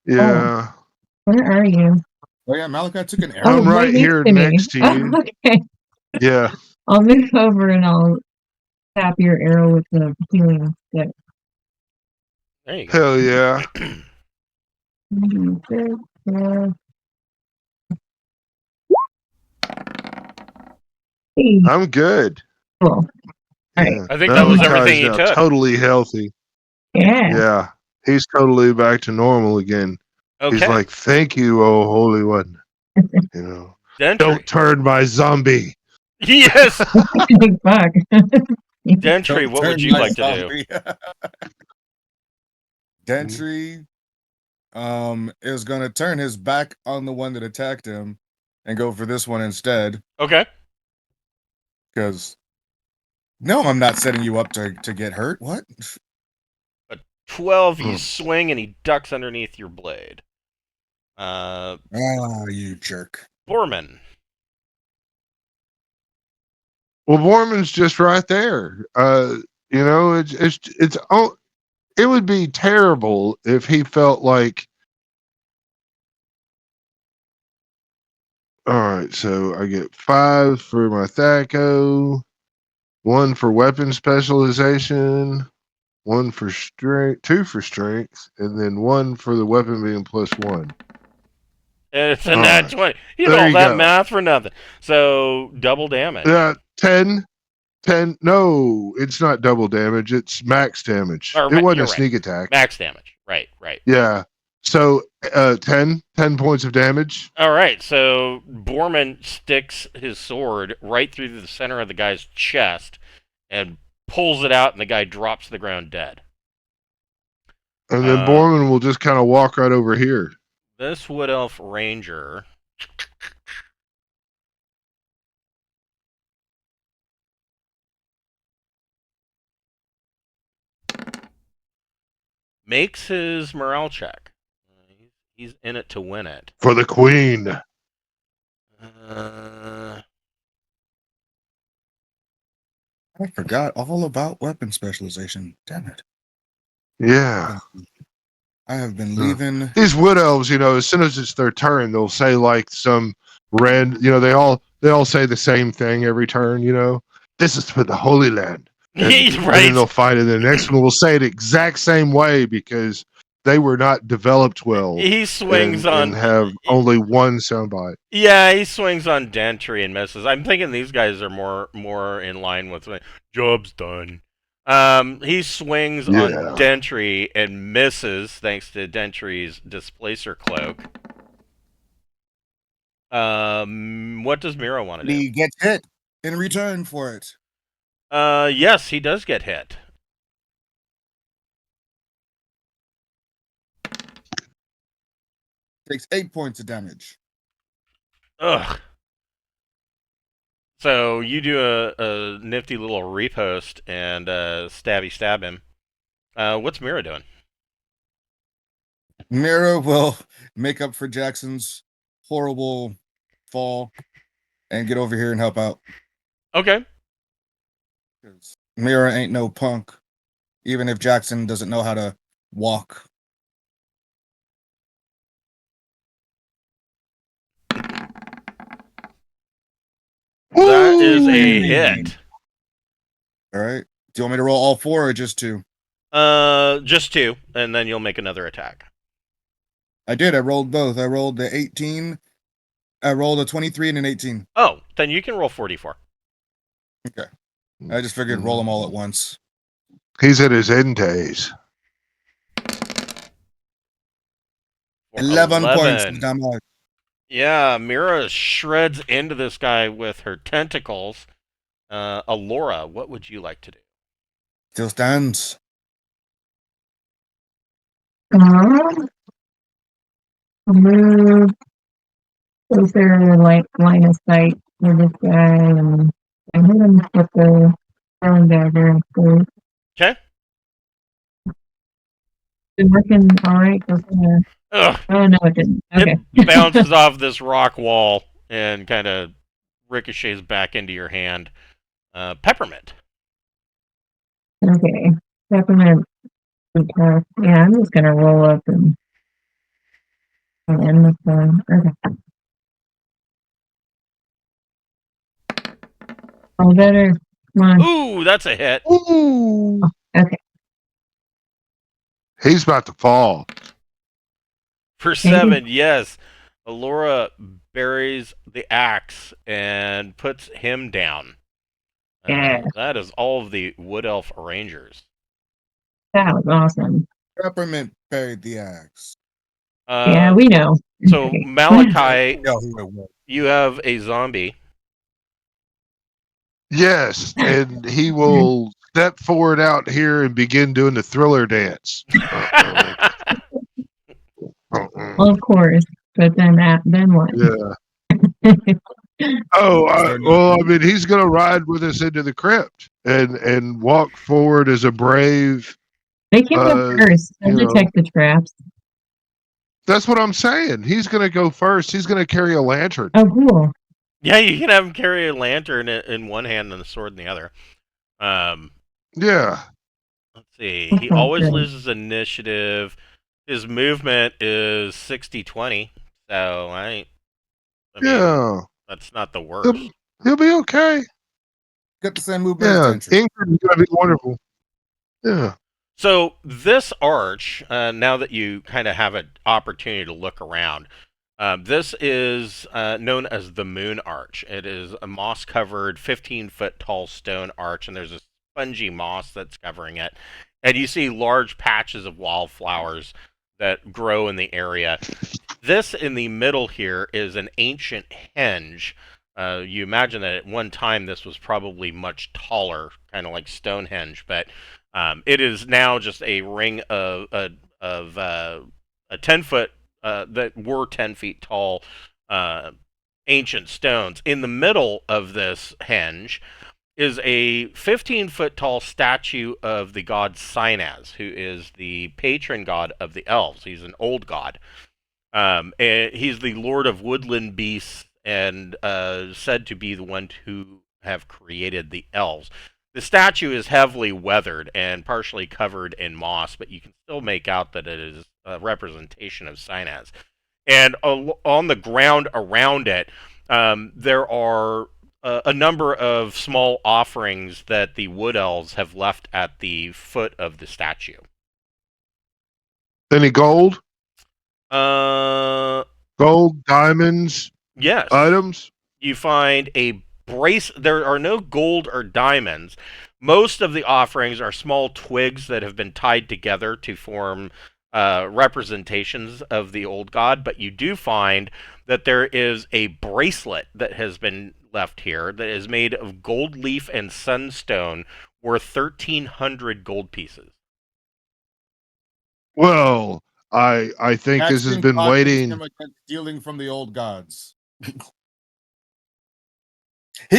Yeah. Where are you? Oh yeah, Malachi took an arrow. I'm right here to me. next to you. Okay, Yeah. I'll move over and I'll tap your arrow with the healing stick. There you go. Hell yeah. Hey, I'm good. cool. Yeah. Right. I think that was Malachi's everything he now took. totally healthy. Yeah. Yeah, he's totally back to normal again. He's Okay. like, "Thank you, oh Holy One." You know, Dentry. don't turn my zombie. Yes. Fuck. Dentry, Don't what would turn you my like to do? zombie. Dentry is gonna turn his back on the one that attacked him and go for this one instead. Okay. Because no, I'm not setting you up to get hurt. What? 12, you Hmm. swing and he ducks underneath your blade. You jerk. Borman. Well, Borman's just right there. You know, it would be terrible if he felt like. All right, so I get 5 for my Thaco, 1 for weapon specialization, 1 for strength, 2 for strength, and then 1 for the weapon being +1. And it's a All nat right, 20. You did there all you that go. math for nothing. So, double damage. 10. No, it's not double damage. It's max damage. Or, It wasn't you're a right. sneak attack. Max damage. Right. Yeah. So 10 points of damage. All right, so Borman sticks his sword right through the center of the guy's chest and pulls it out, and the guy drops to the ground dead. And then Borman will just kind of walk right over here. This Wood Elf Ranger makes his morale check. He's in it to win it. For the queen. Uh, I forgot all about weapon specialization. Damn it. Yeah. I have been leaving. These wood elves, you know, as soon as it's their turn, they'll say like some you know, they all say the same thing every turn, you know. This is for the Holy Land. And then right. they'll fight, and the next one will say it exact same way because they were not developed well He swings and have only one soundbite. Yeah, he swings on Dentry and misses. I'm thinking these guys are more in line with job's done. He swings on Dentry and misses thanks to Dentry's displacer cloak. What does Miro want to do? He gets hit in return for it. Yes, he does get hit. Takes 8 points of damage. Ugh. So you do a nifty little repost and stab him. What's Miro doing? Mira will make up for Jackson's horrible fall and get over here and help out. Okay. Mira ain't no punk, even if Jackson doesn't know how to walk. That is a hit. All right. Do you want me to roll all 4 or just 2? Just 2, and then you'll make another attack. I did. I rolled both. I rolled the 18. I rolled a 23 and an 18. Oh, then you can roll 44. Okay. I just figured roll them all at once. He's at his end days. 11 points of damage. Yeah, Mira shreds into this guy with her tentacles. Alora, what would you like to do? Still stands. Move closer, like line of sight with this guy, and I hit him with the throwing dagger. Okay. Been working all right. Ugh. Oh no, it didn't. Okay. It bounces off this rock wall and kind of ricochets back into your hand. Peppermint. Okay. Peppermint. Yeah, I'm just gonna roll up and end this one. Okay. All better. Come on. Ooh, that's a hit. Ooh. Okay. He's about to fall. For 7, yes. Alora buries the axe and puts him down. Yeah. That is all of the Wood Elf Rangers. That was awesome. Peppermint buried the axe. Yeah, we know. So Okay. Malachi, No, who it was. you have a zombie. Yes, and he will step forward out here and begin doing the Thriller dance. Well, of course, but then what? Yeah. Start Well, I knocking. mean, he's going to ride with us into the crypt and walk forward as a brave. Make him go first. He'll you know. detect the traps. That's what I'm saying. He's going to go first. He's going to carry a lantern. Oh, cool. Yeah, you can have him carry a lantern in one hand and a sword in the other. Yeah. Let's see. That He sounds always good. loses initiative. His movement is 60-20, so I mean, Yeah. that's not the worst. He'll be okay. Got the same movement Yeah. as Tentry. Ingrid's going to be wonderful. Yeah. So this arch, now that you kind of have an opportunity to look around, this is known as the Moon Arch. It is a moss-covered, 15-foot tall stone arch, and there's a spongy moss that's covering it. And you see large patches of wildflowers that grow in the area. This in the middle here is an ancient henge. You imagine that at one time this was probably much taller, kind of like Stonehenge, but it is now just a ring of a 10-foot that were 10 feet tall ancient stones. In the middle of this henge is a 15-foot tall statue of the god Sinaz, who is the patron god of the elves. He's an old god. And he's the lord of woodland beasts and said to be the one who have created the elves. The statue is heavily weathered and partially covered in moss, but you can still make out that it is a representation of Sinaz. And on the ground around it, there are a number of small offerings that the wood elves have left at the foot of the statue. Any gold? Uh, Gold, diamonds, yes. items? You find a brace. There are no gold or diamonds. Most of the offerings are small twigs that have been tied together to form representations of the old god, but you do find that there is a bracelet that has been left here that is made of gold leaf and sunstone worth 1,300 gold pieces. Well, I think this has been waiting. Him against stealing from the old gods. He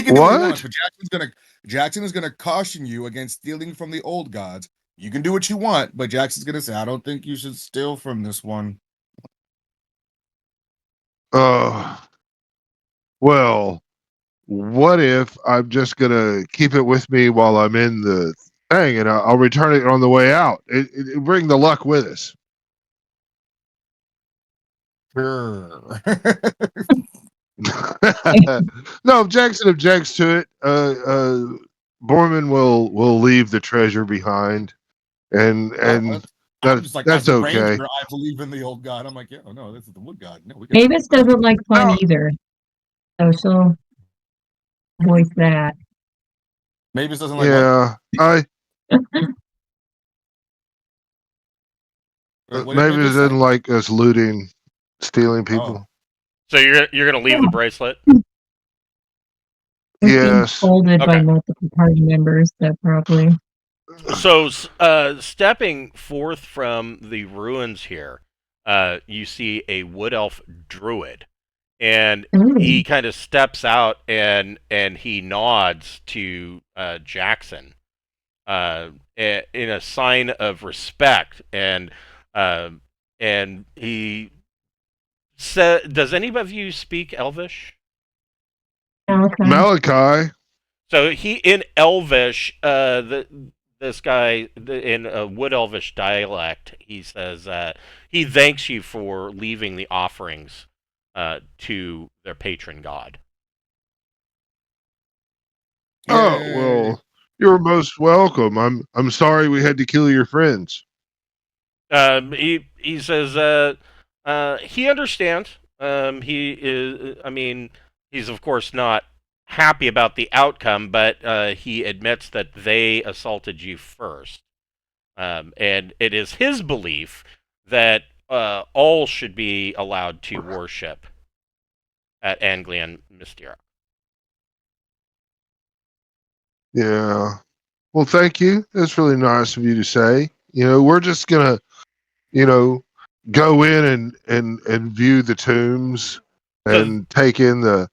can do what he wants, What? but Jackson is gonna caution you against stealing from the old gods. You can do what you want, but Jackson's gonna say, I don't think you should steal from this one. Well, what if I'm just gonna keep it with me while I'm in the thing, and I'll return it on the way out. It bring the luck with us. Sure. No, if Jackson objects to it, Borman will leave the treasure behind, and I'm just like, that's as a okay. ranger, I believe in the old god. I'm like, yeah, no, this is the wood god. No, we got Mavis doesn't like fun No. either, so she'll voice that. Mavis doesn't like what? Yeah, What did maybe it Mavis say? doesn't like us looting, stealing people. So you're gonna leave the bracelet? It's being Yes. folded by Okay. multiple party members, that probably. So, stepping forth from the ruins here, you see a wood elf druid, and he kind of steps out and he nods to Jackson in a sign of respect, and he said, "Does any of you speak Elvish?" Malachi. So he in Elvish, this guy in a Wood Elvish dialect, he says he thanks you for leaving the offerings to their patron god. Oh Yay. well, you're most welcome. I'm sorry we had to kill your friends. He says he understands. He is. I mean, he's of course not happy about the outcome, but he admits that they assaulted you first. And it is his belief that all should be allowed to worship at Gleann Misteireach. Yeah. Well, thank you. That's really nice of you to say. We're just gonna, go in and view the tombs So, and take in the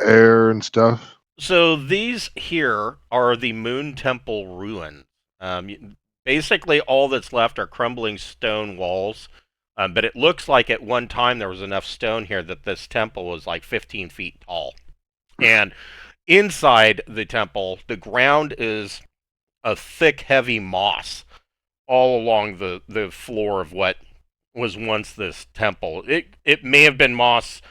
air and stuff. so these here are the Moon Temple ruins. Basically, all that's left are crumbling stone walls. But it looks like at one time there was enough stone here that this temple was like 15 feet tall. And inside the temple, the ground is a thick, heavy moss all along the floor of what was once this temple. It may have been moss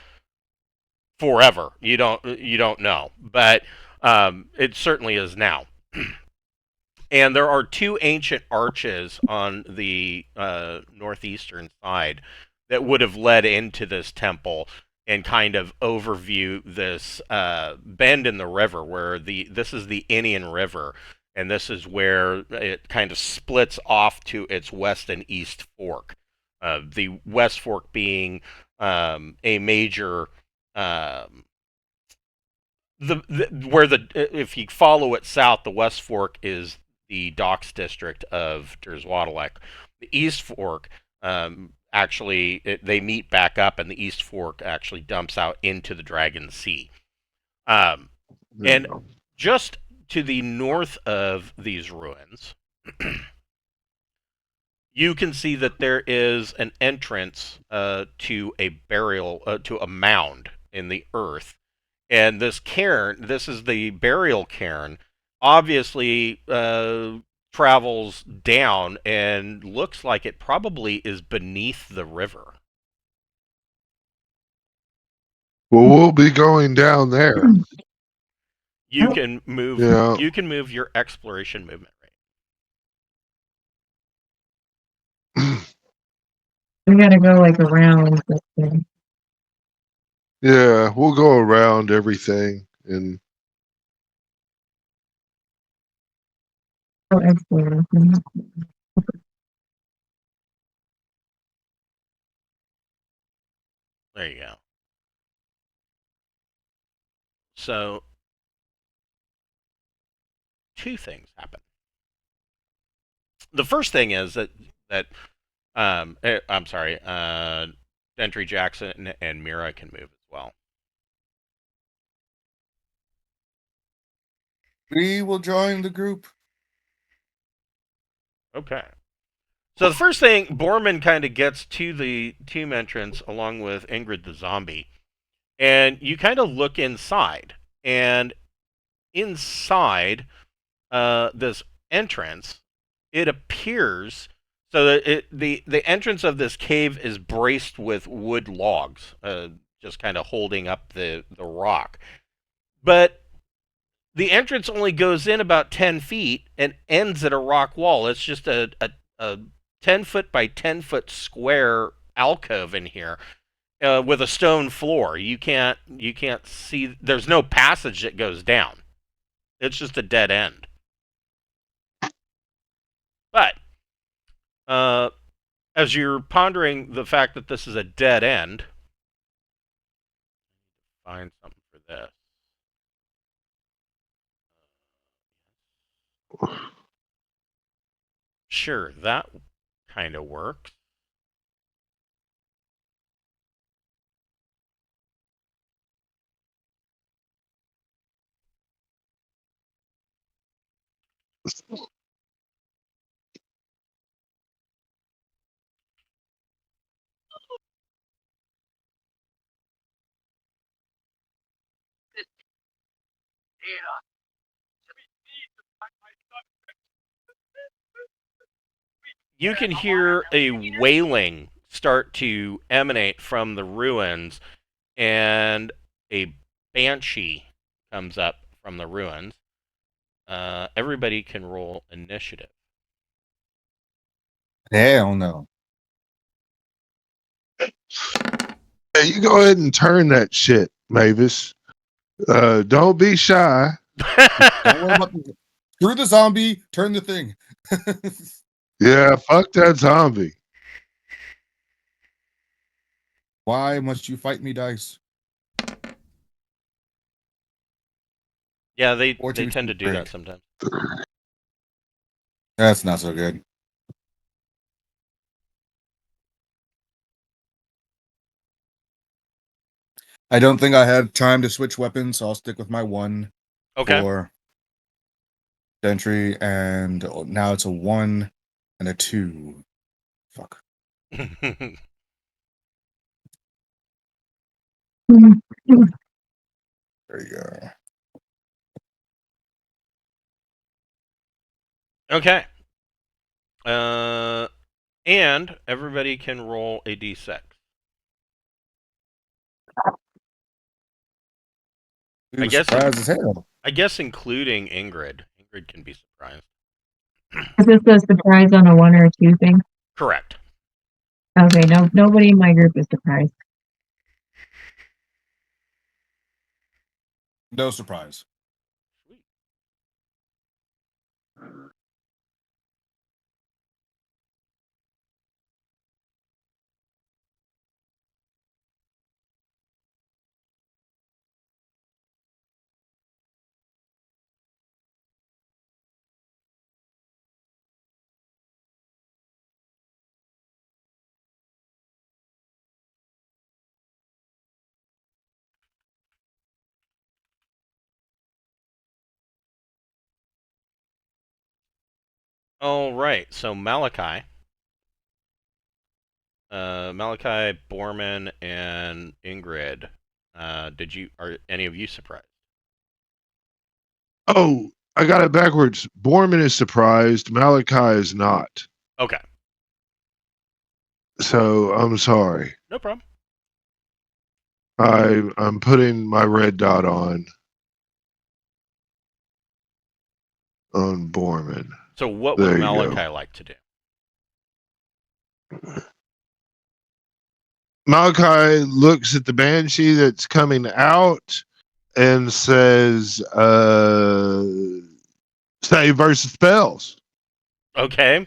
forever. You don't know, but it certainly is now. And there are two ancient arches on the northeastern side that would have led into this temple and kind of overview this bend in the river where this is the Inian River, and this is where it kind of splits off to its west and east fork. The west fork being a major if you follow it south, the west fork is the docks district of Vueslux. The east fork they meet back up, and the east fork actually dumps out into the Dragon Sea. And just to the north of these ruins, you can see that there is an entrance to a burial, to a mound in the earth. And this cairn, this is the burial cairn, obviously travels down and looks like it probably is beneath the river. Well, we'll be going down there. You can move. Yeah. You can move your exploration movement rate. We gotta go like around this thing. Yeah, we'll go around everything and Oh, exploration. There you go. So, two things happen. The first thing is that I'm sorry, Gentry Jackson and Mira can move as well. We will join the group. Okay. So the first thing, Borman kind of gets to the tomb entrance along with Ingrid the zombie, and you kind of look inside, and inside this entrance, it appears so that the entrance of this cave is braced with wood logs, just kind of holding up the rock. But the entrance only goes in about 10 feet and ends at a rock wall. It's just a 10 foot by 10 foot square alcove in here with a stone floor. You can't see. There's no passage that goes down. It's just a dead end. But as you're pondering the fact that this is a dead end, find something for this. Sure, that kind of works. You can hear a wailing start to emanate from the ruins, and a banshee comes up from the ruins. Everybody can roll initiative. Hell no. hey, you go ahead and turn that shit, Mavis. Don't be shy. Don't worry about Screw the zombie. Turn the thing. Yeah, fuck that zombie. Why must you fight me, dice? Yeah, they 14 tend to do that break. sometimes. That's not so good. I don't think I had time to switch weapons, so I'll stick with my 1 Okay. for entry, and now it's a 1 and a 2. Fuck. Mhm. There you go. Okay. And everybody can roll a d6. He I was guess surprised as hell. I guess including Ingrid. Ingrid can be surprised. Is this a surprise on a 1 or a 2 thing? Correct. Okay, no, nobody in my group is surprised. No surprise. Sweet. All right. So Malachi, Borman, and Ingrid. Are any of you surprised? Oh, I got it backwards. Borman is surprised. Malachi is not. Okay. So I'm sorry. No problem. I'm putting my red dot on Borman. So what would There you Malachi go. like to do? Malachi looks at the banshee that's coming out and says, "Save versus spells." Okay.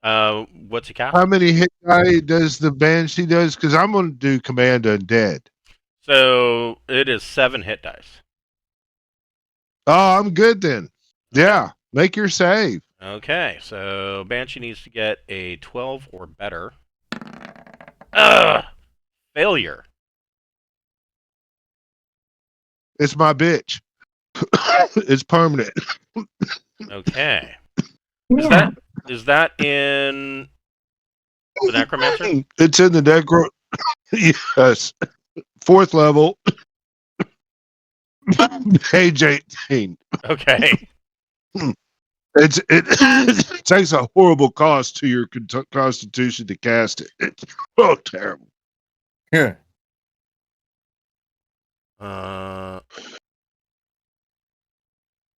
What's he cast? How many hit die does the banshee does? Because I'm going to do command undead. So it is 7 hit dice. Oh, I'm good then. Okay. Yeah, make your save. Okay. So Banshee needs to get a 12 or better. Ugh. Failure. It's my bitch. It's permanent. Okay. Yeah. Is that in the Necromancer? It's in the necro. Yes, 4th level, page 18. Okay. It takes a horrible cost to your constitution to cast it. It's so terrible. Yeah.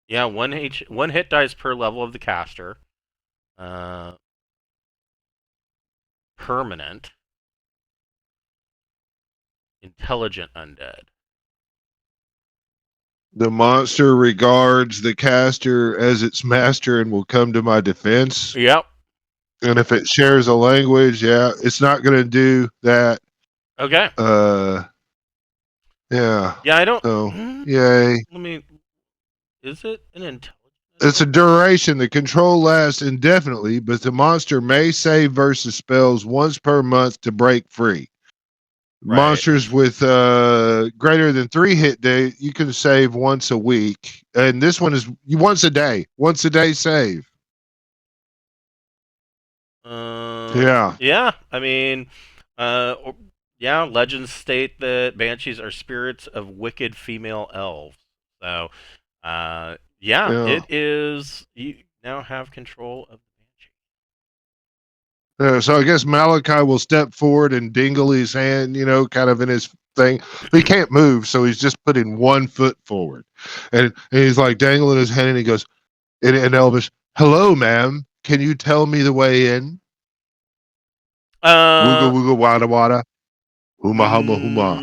Yeah, one hit dice per level of the caster. Permanent. Intelligent undead. The monster regards the caster as its master and will come to my defense. Yep. And if it shares a language, yeah, it's not going to do that. Okay. Yeah. Yeah, I don't. So, yay. Let me. Is it an intelligent? It's a duration. The control lasts indefinitely, but the monster may save versus spells once per month to break free. Right. Monsters with greater than 3 hit day, you can save once a week. And this one is once a day. Once a day save. Yeah. Yeah. I mean, yeah. Legends state that banshees are spirits of wicked female elves. So, yeah, Yeah. it is. You now have control of the banshee. So I guess Malachi will step forward and dingle his hand, kind of in his thing. But he can't move, so he's just putting 1 foot forward. And he's like dangling his hand and he goes, in Elvish, "Hello, ma'am. Can you tell me the way in?" Wooga wooga wada wada. Huma huma huma.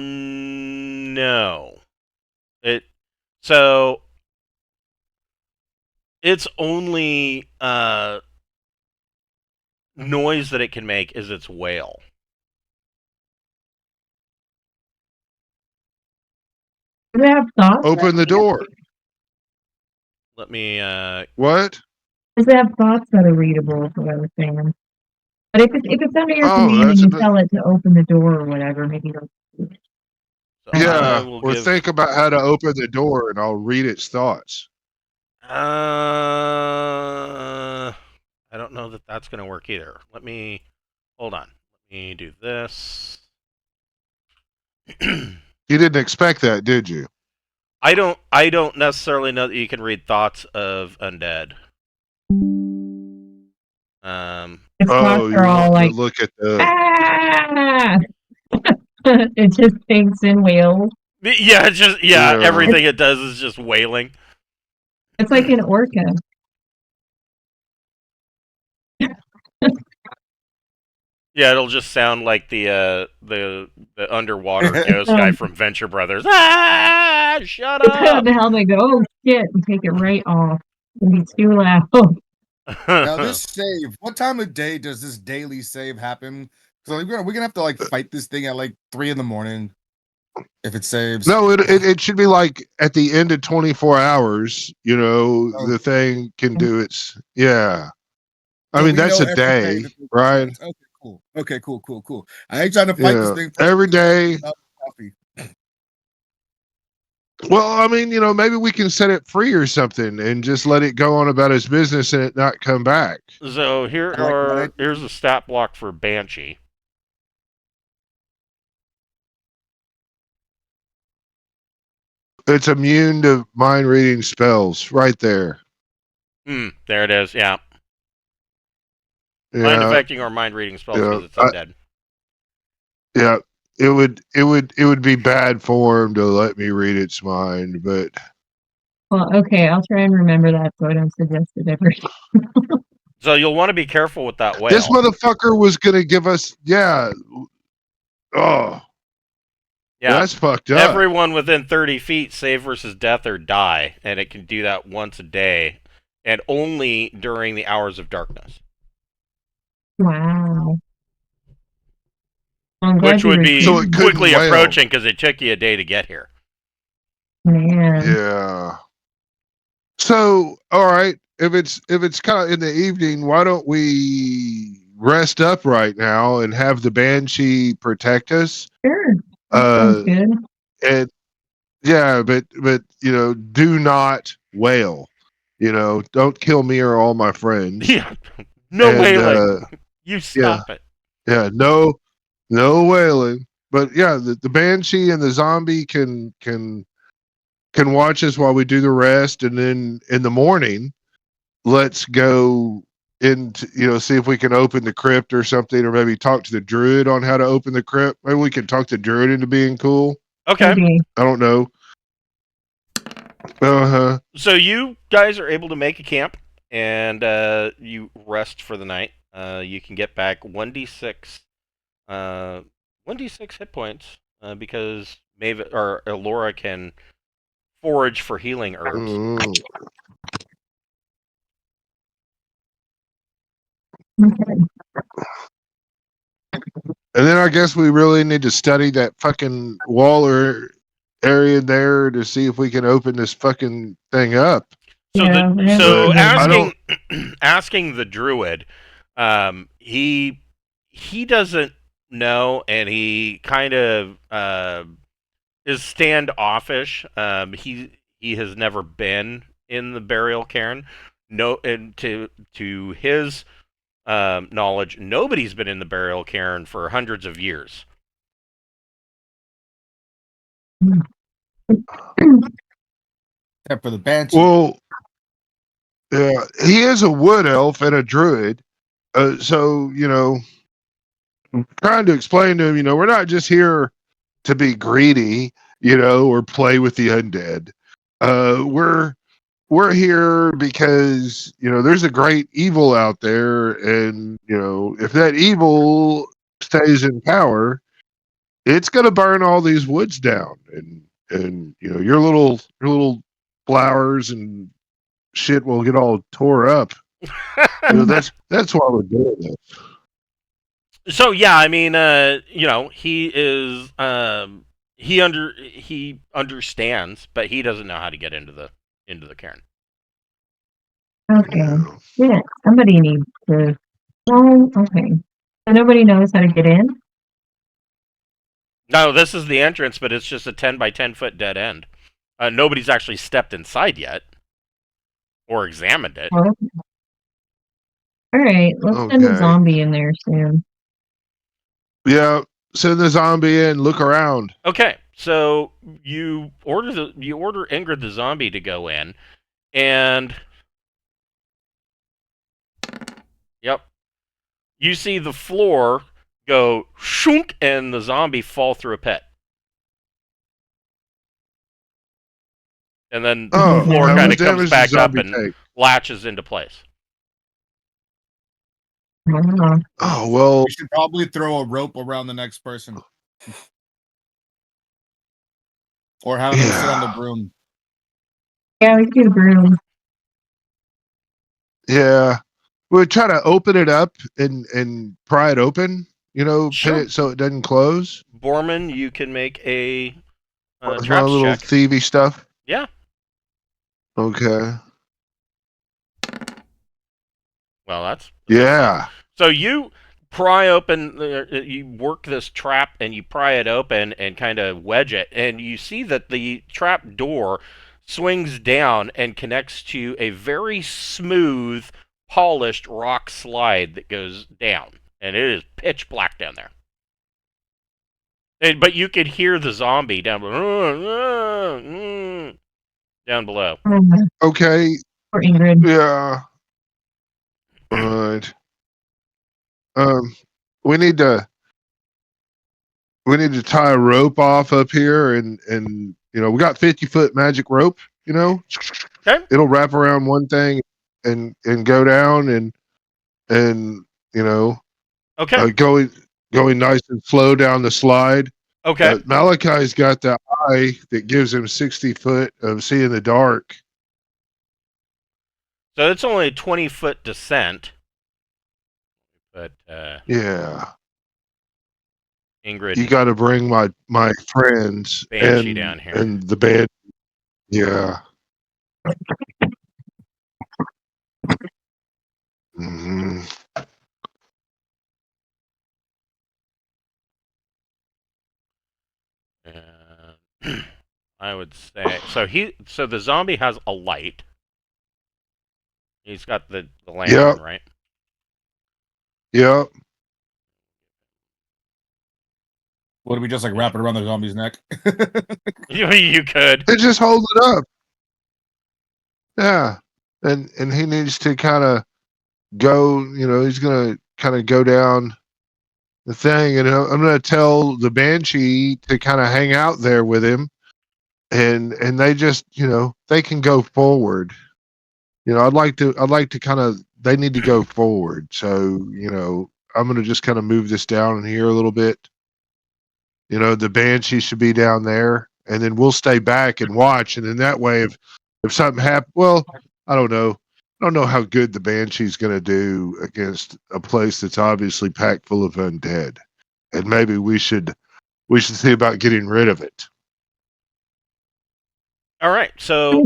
No. It so it's only noise that it can make is its wail. Do they have thoughts? Open the door. Let me. What? Does it have thoughts that are readable? Is what I was saying. But if it's under your Oh, command and that's you a, tell it to open the door or whatever, maybe they'll. So I yeah. will Or give. think about how to open the door, and I'll read its thoughts. I don't know that that's going to work either. Let me. Hold on. Let me do this. You didn't expect that, did you? I don't necessarily know that you can read thoughts of undead. Its thoughts You are all want to like, look at the. ah! It just thinks in whales. Yeah, it's just Yeah. everything it does is just wailing. It's like an orca. Yeah, it'll just sound like the underwater ghost guy from Venture Brothers. Ah, shut It's up! the hell they go, oh shit, and take it right off. And be too loud. Now this save, what time of day does this daily save happen? So we're gonna have to like fight this thing at like 3 a.m. if it saves. No, it should be like at the end of 24 hours. You know, Oh. the thing can do its. Yeah. I So mean, we that's know a every day, that there's right? chance. Okay, cool. Okay, cool. I ain't trying to fight this Yeah. thing Every day. coffee. Well, I mean, maybe we can set it free or something and just let it go on about its business and it not come back. So here's a stat block for Banshee. It's immune to mind reading spells, right there. There it is. Yeah. Yeah, Mind affecting or mind reading spells because it's undead. Yeah, it would be bad form to let me read its mind, but Well, okay, I'll try and remember that so I don't suggest it ever. So you'll want to be careful with that whale. this motherfucker was gonna give us, yeah. Oh, Yeah. that's fucked up. Everyone within 30 feet, save versus death or die, and it can do that once a day, and only during the hours of darkness. Wow. I'm glad Which you would were be So it couldn't quickly wail. approaching because it took you a day to get here. Man. Yeah. So, all right, if it's kind of in the evening, why don't we rest up right now and have the Banshee protect us? Sure. Sounds good. And yeah, but do not wail. Don't kill me or all my friends. Yeah. No And, wailing. You stop it. Yeah, no wailing. But yeah, the Banshee and the zombie can watch us while we do the rest, and then in the morning, let's go into see if we can open the crypt or something, or maybe talk to the druid on how to open the crypt. Maybe we can talk the druid into being cool. Okay. I don't know. So you guys are able to make a camp, and you rest for the night. You can get back 1d6 hit points because Maeve or Elora can forage for healing herbs. Okay. And then I guess we really need to study that fucking wall or area there to see if we can open this fucking thing up. So Yeah, asking the druid, he doesn't know, and he kind of is standoffish. He has never been in the burial cairn. No, and to his knowledge, nobody's been in the burial cairn for hundreds of years. Except for the Banshee. Well, yeah, he is a wood elf and a druid. So, I'm trying to explain to him, we're not just here to be greedy, or play with the undead. We're here because, there's a great evil out there, and, if that evil stays in power, it's going to burn all these woods down, and your little flowers and shit will get all tore up. That's why we're doing this. So yeah, I mean, he is he understands, but he doesn't know how to get into the cairn. Okay. Yeah. Yeah, somebody needs to. Well, okay. So nobody knows how to get in? No, this is the entrance, but it's just a 10 by 10 foot dead end. Nobody's actually stepped inside yet or examined it. Oh, okay. All right, let's send a Okay. zombie in there soon. Yeah. Send the zombie in. Look around. Okay, so you order Ingrid the zombie to go in, and yep, you see the floor go shunk, and the zombie fall through a pit, and then Oh, the floor how kind much of comes damage does back up zombie and take? latches into place. Oh, Oh well. We should probably throw a rope around the next person. Or have them sit on the Yeah. broom. yeah, we could do the broom. Yeah. We'll try to open it up and pry it open. You know, pin Sure. it so it doesn't close. Borman, you can make a It's my traps little check. thievy stuff. Yeah. Okay. Well, that's Yeah. so you pry open, you work this trap and you pry it open and kind of wedge it, and you see that the trap door swings down and connects to a very smooth, polished rock slide that goes down, and it is pitch black down there. But you could hear the zombie down below. Down below. Oh, Okay. poor Ingrid. Yeah. Right. Um, we need to tie a rope off up here, and we got 50-foot magic rope. Okay. It'll wrap around one thing and go down and Okay. going nice and slow down the slide. Okay. Malachi's got the eye that gives him 60 foot of seeing the dark. So it's only a 20-foot descent. But Yeah. Ingrid, You got to bring my friends Banshee down here. and the band. Yeah. Hmm. I would say so. The zombie has a light. He's got the lantern, Yep. right? Yep. What do we just wrap it around the zombie's neck? You could. It just holds it up. Yeah. And he needs to kind of go. He's gonna kind of go down the thing, and I'm gonna tell the Banshee to kind of hang out there with him, and they just they can go forward. I'd like to kind of, they need to go forward. So, I'm going to just kind of move this down in here a little bit. The Banshee should be down there, and then we'll stay back and watch. And then that way, if something happens, well, I don't know. I don't know how good the Banshee's going to do against a place that's obviously packed full of undead. And maybe we should see about getting rid of it. All right. So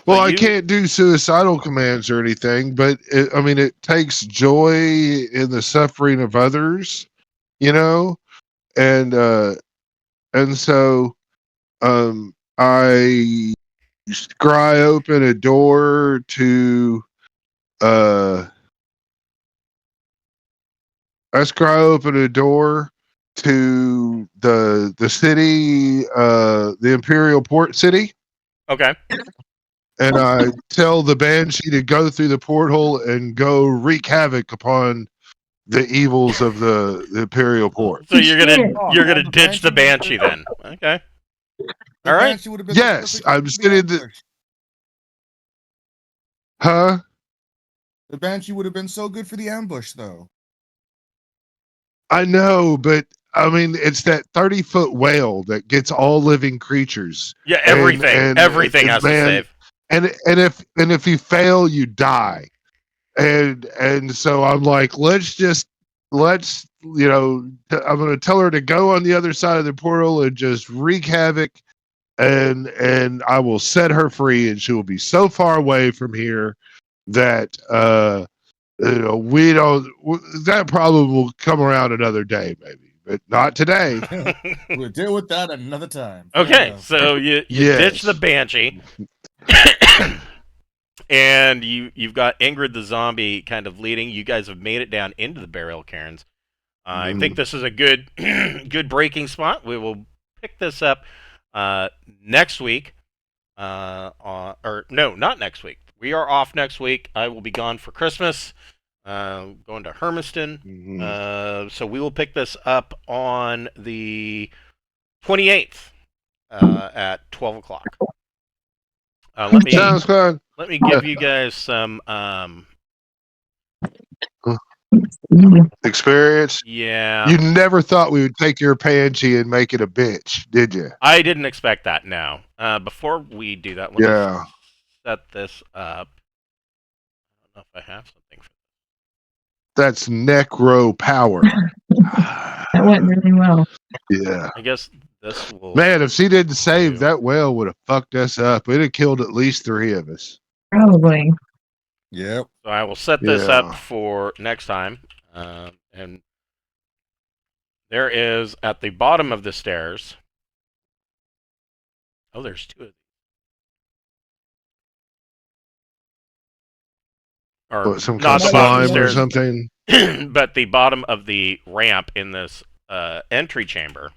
Well, I can't do suicidal commands or anything, but it takes joy in the suffering of others, and so I scry open a door to the city, the Imperial Port City. Okay. And I tell the Banshee to go through the porthole and go wreak havoc upon the evils of the Imperial Port. So you're gonna ditch the Banshee then? Okay. All right. Yes, I'm sitting. Huh? The Banshee would have been so good for the ambush, though. I know, but it's that 30-foot whale that gets all living creatures. Yeah, everything. And Everything has to save. And if you fail, you die. and so I'm like, let's I'm going to tell her to go on the other side of the portal and just wreak havoc, and I will set her free, and she will be so far away from here that we don't. That problem will come around another day, maybe, but not today. We'll deal with that another time. Fair Okay, enough. so you Yes. ditch the banshee, and you've got Ingrid the zombie kind of leading. You guys have made it down into the burial cairns. I think this is a good good breaking spot. We will pick this up next week. Or no, not next week. We are off next week. I will be gone for Christmas. Going to Hermiston. So we will pick this up on the 28th at 12 o'clock. Sounds good. Let me give you guys some. Experience. Yeah. You never thought we would take your Banshee and make it a bitch, did you? I didn't expect that. No. Before we do that, let me set this up. I don't know if I have something for That's necro power. That went really well. Yeah. I guess this will. Man, if she didn't save, do. that whale would have fucked us up. It'd have killed at least 3 of us. Probably. Yep. So I will set this up for next time. And there is at the bottom of the stairs. Oh, there's 2 of these. Or What, some not kind of the bottom of the slime or stairs, something? but the bottom of the ramp in this entry chamber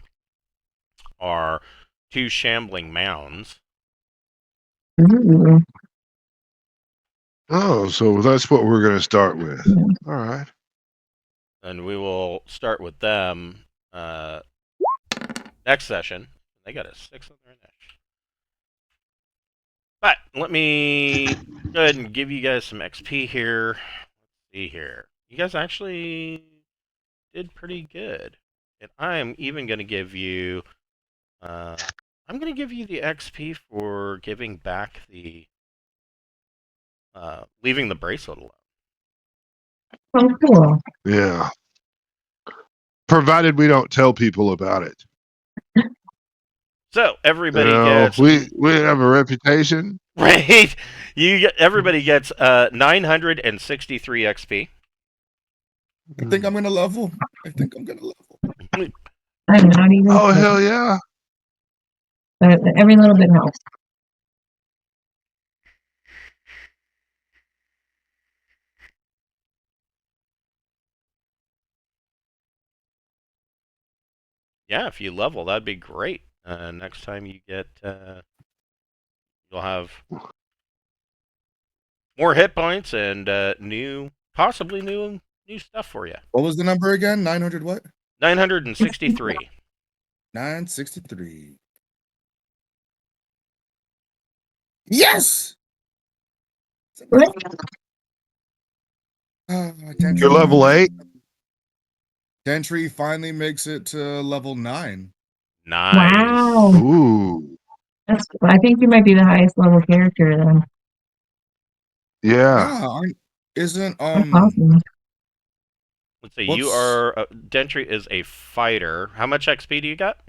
are 2 shambling mounds. Ooh. Oh, so that's what we're going to start with. Yeah. All right. And we will start with them next session. They got a 6 on their initiative. But let me go ahead and give you guys some XP here. Let's see here. You guys actually did pretty good. And I am even going to give you... I'm going to give you the XP for giving back the... leaving the bracelet alone. Oh, cool. Yeah. Provided we don't tell people about it. So everybody You know, gets we have a reputation. right. Everybody gets 963 XP. I think I'm gonna level. I think I'm gonna level. I'm not even. Oh, sure. hell yeah. But every little bit helps. Yeah, if you level, that'd be great. Next time you get, you'll have more hit points and possibly new stuff for you. What was the number again? 900 what? 963. 963. Yes! You're level 8? Gentry finally makes it to level 9. Nice. Wow. Ooh. I think you might be the highest level character then. Yeah. Yeah, isn't That's awesome. Let's see. You are Gentry is a fighter. How much XP do you got?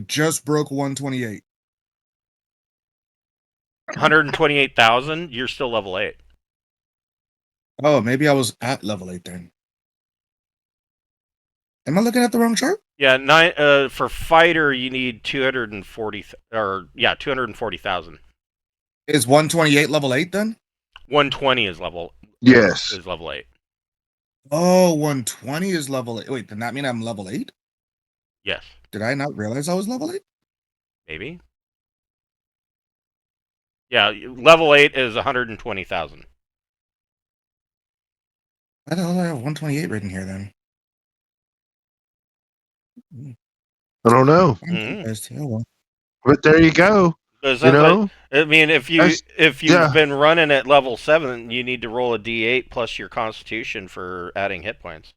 Just broke 128. 128,000. You're still level 8. Oh, maybe I was at level 8 then. Am I looking at the wrong chart? Yeah, for fighter you need 240,000. Is 128 level 8 then? 120 is level. Yes. Is level 8. Oh, 120 is level 8. Wait, does that mean I'm level 8? Yes. Did I not realize I was level 8? Maybe. Yeah, level 8 is 120,000. Why the hell do I have 128 written here then? I don't know. Mhm. But there you go. You know? I mean, if you've been running at level 7, you need to roll a D8 plus your Constitution for adding hit points.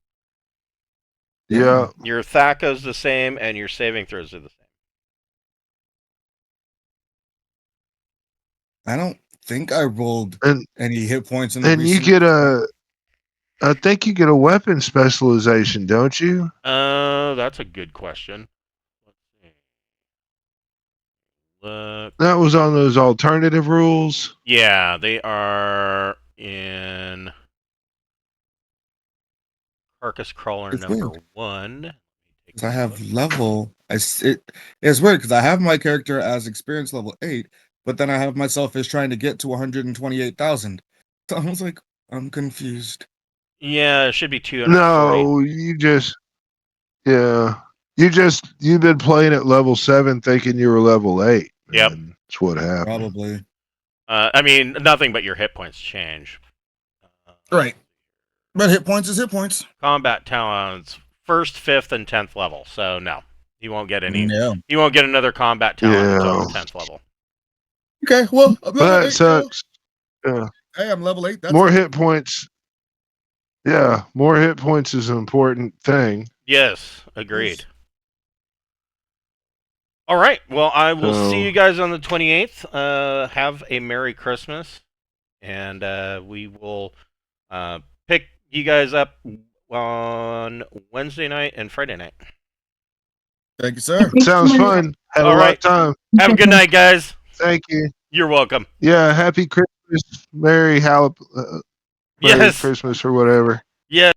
Yeah. Your THACO's the same, and your saving throws are the same. I don't think I rolled And any hit points in the and you recent. get I think you get a weapon specialization, don't you? That's a good question. Let's see. Look. That was on those alternative rules. Yeah, they are in Carcass Crawler It's number weird. 1. I have level. It's weird because I have my character as experience level 8, but then I have myself as trying to get to 128,000. So I was like, I'm confused. Yeah, it should be 240. No, yeah. You've been playing at level 7 thinking you were level 8. Yep. Man. That's what happened. Probably. I mean, nothing but your hit points change. Right. But hit points is hit points. Combat talents, 1st, 5th, and 10th level. So no, he won't get any. No. He won't get another combat talent until Yeah. the 10th level. Okay, well, I'm level That 8, sucks. Yeah. Hey, I'm level 8. That's More it. hit points. Yeah, more hit points is an important thing. Yes, agreed. All right. Well, I will see you guys on the 28th. Have a Merry Christmas, and we will pick you guys up on Wednesday night and Friday night. Thank you, sir. Sounds fun. Have All a lot right. of time. Have a good night, guys. Thank you. You're welcome. Yeah, happy Christmas. Merry Yes. Christmas or whatever. Yes.